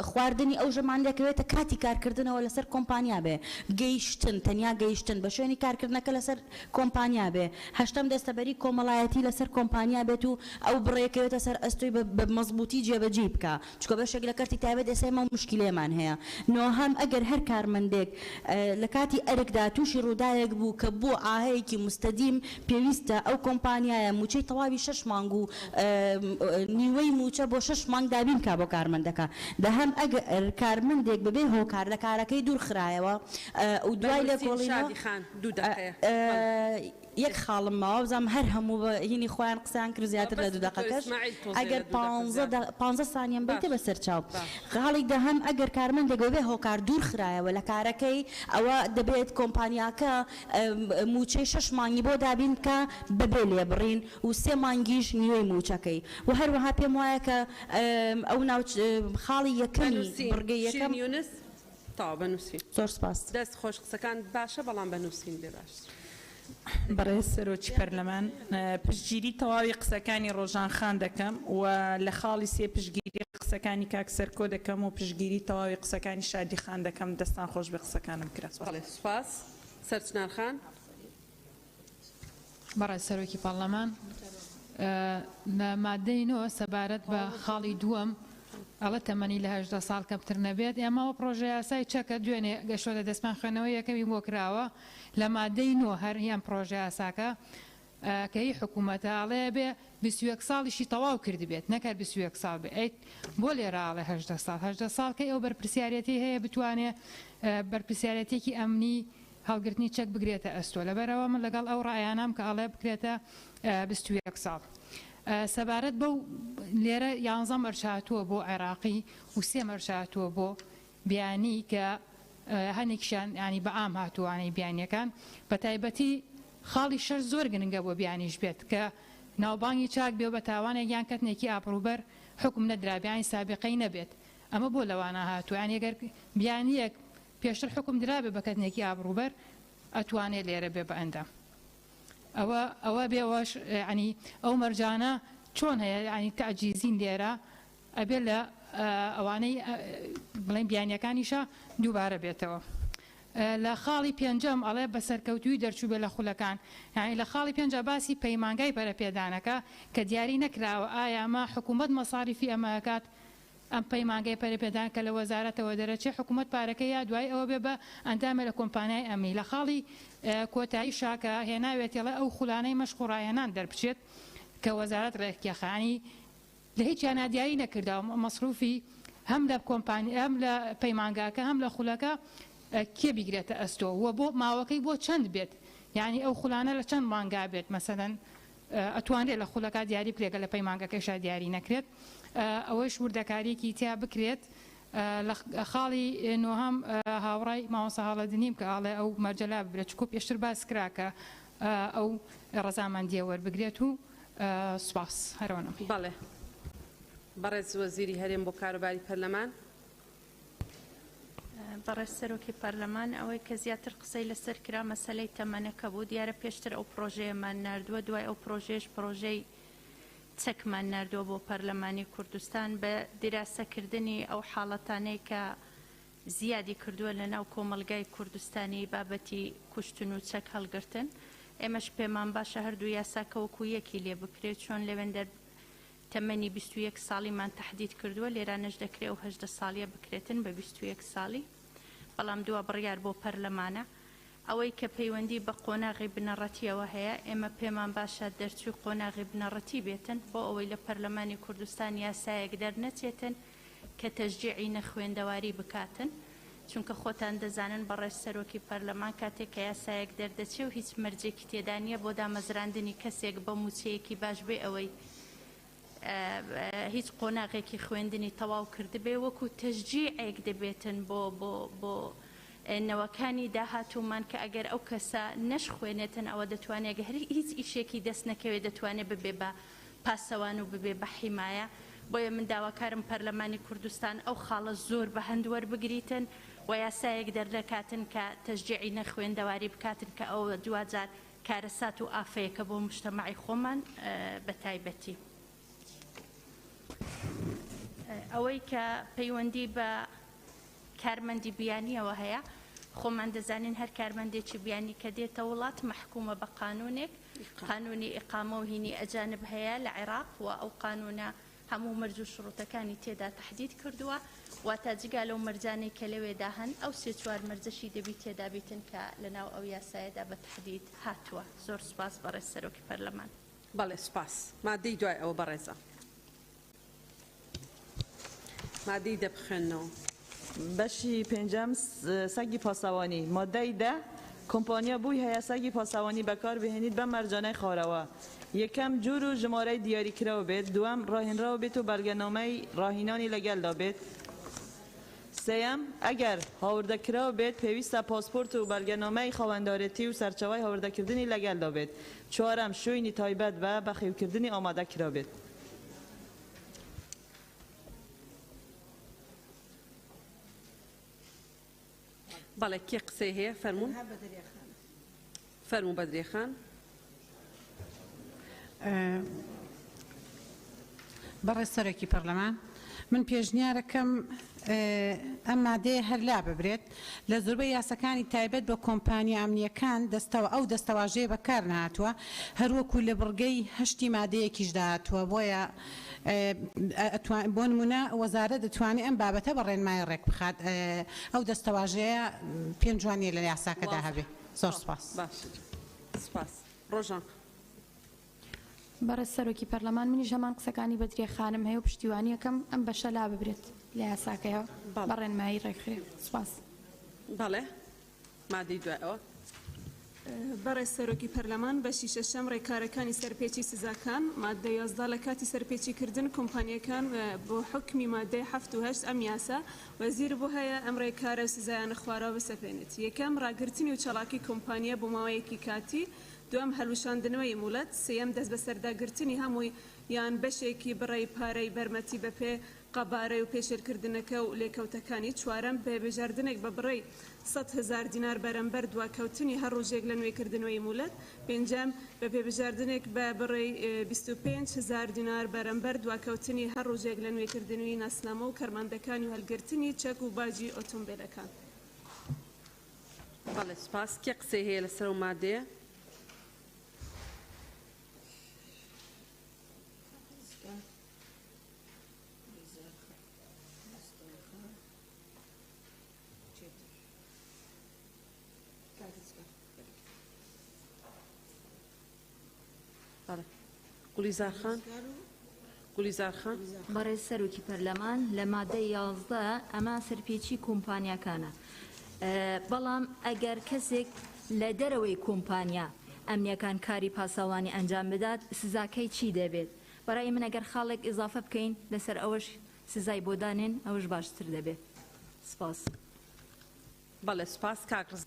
S13: خواردنی ئەو ژەمان دەکەوێتە کاتی کارکردنەوە لەسەر کۆمپانیا بێ گەیشتن تەنیا گەیشتن بە شوێنی کارکردنەکە لەسەر کۆمپانیا بێ هەشتم دەستەبەری کۆمەڵایەتی لەسەر کۆمپانیا بێت و ئەو بڕێکەوێتە سەر ئەستۆی بە مەزبوطی جێبەجێ بکە چکە بەشێک لە کەرتی تایبەت ئێسێمە و مشکلێمان هەیە نۆهەم ئەگەر هەر کارمەندێک لە کاتی ئەرکدا تووشی ڕووداوێک بوو کە بۆ ئاهەیەکی مستەدیم پێویستە ئەو کۆمپانیایە موچەی تەواوی 6 مانگ و نیوەی موچە بۆ 6 مانگ دابین کا بۆ کارمەندەکە دەهەم ئەگەر کارمەندێک ببێ هۆکار لە کارەکەی دوور خرایەوە و دوای لە یەک خاڵم ماوە بزانم هەر هەموو بە هینی خۆیان قسەیان کرد زیاتر لە 2 دقەکەش ئەگەر 15 سانیەم بێتە بەسەر چاو خاڵی دەهەم ئەگەر کارمەندێک ببێ هۆکار دوور خرایەوە لە کارەکەی ئەوە دەبێت کۆمپانیاکە موچەی 6 مانگی بۆ دابین کە بەبێ لێبڕین و 3 مانگیش نیوەی موچەکەی و هەروەها پێم وایە کە ئەو ناو خاڵی یەکەمی بڕگەی یەکەم
S1: تا بنووسین
S13: زۆر سپاس
S1: دەست خۆش قسەکان باشە بەڵام بنووسین بێ باش
S6: بەڕێز سەرۆکی پەرلەمان پشتگیری تەواوی قسەکانی ڕۆژان خان دەکەم و لە خاڵی سێ پشتگیری قسەکانی کاک سەرکۆ دەکەم و پشتگیری تەواوی قسەکانی شادی خان دەکەم دەستان خۆش بە قسەکانم کرا
S1: سپاس سەرچنار خان
S10: بەڕێز سەرۆکی پەرلەمان لە مادەی نۆ سەبارەت بە خاڵی دووەم ئەڵە تەمەنی لە 18 ساڵ کەمتر نەبێت ئێمەوە پرۆژه یاسای چەکە دوێنێ گەشتۆ لە دەستمان خوێنەوە یەکەمی بۆ کراوە لە مادەی نۆ هەر یان پرۆژه یاساکە کە هی حکوومەتە ئاڵەیە بێ 21 ساڵیشی تەواو کردی بێت نەکرد 21 ساڵ بێ ئەیت بۆ لێرە ئاڵێ 18 ساڵ 18 ساڵ کە ئەو بەرپرسیارەتی هەیە بتوانێت بەرپرسیارەتێکی ئەمنی هەڵگرتنی چەک بگرێتە ئەستۆ لەبەرەوە من لەگەڵ ئەو ڕایانام کە ئاڵێ بکرێتە 21 ساڵ سەبارەت بەو لێرە 11 مەرشاتووە بۆ عێراقی و 3 مەرشاتووە بۆ بیانی کە هەنێکشان ینی بەعام هاتووانەی بیانیەکان بە تایبەتی خاڵی شەر زۆر گرنگە بۆ بیانیش بێت کە ناوبانگی چاک بێ بە تاوانێک یان کەتنێکی ئاپڕوبەر حکم نەدرابیانی سابقەی نەبێت ئەمە بۆ لەوانە هاتووان ئەگەر بیانیەک پێشتر حکم درابێ بە کەتنێکی ئاپڕوبەر ئەتوانێت لێرە بێ بە ئەندام ئەوە بێوەش ینی ئەو مەرجانە چۆن هەیە ینی تەعجیزین لێرە ئەبێ لە ئەوانەی بڵێن بیانیەکانیشە دووبارە بێتەوە لە خاڵی پێنجەم ئەڵێ بە سەرکەوتوی دەرچوو بێ لە خولەکان یعنی لە خاڵی پێنج باسی پەیمانگای پەرەپێدانەکە کە دیاری نەکراوە ئایا ئەمە حکوومەت مەساریفی ئەمەکات ئەم پەیمانگای پەرەپێدان کە لە وەزارەتەوە دەرەچێ حکوومەت پارەکە یا دوای ئەوە بێ بە ئەندامە لە کۆمپانیای ئەمی لە خاڵی کۆتایی شاکە هێناوێتێڵە ئەو خولانەی مەشقوڕایەنان دەربچێت کە وەزارەت ڕێکیەخانی لە هیچ یانادیاری نەکرداوە مەسروفی هەم لە کۆمپانی ئەم لە پەیمانگاکە هەم لە خولەکە کێ بیگرێتە ئەستۆ وە بۆ ماوەکەی بۆ چەند بێت یعنی ئەو خولانە لە چەند مانگا بێت مەسەلەن ئەتوانێت لە خولەکە دیاری بکرێت لە پەیمانگەکەیشا دیاری نەکرێت ئەوەی وردەکاریەکی تیا بکرێت لە خاڵی نۆهەم هاوڕای ماوەسە هەڵەدنیم کە ئاڵێ ئەو مەرجەلا ببرێت چکۆ پێشتر باس کراکە ئەو ڕەزامەندیە وەربگرێت و سوپاس هەرەوەنە
S1: بەڵێ بەڕێز وەزیری هەرێم بۆ کاروباری پەرلەمان
S14: بەڕێز سەرۆکی پەرلەمان ئەوەی کە زیاتر قسەی لەسەر کرا مەسەلەی تەمەنەکە بوو دیارە پێشتر ئەو پرۆژەیەمان نردووە دوای ئەو پرۆژێش پرۆژەی چەکمان نردووە بۆ پەرلەمانی کوردستان بە دیراسەکردنی ئەو حاڵەتانەی کە زیادی کردووە لە ناو کۆمەلگای کوردستانی بابەتی کوشتن و چەک هەڵگرتن ئێمەش پێمان باشە هەردوو یاساکەوەکو یەکی لێ بکرێت چۆن لەوێندەر تەمەنی 21 ساڵیمان تهدید کردووە لێرانەش دەکرێت و 18 ساڵیە بکرێتن بە 21 ساڵی بەڵام دووە بڕیار بۆ پەرلەمانە ئەوەی کە پەیوەندی بە قۆناغی بنەڕەتیەوە هەیە ئێمە پێمان باشە دەرچوی قۆناغی بنەڕەتی بێتن بۆ ئەوەی لە پەرلەمانی کوردستان یاسایەک دەرنەچێتن کە تەشجیعی نەخوێندەواری بکاتن چونکە خۆتان دەزانن بەڕێز سەرۆکی پەرلەمان کاتێک کە یاسایەک دەردەچێ و هیچ مەرجێکی تێدا نییە بۆ دامەزراندنی کەسێک بە موچەیەکی باش بێ ئەوەی هیچ قۆناغێکی خوێندنی تەواو کردبێ وەکو تەشجیعێک دەبێتن بۆ نەوەکانی داهاتوومان کە ئەگەر ئەو کەسە نەشخوێنێتن ئەوە دەتوانێت هیچ ئیشێکی دەست نەکەوێت دەتوانێت ببێ بە پاسەوان و ببێ بە حیمایە بۆیە من داواکارم پەرلەمانی کوردستان ئەو خاڵە زۆر بە هەندوەر بگریتن و یاسایەک دەردەکاتن کە تەشجیعی نەخوێندەواری بکاتن کە ئەوە دوجار کارەسات و ئافەیەکە بۆ مجتەمەعی خۆمان بە تایبەتی ئەوەی کە پەیوەندی بە کارمەندی بیانیەوە هەیە خۆمان دەزانین هەر کارمەندێکی بیانی کە دێتە وڵات مەحکومە بە قانونێک قانونی ئیقامە و هینی ئەجانب هەیە لە عێراق و ئەو قانونە هەموو مەرج و شروطەکانی تێدا تحدید کردووە واتە جگا لەو مەرجانەی کە لەوێدا هەن ئەو سێ چوار مەرجەشی دەبی تێدا بیتن کە لەناو ئەو یاسایەدا بە تحدید هاتووە زۆر سوپاس بەڕێز سەرۆکی پەرلەمان
S1: بەڵێ سوپاس مادەی دوای ئەوە بەڕێزە مادەی دەبخێنەوە
S3: بەشی پێنجەم سەگی پاسەوانی مادەی دە کۆمپانیا بووی هەیە سەگی پاسەوانی بەکار بهێنیت بە مەرجانەی خۆرەوە یەکەم جور و ژمارەی دیاریکراوە بێت دووەم ڕاهێنراوە بێت و بەرگەنامەی ڕاهینانی لەگەڵدا بێت سێەم ئەگەر هاوردەکراوە بێت پێویستە پاسپۆرت و بەرگەنامەی خاوەندارەتی و سەرچاوی هاوردەکردنی لەگەڵدا بێت چوارەم شوێنی تایبەت بە بەخێوکردنی ئامادەکرا بێت
S1: بەڵێ کێ قسەی هەیە فەرموون فەرموو بەدرێخان
S8: بەڕێز سەرۆکی پەرلەمان من پێشنیارەکەم ئەم مادەیە هەر لا ببرێت لە زۆربەی یاسەکانی تایبەت بە کۆمپانیا ئەمنیەکان ئەو دەستەواژەیە بەکار نهاتووە هەروەکو لە بڕگەی هەشتی مادەیەکیش داهاتووە بۆیە بۆ نمونە وەزارە دەتوانێت ئەم بابەتە بە ڕێنمای ڕێک بخات ئەو دەستەواژەیە پێم جوانیە لە یاساکەدا هەبێ زۆر سپاس
S1: سپاس ڕۆژان
S4: بەڕێز سەرۆکی پەرلەمان منیش هەمان قسەکانی بەدرێخانم هەیە و پشتیوانیەکەم ئەم بەشە لا ببرێت لە یاساکەیە بە ڕێنمایی ڕێکخرێ سپاس
S1: بەڵێ مادەی دوای ئەوە
S15: بەڕێز سەرۆکی پەرلەمان بەشی شەشەم ڕێکارەکانی سەرپێچی سزاکان مادە 11 لە کاتی سەرپێچیکردن کۆمپانیەکان بۆ حکمی مادەی 7 و 8 ئەم یاسا وەزیر بۆ هەیە ئەم ڕێکارە و سزایانە خوارەوە بسەپێنێت یەکەم ڕاگررتنی و چالاکی کۆمپانیە بۆ ماوەیەکی کاتی دوام هەلوشاندنەوەی مولەت سێەم دەست بە سەرداگرتنی هەمووی یان بەشێکی بڕێی پارەی بەرمەتی بەپێ قەبارەی و پێشێرکردنەکە و لێکەوتەکانی چوارەم بێبێژاردنێک بە بڕێی 100,000 دینار بەرەمبەر دواکەوتنی هەر ڕۆژێک لە نوێکردنەوەی مولەت پێنجەم بە پێبژاردنێک بە بڕێی 25,000 دینار بەرەمبەر دواکەوتنی هەر ڕۆژێک لە نوێکردنەوەی ناسنامە و کەرماندەکانی و هەلگرتنی چەک و باجی ئۆتۆمبیلەکان
S1: بەڵێ سپاس کێ قسەی هەیە لەسەر و مادەیە گولیزار خان
S5: بەڕێز سەرۆکی پەرلەمان لە مادەی 11 ئەمە سەرپێچی کۆمپانیاکانە بەڵام ئەگەر کەسێک لە دەرەوەی کۆمپانیا ئەمنیەکان کاری پاسەوانی ئەنجام بدات سزاکەی چی دەبێت بەڕای من ئەگەر خاڵێک ئیزافە بکەین لەسەر ئەوەش سزای بۆدانێن ئەوەش باشتر دەبێت سپاس
S1: بەڵێ سپاس کاکڕز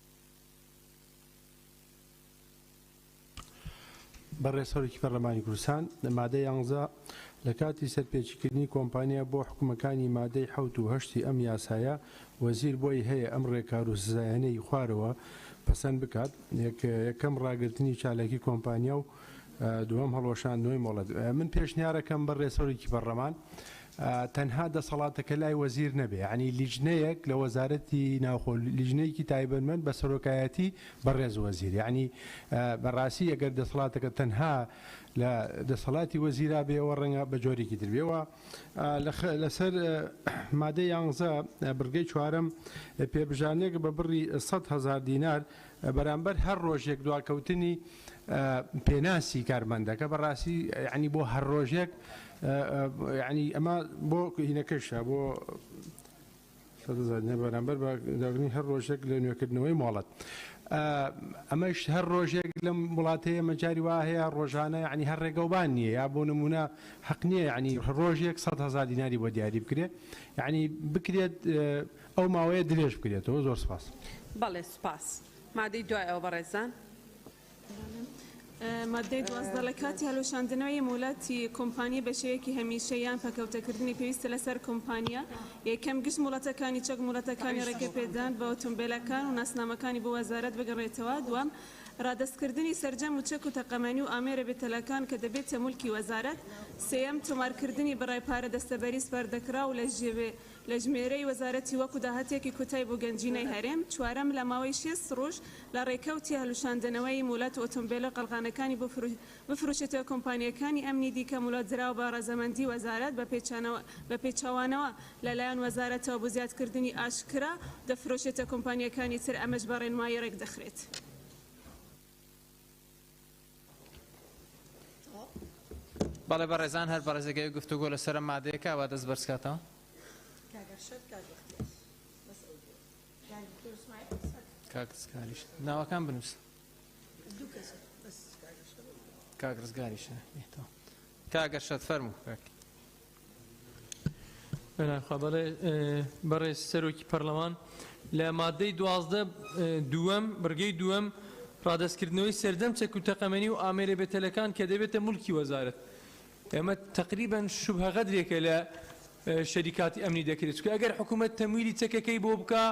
S16: بەڕێسەرێکی پەرلەمانی کوردستان لە مادەی 11 لە کاتی سەرپێچیکردنی کۆمپانیا بۆ حکوومەکانی مادەی 7 و 8 ئەم یاسایە وەزیر بۆی هەیە ئەم ڕێکار و سزایانەی خوارەوە پەسەند بکات یەکەم ڕاگررتنی چالاکی کۆمپانیا و دووەم هەڵۆشاندنەوەی مۆڵەت من پێشنیارەکەم بەڕێسەرێکی پەرلەمان تەنها دەسەڵاتەکە لای وەزیر نەبێ ینی لیژنەیەک لە وەزارەتی ناوخۆ لیژنەیەکی تایبەتمەند بە سەرۆکایەتی بەڕێز وەزیر ینی بەڕاستی ئەگەر دەسەڵاتەکە تەنها لە دەسەڵاتی وەزیرا بێەوە ڕەنگە بە جۆرێکی تربێەوە لەسەر مادەی 11 بڕگەی چوارەم پێبژانێک بە بڕی 100,000 دینار بەرامبەر هەر ڕۆژێک دواکەوتنی پێناسی کارمەندەکە بەڕاستی ینی بۆ هەر ڕۆژێک ینی ئەمە بۆ هینەکەشە بۆ بەرامبەر داگرنی هەر ڕۆژێک لە نوێکردنەوەی مۆڵەت ئەمەش هەر ڕۆژێک لەم وڵاتەیە مەجاری وا هەیە ڕۆژانە ینی هەر ڕێگەوبان نییە یا بۆ نمونە حەق نییە ینی ڕۆژێک 100,000 دیناری بۆ دیاری بکرێت ینی بکرێت ئەو ماوەیە درێژ بکرێتەوە زۆر سپاس.
S1: بەڵێ سپاس مادەی دوای ئەو بەڕێزان.
S15: مادەی 12 لە کاتی هەڵوشاندنەوەی مۆڵەتی کۆمپانیە بە شێوەیەکی هەمیشەیان پەکەوتەکردنی پێویستە لەسەر کۆمپانیا یەکەم گشت مۆڵەتەکانی چەک مۆڵەتەکانی ڕێگەپێدان بە ئۆتۆمبیلەکان و ناسنامەکانی بۆ وەزارەت بگەڕێتەوە. دوام ڕادەستکردنی سەرجەم و چەک و تەقەمەنی و ئامێرە بێتەلەکان کە دەبێتە موڵکی وەزارەت. سێەم تۆمارکردنی بەڕای پارە دەستەبەری سپاردەکرا و لە ژمێرەی وەزارەتی وەکو داهاتێکی کوتای بۆ گەنجینەی هەرێم. چوارەم لە ماوەی 6 ڕۆژ لە ڕێکەوتی هەڵوشاندنەوەی مۆڵەت ئۆتۆمبیلە قەڵغانەکانی بفرۆشێتەوە کۆمپانیەکانی ئەمنی دیکە مولات زراوە بە ڕەزەمەندی وەزارەت بە پێچەوانەوە لەلایەن وەزارەتەوە بۆ زیادکردنی ئاشکرا دەفرۆشێتە کۆمپانیەکانی تر ئەمەش بە ڕێنمایی ڕێک دەخرێت.
S2: بەڵێ بەڕێزان هەر بەڕێزەکەی گفتوگۆ لەسەر مادەیەکە وا دەست بەرزکاتەوە. کاکسکاریش ناوەکان بنووس کاگرزگاریشە کاگەشت فەرموو
S9: بەڕێز سەرۆکی پەرلەمان لە مادەی 12 دووەم بڕگەی دووەم ڕادەستکردنەوەی سەردەم چەک و تەقەمەنی و ئامێرە بێتەلەکان کە دەبێتە موڵکی وەزارەت. ئێمە تقریبا شوبهە غەدرێکە لە شەریکاتی ئەمنی دەکرێت چکە ئەگەر حکوومەت تەمویلی چەکەکەی بۆ بکە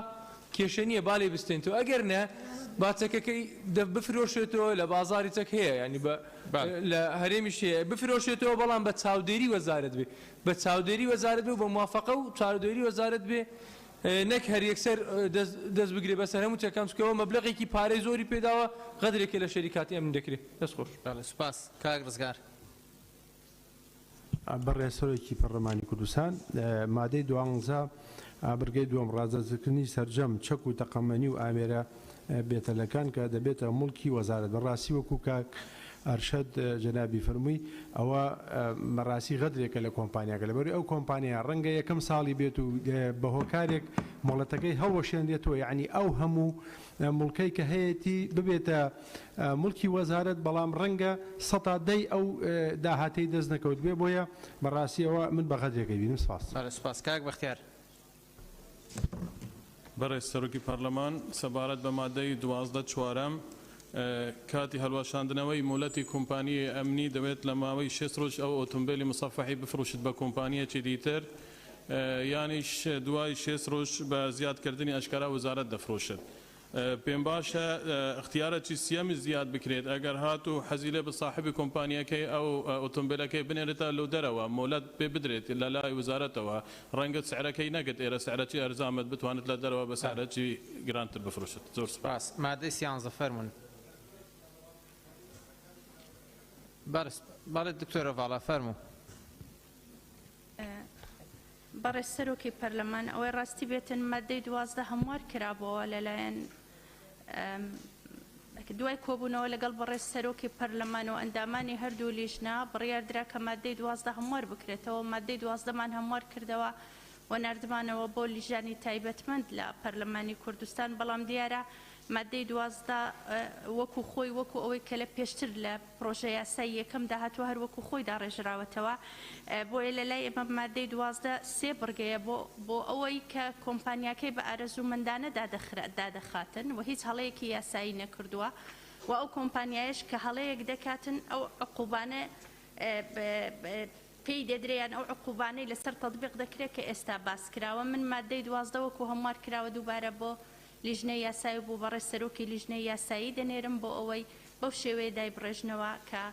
S9: کێشە نییە بالێ بستێنەوە ئەگەر نە با چەکەکەی بفرۆشێتەوە لە بازاری چەک هەیە ینی لە هەرێمیش هەیە بفرۆشێتەوە بەڵام بە چاودێری وەزارەت بێ بە چاودێری وەزارەت بێ بە موافقە و چاودێری وەزارەت بێ نەک هەر یەکسەر دەست بگرێ بەسەر هەموو چەکان چکەوە مەبلەغێکی پارەی زۆری پێداوە غەدرێکە لە شەریکاتی ئەمن دەکرێت. دەست خۆش
S2: سوپاس کاگرزگار.
S16: بەڕێز سەرۆکی پەرلەمانی کوردستان مادەی 12 بڕگەی دووەم ڕازەستکردنی سەرجەم چەک و تەقەمەنی و ئامێرە بێتەلەکان کە دەبێتە موڵکی وەزارەت. بەڕاستی وەکو کاک ئەرشەد جەنابی فەرمووی ئەوە مەڕاستی غەدرێکە لە کۆمپانیاکە لەبەر ئەو کۆمپانیا ڕەنگە یەکەم ساڵی بێت و بە هۆکارێک مۆڵەتەکەی هەڵوەشێنرێتەوە یعنی ئەو هەموو مڵکەی کە هەیەی ببێتە موڵکی وەزارەت بەڵام ڕەنگە سەدەی ئەو داهاتەی دەست نەکەوت بێ بۆیە بەڕاستیەوە من بە غەدرێکی بینم.
S2: سپاس کاک بەختیار.
S11: بەڕێز سەرۆکی پەرلەمان سەبارەت بە مادەی 12 چوارەم کاتی هەڵوەشاندنەوەی مۆڵەتی کۆمپانیای ئەمنی دەوێت لە ماوەی 6 ڕۆژ ئەو ئۆتۆمبیلی مسەفەحی بفرۆشت بە کۆمپانیەکی دیتر یانیش دوای 6 ڕۆژ بە زیادکردنی ئەشکرا وەزارەت دەفرۆشت. پێم باشە اختیارەتی سیەمی زیاد بکرێت ئەگەر هات و حەزی لێ بە ساحبی کۆمپانیەکەی ئەو ئۆتۆمبیلەکەی بنێرێتە لەو دەرەوە مۆلەت پێ بدرێت لە لای وزارەتەوە ڕەنگە سعرەکەی نەگەت ئێرە سعرەتی ئەرزامەت بتوانێت لە دەرەوە بە سعرەتی گرانتر بفرۆشێت. زۆر
S2: سپاس. مادەی 13 فەرموون. بەڵێ دکتۆرە ڤاڵا فەرموو.
S14: بەڕێز سەرۆکی پەرلەمان ئەوەی ڕاستی بێتن مادەی 12 هەموار کرابەوە لەلایەن دوای کۆبوونەوە لەگەڵ بەڕێز سەرۆکی پەرلەمان و ئەندامانی هەردوو لیژنا بڕیاردرا کە مادەی 12 هەموار بکرێتەوە. مادەی 12مان هەموار کردەوە و نردمانەوە بۆ لیژانی تایبەتمەند لە پەرلەمانی کوردستان بەڵام دیارە مادەی 12 وەکو خۆی وەکو ئەوەی کە لە پێشتر لە پرۆژە یاسای یەکەم داهاتوە هەر وەکو خۆی داڕێژراوەتەوە بۆیە لەلای ئێمە مادەی 12 سێ بڕگەیە بۆ ئەوەی کە کۆمپانیاکەی بە ئارەزومەندانە دادەخاتن و هیچ هەڵەیەکی یاسایی نەکردووە و ئەو کۆمپانیایش کە هەڵەیەک دەکاتن ئەو عقوبانە پێی دەدرێیان ئەو عقوبانەی لەسەر تەطبیق دەکرێت کە ئێستا باس کراوە. من مادەی 12 وەکو هەموار کراوە دووبارە بۆ لیژنەی یاسایی بوو بەڕێز سەرۆکی لیژنەی یاسایی دەنێرم بۆ ئەوەی بەو شێوەیە دایبڕێژنەوە کە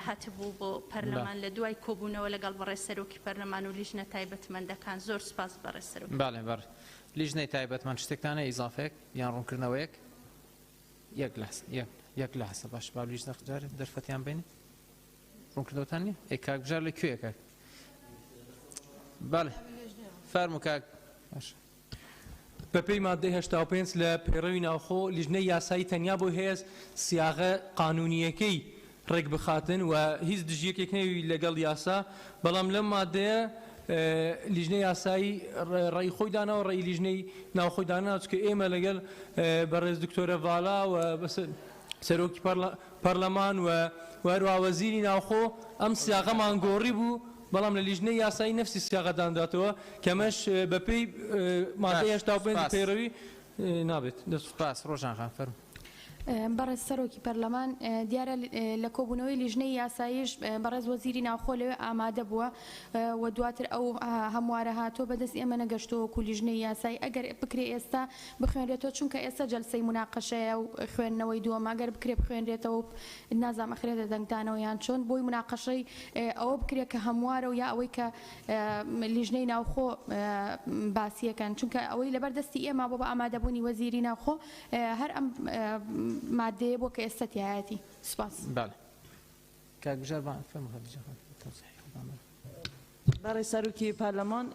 S14: هاتبوو بۆ پەرلەمان لە دوای کۆبوونەوە لەگەڵ بەڕێز سەرۆکی پەرلەمان و لیژنە تایبەتمەندەکان. زۆر سپاس بەڕێز سەرۆکی.
S2: باڵێ بەڕ لیژنەی تایبەتمەند شتێکتانە ئیزافەیەک یان ڕوونکردنەوەیەک یەک لە حەسە باش با لیژنە جارێ دەرفەتیان بینی ڕوونکردنەوەتان نیە ئەی کاک بژار لەکوێیە کاک؟ باڵێ فەرموو کاک.
S9: بەپێی مادەی 85 لە پێڕەوی ناوخۆ لیژنەی یاسایی تەنیا بۆ هێز سیاغە قانونیەکەی ڕێک بخاتن و هیچ دژیەکێک نەوی لەگەڵ یاسا بەڵام لەم مادەیە لیژنەی یاسایی ڕێی خۆی داناوە ڕێی لیژنەی ناوخۆی دانا چکە ئێمە لەگەڵ بەڕێز دکتۆرە ڤالا و سەرۆکی پەرلەمان و هەروە وەزیری ناوخۆ ئەم سیاغەمان گۆڕی بوو بەڵام لە لیژنەی یاسایی نەفسی سیاغەدانداتەوە کەمەش بەپێی مادەی 85 پەیڕەوی نابێت.
S2: دەسوپاس ڕۆژان خان فەرموو.
S4: بەڕێز سەرۆکی پەرلەمان دیارە لە کۆبوونەوەی لیژنەی یاساییش بەڕێز وەزیری ناوخۆ لەوێ ئامادە بووە و دواتر ئەو هەموارە هاتۆ بەدەست ئێمە نەگەشتەوە و لیژنەی یاسایی ئەگەر بکرێ ئێستا بخوێنرێتەوە چونکە ئێستا جەلسەی مناقەشەیە و خوێندنەوەی دووەم ئەگەر بکرێ بخوێنرێتەوە نازام ئەخرێتە دەنگدانەوە یان چۆن بۆی مناقەشەی ئەوە بکرێت کە هەموارە و یا ئەوەی کە لیژنەی ناوخۆ باسیەکەن چونکە ئەوەی لەبەردەستی ئێمە بۆ بە ئامادەبوونی وەزیری ناوخۆ هەر ئەم مادەیە بۆ کە ئێستەتیایەتی سوپاس.
S3: بەڕێ سەرۆکی پارلەمان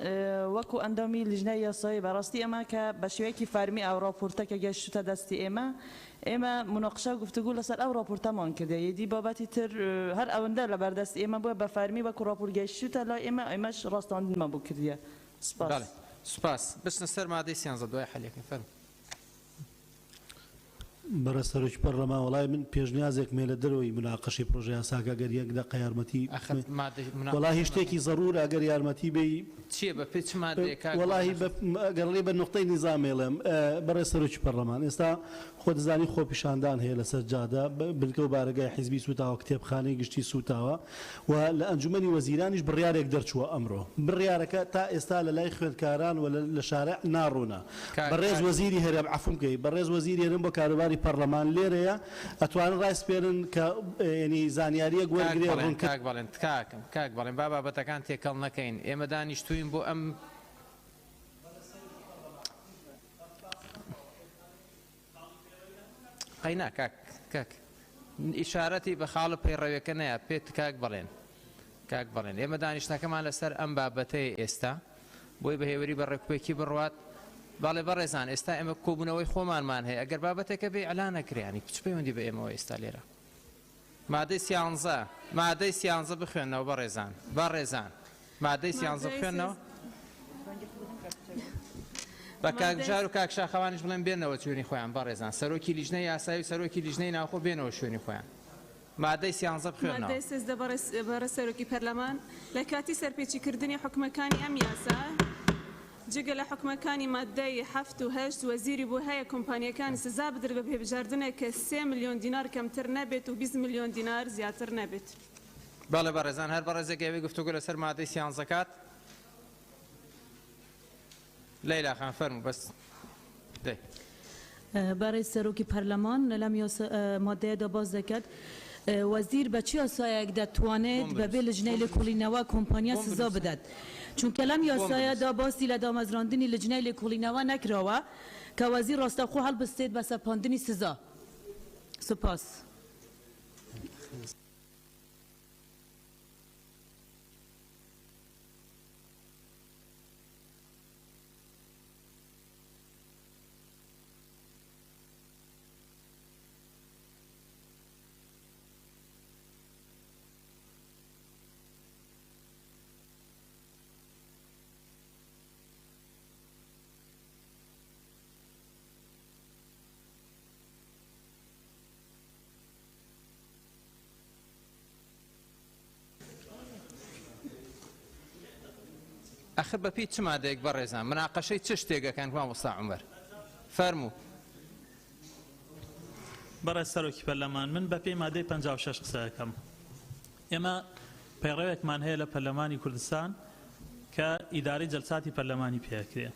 S3: وەکو ئەندامی لیژنەی یاسایی بەڕاستی ئەمە کە بە شێوەیەکی فەرمی ئەو ڕاپۆرتەکە گەشتە دەستی ئێمە مناقشە و گفتگو لەسەر ئەو ڕاپۆرتەمان کردە یدی بابەتی تر هەر ئەوەندە لە بەردەستی ئێمە بووە بە فەرمی وەکو ڕاپۆر گەشتە لای ئێمەش ڕاستاندنمان بوو کردیە.
S2: سوپاس بچنە سەر مادەی 13 دوای حەلێکی فەرموو.
S17: بەڕێز سەرۆکی پەرلەمان وڵای من پێشنیازێک مێ لە دەرەوەی مناقەشەی پرۆژە یاساکە ئەگەر یەک دقە یارمەتی وڵای شتێکی زەڕور ئەگەر یارمەتی بێ
S2: چییە بە پێچ مادەیە
S17: وڵی گەڕڵێ بە نقطەی نیزامێڵم بەڕێز سەرۆکی پەرلەمان ئێستا خۆ دەزانی خۆپیشاندان هەیە لەسەر جادا بنکە و بارگای حیزبی سوتاوە کتێبخانەی گشتی سوتاوە و لە ئەنجومەنی وەزیرانیش بڕیارێک دەرچووە ئەمڕۆ بڕیارەکە تا ئێستا لە لای خوێندکاران و لە شارع ناڕوونە بەڕێز وەزیری هەرێم عەفو بکەی بەڕێز وەزیری هەرێم بۆ کاروباری پەرلەمان لێرەیە ئەتوانن ڕاستپێرن کە ینی زانیاریە گوەرگرێ
S2: کاک بەڵێن با بابەتەکان تێکەڵ نەکەین ئێمە دانیشتوین بۆ ئەم قەینا کاک ئیشارەتی بە خاڵە پەیڕەویەکە نەیە پێت کاک بەڵێن ئێمە دانیشتەکەمان لەسەر ئەم بابەتەیە ئێستا بۆی بە هێوری بە ڕێکوپێکی بڕوات باڵێ بەڕێزان ئێستا ئێمە کۆبوونەوەی خۆمانمان هەیە ئەگەر بابەتێکە بێ ئەلا نەکریانی چ پەیوەندی بە ئێمەوە ئێستا لێرە مادەی 13 بخوێنەوە بەڕێزان مادەی 13 بخوێنەوە بە کاکجار و کاک شاخەوانیش بڵێن بێنەوە شوێنی خۆیان بەڕێزان سەرۆکی لیژنەی یاسایی و سەرۆکی لیژنەی ناوخۆ بێنەوە شوێنی خۆیان مادەی 13 بخوێنەوە.
S15: مادەی 13 بەڕێز سەرۆکی پەرلەمان لە کاتی سەرپێچیکردنی حکومەکانی ئەم یاسا جگە لە حکومەکانی مادەی 7 و 8 وەزیری بۆ هەیە کۆمپانیەکانی سزا بدر بە پێبژاردنێک کە 3 ملیۆن دینار کەمتر نەبێت و 20 ملیۆن دینار زیاتر نەبێت.
S2: باڵێ بەڕێزان هەر بەڕێزێکەوەی گفتوگۆ لەسەر مادەی 13 کات لەیلا خان فەرموو بەس
S18: بەڕێز سەرۆکی پەرلەمان لەلام مادەیەدا باز دەکات وەزیر بە چی یاسایەک دەتوانێت بەبێ لجنەی لێکۆڵینەوە کۆمپانیا سزا بدات چونکە لەم یاسایەدا باسی لە دامەزراندنی لجنەی لێکۆڵینەوە نەکراوە کە وەزیر ڕاستەخۆ هەڵبستێت بە سەپاندنی سزا. سپاس.
S2: ئەخر بە پێی چ مادەیەک بەڕێزان مناقەشەی چ شتێکەکەن مامۆستا عومەر فەرموو.
S20: بەڕێز سەرۆکی پەرلەمان من بە پێی مادەی 56 قسەکەم ئێمە پەیڕەوێکمان هەیە لە پەرلەمانی کوردستان کە ئیدارەی جەلساتی پەرلەمانی پێکرێ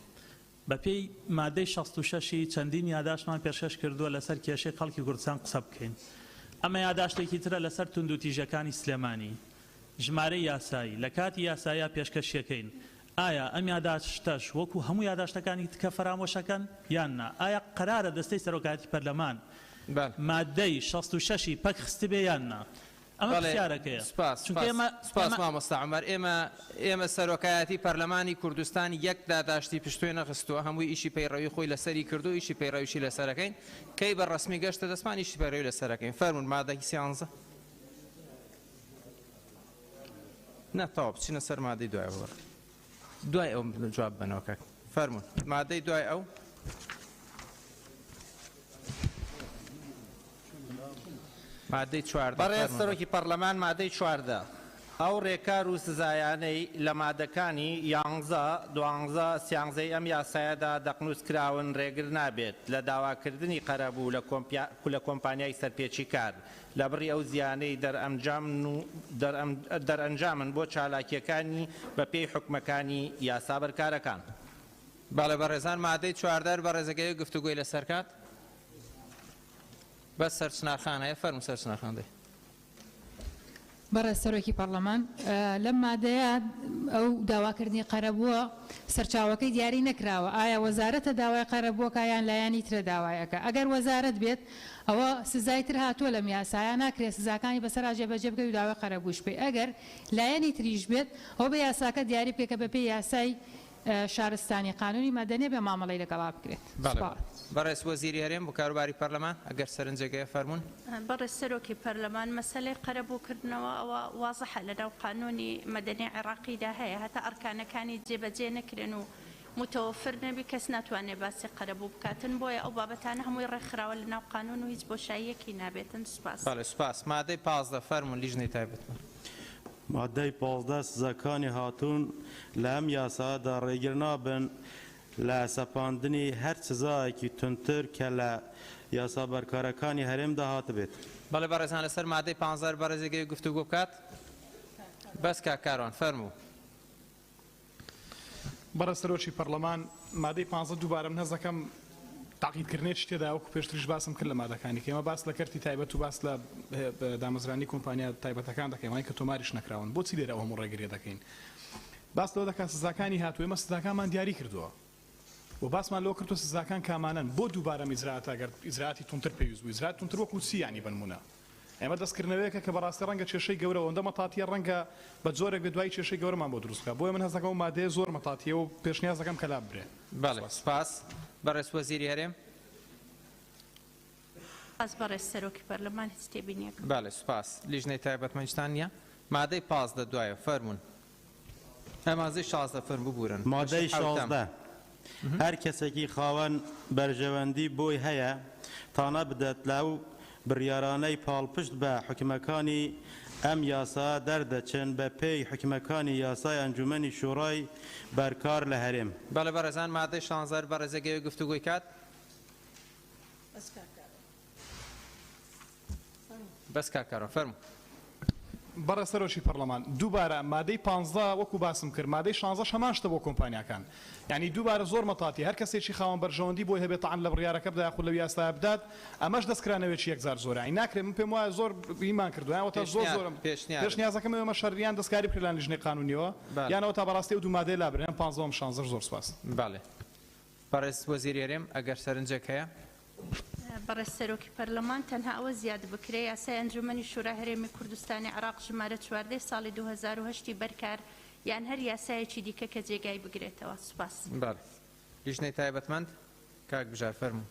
S20: بە پێی مادەی 66 چەندین یاداشمان پێشکەش کردووە لەسەر کێشەی خەڵکی کوردستان قسە بکەین ئەمە یاداشتێکی ترە لەسەر تونند و تیژەکانی سلێمانی ژمارەی یاسایی لە کاتی یاساییە پێشکەشیەکەین ئایا ئەم یاداشتەش وەکو هەموو یاداشتەکانی تکە فەرامۆشەکەن یان نا ئایا قەرارە دەستەی سەرۆکاتی پەرلەمان مادەی 66 پەک خستی بێ یان نا ئەمە پرسیارەکەیە
S2: سپاس مامۆستا عومەر ئێمە سەرۆکایەتی پەرلەمانی کوردستان یەک داداشتی پشتوێ نەخستووە هەمووی ئیشی پەیڕەوی خۆی لەسەری کردو ئیشی پەیڕەویشی لەسەرەکەین کەی بە ڕسمی گەشتە دەستمان ئیشی پەیڕەوی لەسەرەکەین فەرمون مادەی سیانزە نەتەواو بچینە سەر مادەی دوایەوە دوای ئەو جواب بنەوەکە فەرمون مادەی دوای ئەو مادەی چواردە
S19: بەڕێز سەرۆکی پەرلەمان مادەی چواردە ئەو ڕێکار و سزایانەی لە مادەکانی یانزە دوانزە سیانزەی ئەم یاسایەدا دەقنووسکراون ڕێگر نابێت لە داواکردنی قەرەبوو لە کۆمپانیای سەرپێچی کار لە بڕی ئەو زیانەی دەرئەنجامن بۆ چالاکیەکانی بە پێی حکومەکانی یاسا بەرکارەکان.
S2: باڵێ بەڕێزان مادەی چواردە بە ڕێزەکەی گفتوگۆی لەسەر کات بەس سەرچناخانەیە فەرموو سەرچناخاندەی
S10: بەڕێز سەرۆکی پەرلەمان لەم مادەیە ئەو داواکردنی قەرەبووە سەرچاوەکەی دیاری نەکراوە ئایا وەزارەتە داوای قەرەبووەکە یان لایەنی ترە داوایەکە ئەگەر وەزارەت بێت ئەوە سزای تر هاتووە لەم یاسایە ناکرێت سزاکانی بەسەر جێبەجێ بکەوێت و داوای قەرەبووش بێ ئەگەر لایەنی تریش بێت ئەو بە یاساکە دیاری بکە بە پێی یاسای شارستانی قانونی مەدەنێ بێ مامەڵەی لەگەڵا بکرێت.
S2: بەڕێز وەزیری هەرێم بۆ کاروباری پەرلەمان ئەگەر سەرنجەکەیە فەرموون
S14: بەڕێز سەرۆکی پەرلەمان مەسەلەی قەرەبووکردنەوە ئەوە وازەحە لەناو قانونی مەدەنی عێراقیدا هەیە هەتا ئەرکانەکانی جێبەجێ نەکرێن و متوفر نەبی کەس ناتوانێت باسی قەرەبوو بکاتن بۆیە ئەو بابەتانە هەمووی ڕێکخراوە لەناو قانون و هیچ بۆشاییەکی نابێتن.
S2: سوپاس مادەی 15 فەرموون لیژنەی تایبەتمەند
S21: مادەی 15 سزاکانی هاتوون لە ئەم یاسادا ڕێگر نابن لە سەپاندنی هەر سزایەکی تونتر کە لە یاسا بەرکارەکانی هەرێمدا هاتە بێت.
S2: بەڵێ بەڕێزان لەسەر مادەی 15 بەڕێزێکی گفتوگۆ بکات بەس کاکاروان فەرموو.
S23: بەڕێز سەرۆکی پەرلەمان مادەی 15 دووبارە هەز دەکەم تاقیدکردنێت شتێدا وەکو پێشتریش باسم کرد لە مادەکانی کێمە باس لە کەرتی تایبەت و باس لە دامەزرانی کۆمپانیا تایبەتەکان دەکەین وای کە تۆماریش نەکراون بۆچی لێرە هەموو ڕێگریە دەکەین باس لەوە دەکات سزاکانی هاتووە ئێمە سزاکانمان دیاری کردووە و باسمان لەوە کردووە سزاکان کامانن بۆ دووبارە ئیجرات ئەگەر ئیجراتی تونتر پێویست بوو ئیجرات تونتر وەکو چیانی بنمونە ئێمە دەستکردنەوەیەکە کە بەڕاستی ڕەنگە کێشەی گەورە ئەوەندە مەتاتیە ڕەنگە بە جۆرێک بە دوای کێشەی گەورەمان بۆ دروستکە بۆیە من هەست دەکەم مادەیە زۆر مەتاتیە و پێشنیاز دەکەم کە لاب برێ.
S2: بەڵێ سپاس بەڕێز وەزیری هەرێم
S14: بەڕێز سەرۆکی پەرلەمان هیچ تێبینیەکە.
S2: بەڵێ سپاس لیژنەی تایبەتمەندتان نییە مادەی 15 دوایە فەرموون ئەمازەی 16 فەرموو بورن
S21: مادەی 16 هەر کەسێکی خاوەن بەرژەوەندی بۆی هەیە تانە بدەت لەو بڕیارانەی پاڵپشت بە حکومەکانی ئەم یاسا دەردەچن بە پێی حکومەکانی یاسای ئەنجومەنی شوڕای بەرکار لە هەرێم.
S2: بەڵێ بەڕێزان مادەی 16 بەڕێزەکەی گفتوگۆی کات بەس کاکارۆ فەرموو.
S23: بەڕێز سەرۆکی پەرلەمان دووبارە مادەی 15 وەکو باسم کرد مادەی 16 هەمان شتە بۆ کۆمپانیاکان یعنی دووبارە زۆر مەتاتی هەر کەسێکی خاوەن بەرژەوەندی بۆی هەبێت تەعەن لە بڕیارەکە بدات یاخود لەو یاسایە بدات ئەمەش دەستکرانەوەیەکی یەکجار زۆرە ئەی ناکرێت من پێم وایە زۆر ایمان کردووە یانەوە زۆر زۆرم پێشنیازەکەم ئێمە شەریان دەستکاری پێلان لیژنەی قانونیەوە یانەوە تا بەڕاستی و دوو مادەی لابرێن 15 و 16 زۆر سپاس.
S2: بەڵێ بەڕێز وەزیری هەرێم ئەگەر سەرنجێک هەیە
S14: بەڕێز سەرۆکی پەرلەمان تەنها ئەوە زیاد بکرێ یاسای ئەنجومەنی شورای هەرێمی کوردستانی عێراق ژمارە 14 ساڵی 2008 بەرکار یان هەر یاسایەکی دیکە کە جێگای بگرێتەوە. سوپاس.
S2: بەڵێ لیژنەی تایبەتمەند کاک بژار فەرموو.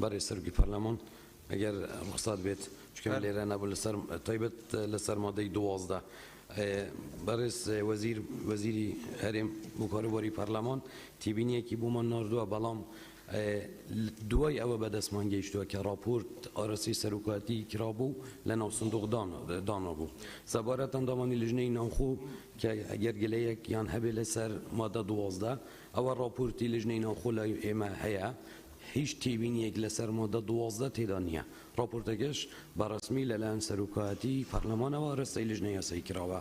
S24: بەڕێز سەرۆکی پەرلەمان ئەگەر ڕخسات بێت چکە لێرە نەبوو لەسەر تایبەت لەسەر مادەی 12 بەڕێز وەزیری هەرێم بۆ کاروباری پەرلەمان تیبینیەکی بۆمان ناردووە بەڵام دوای ئەوە بەدەستمان گەیشتووە کە راپۆرت ئارەسی سەرۆکاتی کرابوو لە ناو سندوق دانا بوو سەبارەت ئەندامانی لیژنەی ناوخۆ کە ئەگەر گلەیەک یان هەبێ لەسەر مادە 12 ئەوە راپۆرتی لیژنەی ناوخۆ لە ئێمە هەیە هیچ تێبینیەک لەسەر مادە 12 تێدا نییە راپۆرتەکەش بەڕسمی لەلایەن سەرۆکاتی پەرلەمانەوە ڕستەی لیژنەی یاسایی کراوە.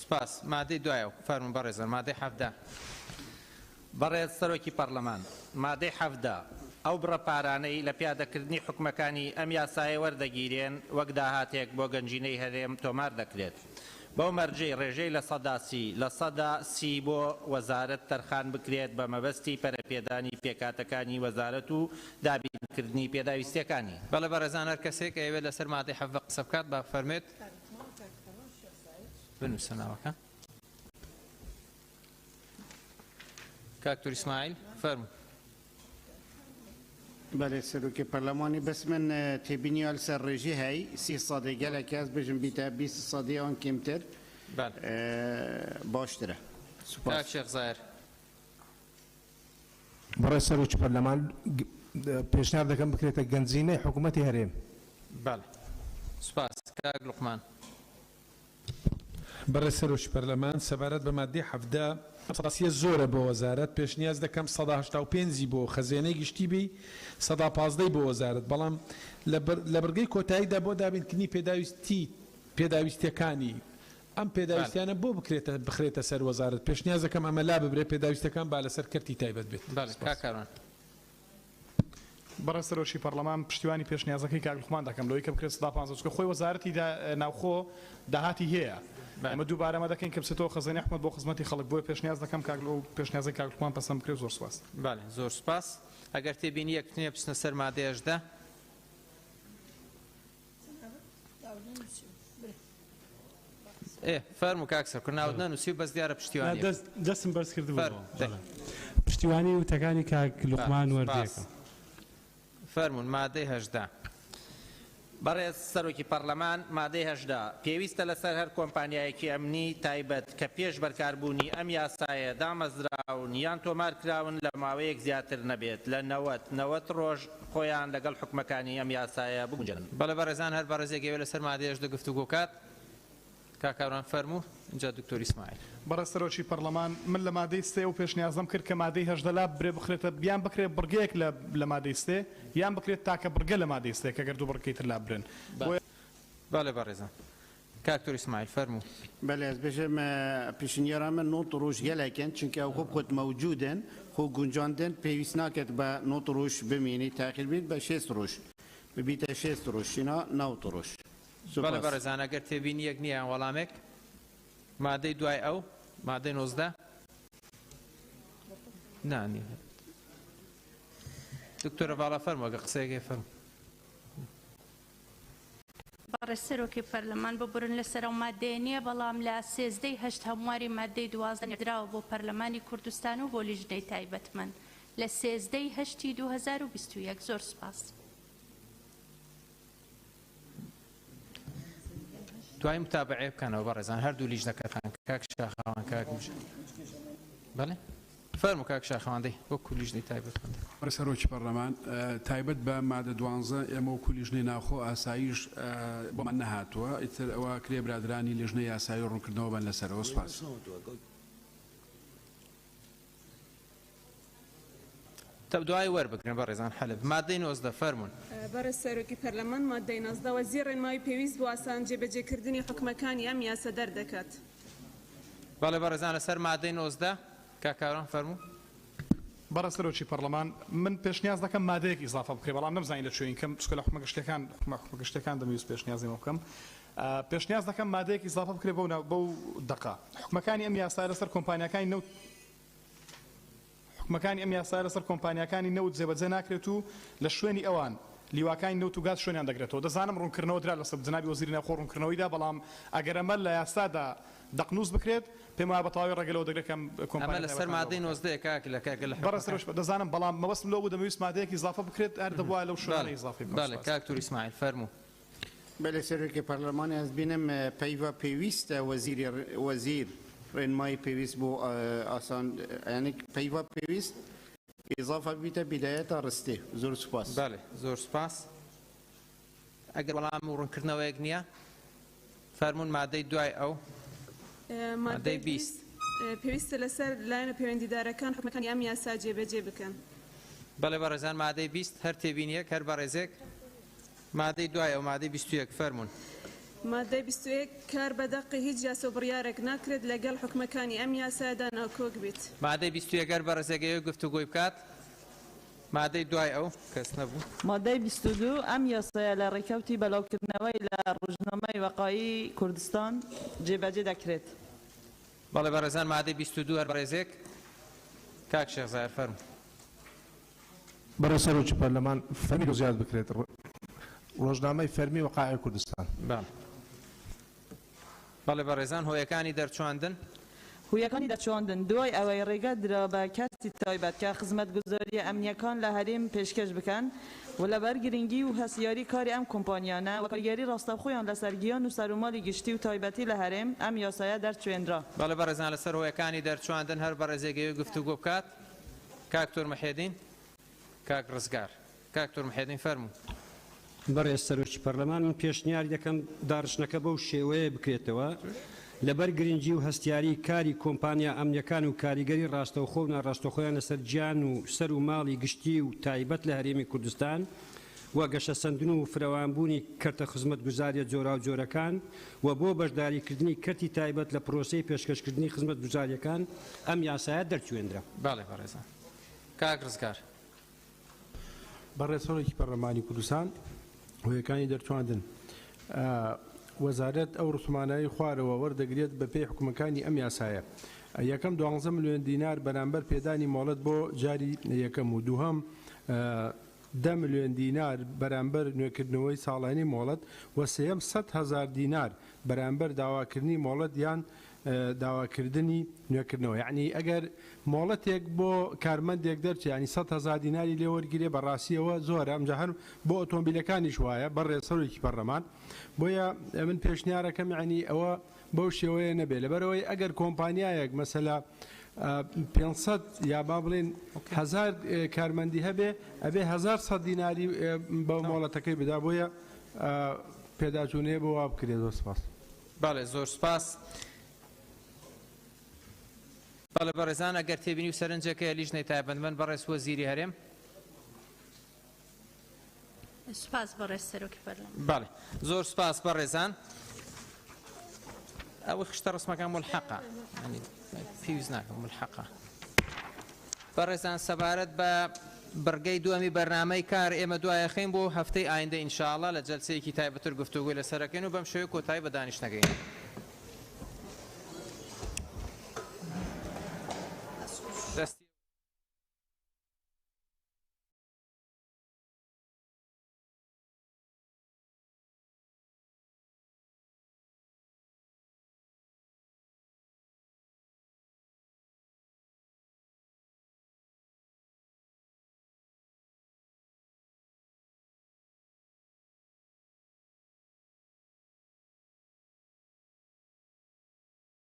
S2: سپاس مادەی دوایە فەرموون بەڕێزان مادەی 17
S19: بەڕێز سەرۆکی پەرلەمان مادەی 17 ئەو بڕەپارانەی لە پیادەکردنی حکومەکانی ئەم یاسایە وەردەگیرێن وەک داهاتێک بۆ گەنجینەی هەرێم تۆمار دەکرێت بەو مەرجەی ڕێژەی لە سەداسی لە سەدا سی بۆ وەزارەت تەرخان بکرێت بە مەبەستی پەرەپێدانی پێکاتەکانی وەزارەت و دابینکردنی پێداویستیەکانی.
S2: بەڵێ بەڕێزان هەر کەسێک ئەوێت لەسەر مادەی حەڤە قسە بکات با فەرمێت بنووسە ناوەکە. کاکتور ئیسماعیل فەرموو.
S7: بله سروکی پارلمانی بس من تبینی آل سر رژی هی 30 گله که از بجن بیتا 20 آن کمتر باشتره.
S2: کاک شیخ زایر.
S12: برای سروکی پارلمان پیشنهاد دکم بکرێتە گەنجینەی حکوومەتی هەرێم.
S2: بله. سپاس. کاک لوقمان.
S13: بەڕێ سەرۆکی پەرلەمان سەبارەت بە مادەی 17 سەداسیە زۆرە بۆ وەزارەت پێشنیاز دەکەم 185 بۆ خەزێنەی گشتی بی 115 بۆ وەزارەت بەڵام لە بەرگەی کۆتاییدا بۆ دابینکردنی پێداویستیەکانی ئەم پێداویستیانە بۆ بخرێتە سەر وەزارەت پێشنیاز دەکەم ئەمە لا ببرێت پێداویستەکان با لەسەر کەرتی تایبەت بێت.
S2: کاکاڕان.
S23: بەڕێ سەرۆکی پەرلەمان پشتیوانی پێشنیازەکەی کاک لوقمان دەکەم لەوەی کە بکرێت 150 خۆی وەزارەتی ناوخۆ داهاتی هەیە. ئەمە دووبارەمە دەکەین کە بچێتەوە خەزانەی حکومەت بۆ خزمەتی خەڵک بۆیە پێشنیاز دەکەم کاک لەو پێشنیازەی کاک لوقمان پەسەند بکرێت. زۆر سپاس.
S2: بەڵێ زۆر سپاس. ئەگەر تێبینی یەکتنێ بچنە سەر مادەی 18. فەرموو کاک سەرکوڕ ناوت نەنووسی و بەس دیارە پشتیوانی
S22: دەستم بەرز کردبوو پشتیوانی وتەکانی کاک لوقمان وەردەکەم.
S2: فەرموون مادەی 18.
S19: بەڕێز سەرۆکی پەرلەمان مادەی 18 پێویستە لەسەر هەر کۆمپانیایەکی ئەمنی تایبەت کە پێش بەرکاربوونی ئەم یاسایە دامەزراون یان تۆمارکراون لە ماوەیەک زیاتر نەبێت لە 90 ڕۆژ خۆیان لەگەڵ حکومەکانی ئەم یاسایە بگونجن.
S2: بەڵێ بەڕێزان هەر بەڕێزێکەوە لەسەر مادەی 18 گفتوگۆ کات. کاکاڕان فەرموو اینجا دکتۆر ئیسماعیل.
S23: بەڕێز سەرۆکی پەرلەمان من لە مادەی 3 و پێشنیازم کرد کە مادەی 18 لا بخرێتە بیان بکرێت بڕگەیەک لە مادەی 3 یان بکرێت تاکە بڕگە لە مادەی 3 کە گەردوو بڕگەیتر لا برن.
S2: بەڵێ بەڕێزان. کاکتۆر ئیسماعیل فەرموو.
S7: بله از بجم پیشنیارا من نوت روش گلکن چونکه او خود موجودن خو گنجاندن پیوست نکرد با نوت روش بمینی تأخیر بید با 6 روش ببیت 6 روش اینا نوت روش.
S2: بەڵێ بەڕێزان ئەگەر تێبینی یەک نییە وەڵامێک مادەی دوای ئەو مادەی 19 نانی دکتۆرە باڵا فەرموو ئەگە قسەیەکی فەرموو.
S14: بەڕێز سەرۆکی پەرلەمان ببرن لەسەر ئەو مادەیە نییە بەڵام لە 13 هەمواری مادەی 12 درراوە بۆ پەرلەمانی کوردستان و بۆ لیژنەی تایبەتمەند لە 13 2021. زۆر سپاس.
S2: دوای متابعێ بکەنەوە بەڕێزان هەردوو لیژنەکەتان کاک شاخەوان کاک مژە. بەڵێ فەرموو کاک شاخەواندەی وەکو لیژنەی تایبەتمەند.
S25: بەڕێز سەرۆکی پەرلەمان تایبەت بە مادە 12 ئێمە وەکو لیژنەی ناوخۆ ئاساییش بۆمان نەهاتووە ئیتر ئەوە کرێ برادرانی لیژنەی یاسایی ڕوونکردنەوە بن لەسەرەوە. سپاس.
S2: دوای وەربگرن بەڕێزان حەلب مادەی 19 فەرموون.
S15: بەڕێز سەرۆکی پەرلەمان مادەی 19 وەزیر ڕێنمایی پێویست بۆ ئاسان جێبەجێکردنی حکومەکانی ئەم یاسە دەردەکات.
S2: بەڵێ بەڕێزان لەسەر مادەی 19 کاکاڕان فەرموو.
S23: بەڕێز سەرۆکی پەرلەمان من پێشنیاز دەکەم مادەیەک ئیزافە بکرێت بەڵام نەمزانین لەکوێین کەم چکە لە حکومەگەشتەکان دەمەویست پێشنیازی بکەم. پێشنیاز دەکەم مادەیەک ئیزافە بکرێت بەو دقا حکومەکانی ئەم یاسا لەسەر کۆمپانیەکانی نەوت حکومەکانی ئەم یاسا لەسەر کۆمپانیەکانی نەوت جێبەجێ ناکرێت و لە شوێنی ئەوان لیواکانی نەوت و گاز شوێنیان دەگرێتەوە. دەزانم ڕوونکردنەوە درا لەسەر جنابی وەزیری ناوخۆ ڕوونکردنەوەیدا بەڵام ئەگەر ئەمە لە یاسادا دەقنووس بکرێت پێم وایە بەتەواوی ڕێگەلەوە دەگرێتم
S2: کۆمپانیا لەسەر مادەی 19 کاک لە کاک لە
S23: بەڕێز سەرۆکی دەزانم بەڵام مەبەستم لەوە بوو دەمەویست مادەیەکی ئیزافە بکرێت هەر دەبووە لەو شوێنە ئیزافی بکرێت.
S2: بەڵێ کاکتور ئیسماعیل فەرموو.
S7: بله سەرۆکی پەرلەمانی از بینم پەیوە پێویستە وەزیر ڕێنمایی پێویست بۆ ئاسان یعنی پەیوە پێویست ئیزافە بیتە بیدایەتە ڕستێ. زۆر سوپاس.
S2: بەڵێ زۆر سوپاس. ئەگەر وەڵام و ڕوونکردنەوەیەک نییە فەرموون مادەی دوای ئەو مادەی 20
S15: پێویستە لەسەر لایەنە پەیوەندیدارەکان حکومەکانی ئەم یاسا جێبەجێ بکەن.
S2: بەڵێ بەڕێزان مادەی 20 هەر تێبینیەک هەر بەڕێزێک مادەی دوای ئەو مادەی 21 فەرموون.
S15: مادەی 21 کار بەدەقی هیچ یاسە و بڕیارێک ناکرێت لەگەڵ حکومەکانی ئەم یاسادا ناکۆک بیت.
S2: مادەی 21 هەر بەڕێزێکەوە گفتوگۆی بکات مادەی دوای ئەو کەس نەبوو
S3: مادەی 22 ئەم یاسایە لە ڕێکەوتی بەڵاوکردنەوەی لە ڕۆژنامەی وەقایی کوردستان جێبەجێ دەکرێت.
S2: بەڵێ بەڕێزان مادەی 22 هەر بەڕێزێک کاک شێخزایەر فەرموو.
S12: بەڕێز سەرۆکی پەرلەمان فەرمی زیاد بکرێت ڕۆژنامەی فەرمی وەقای کوردستان.
S2: بەڵێ بەڕێزان هۆیەکانی دەرچواندن
S3: هویەکانی دەرچواندن دوای ئەوەی ڕێگە درا بە کەسی تایبەت کە خزمەتگوزاریە ئەمنیەکان لە هەرێم پێشکەش بکەن و لەبەر گرنگی و هەسیاری کاری ئەم کۆمپانیانە و کارگەری ڕاستەوخۆیان لەسەر گیان و سەرماڵی گشتی و تایبەتی لە هەرێم ئەم یاسایە دەرچوێنرا.
S2: بەڵێ بەڕێزان لەسەر هۆیەکانی دەرچواندن هەر بەڕێزێگەوێ گفتوگۆ بکات. کاکتۆر محێدین کاک ڕزگار کاکتۆر محێدین فەرموو.
S1: بەڕێز سەرۆکی پەرلەمان من پێشنیار دەکەم داڕشنەکە بەو شێوەیە بکرێتەوە لەبەر گرنگی و هەستیاری کاری کۆمپانیا ئەمنیەکان و کاریگەری ڕاستەوخۆ و ناڕاستەوخۆیان لەسەر گیان و سەر و ماڵی گشتی و تایبەت لە هەرێمی کوردستان و گەشە سەندن و فراوانبوونی کەرتە خزمەتگوزاریە جۆرا و جۆرەکان و بۆ بەشداریکردنی کەرتی تایبەت لە پرۆسەی پێشکەشکردنی خزمەتگوزاریەکان ئەم یاسایە دەرچوێنرا.
S2: باڵێ بەڕێزان کاک ڕزگار.
S25: بەڕێز سەرۆکی پەرلەمانی کوردستان هۆیەکانی دەرچواندن وەزارەت ئەو ڕسومانایی خوارەوە وەردەگرێت بە پێی حکومەکانی ئەم یاسایە. یەکەم 12 ملیۆن دینار بەرامبەر پێدانی مۆڵەت بۆ جاری یەکەم و دووهەم 10 ملیۆن دینار بەرامبەر نوێکردنەوەی ساڵانی مۆڵەت و سێەم 100,000 دینار بەرامبەر داواکردنی مۆڵەت یان داواکردنی نوێکردنەوە. یعنی ئەگەر مۆڵەتێک بۆ کارمەندێک دەرچێت ینی 100,000 دیناری لێ وەرگێ بەڕاستیەوە زۆرە ئەمجا هەر بۆ ئۆتۆمبیلەکانیش وایە بەڕێز سەرۆکی پەرلەمان بۆیە من پێشنیارەکەم ینی ئەوە بەو شێوەیە نەبێت لەبەرەوەی ئەگەر کۆمپانیایەک مەسەلا 500 یا با بڵێن 1000 کارمەندی هەبێ ئەبێ 1100 دیناری بە مۆڵەتەکەی بدا بۆیە پێداچوونەیە بۆ وا بکرێت. زۆر سپاس.
S2: بەڵێ زۆر سپاس. بەڵێ بەڕێزان ئەگەر تێبینی و سەرنجەکەی لیژنەی تایبەتمەند بەڕێز وەزیری هەرێم.
S14: سپاس بەڕێز سەرۆکی پەرلەمان.
S2: بەڵێ زۆر سپاس بەڕێزان. ئەوە خشتە ڕسمەکان ملحەقە پێویست ناکەم ملحەقە. بەڕێزان سەبارەت بە بڕگەی دووەمی بەرنامەی کار ئێمە دوایەخین بۆ هەفتەی ئایندە ئینشاءڵڵا لە جەلسەیەکی تایبەتر گفتوگۆی لەسەرەکەین و بەم شێوەیە کۆتایی بە دانیشتنەکەین.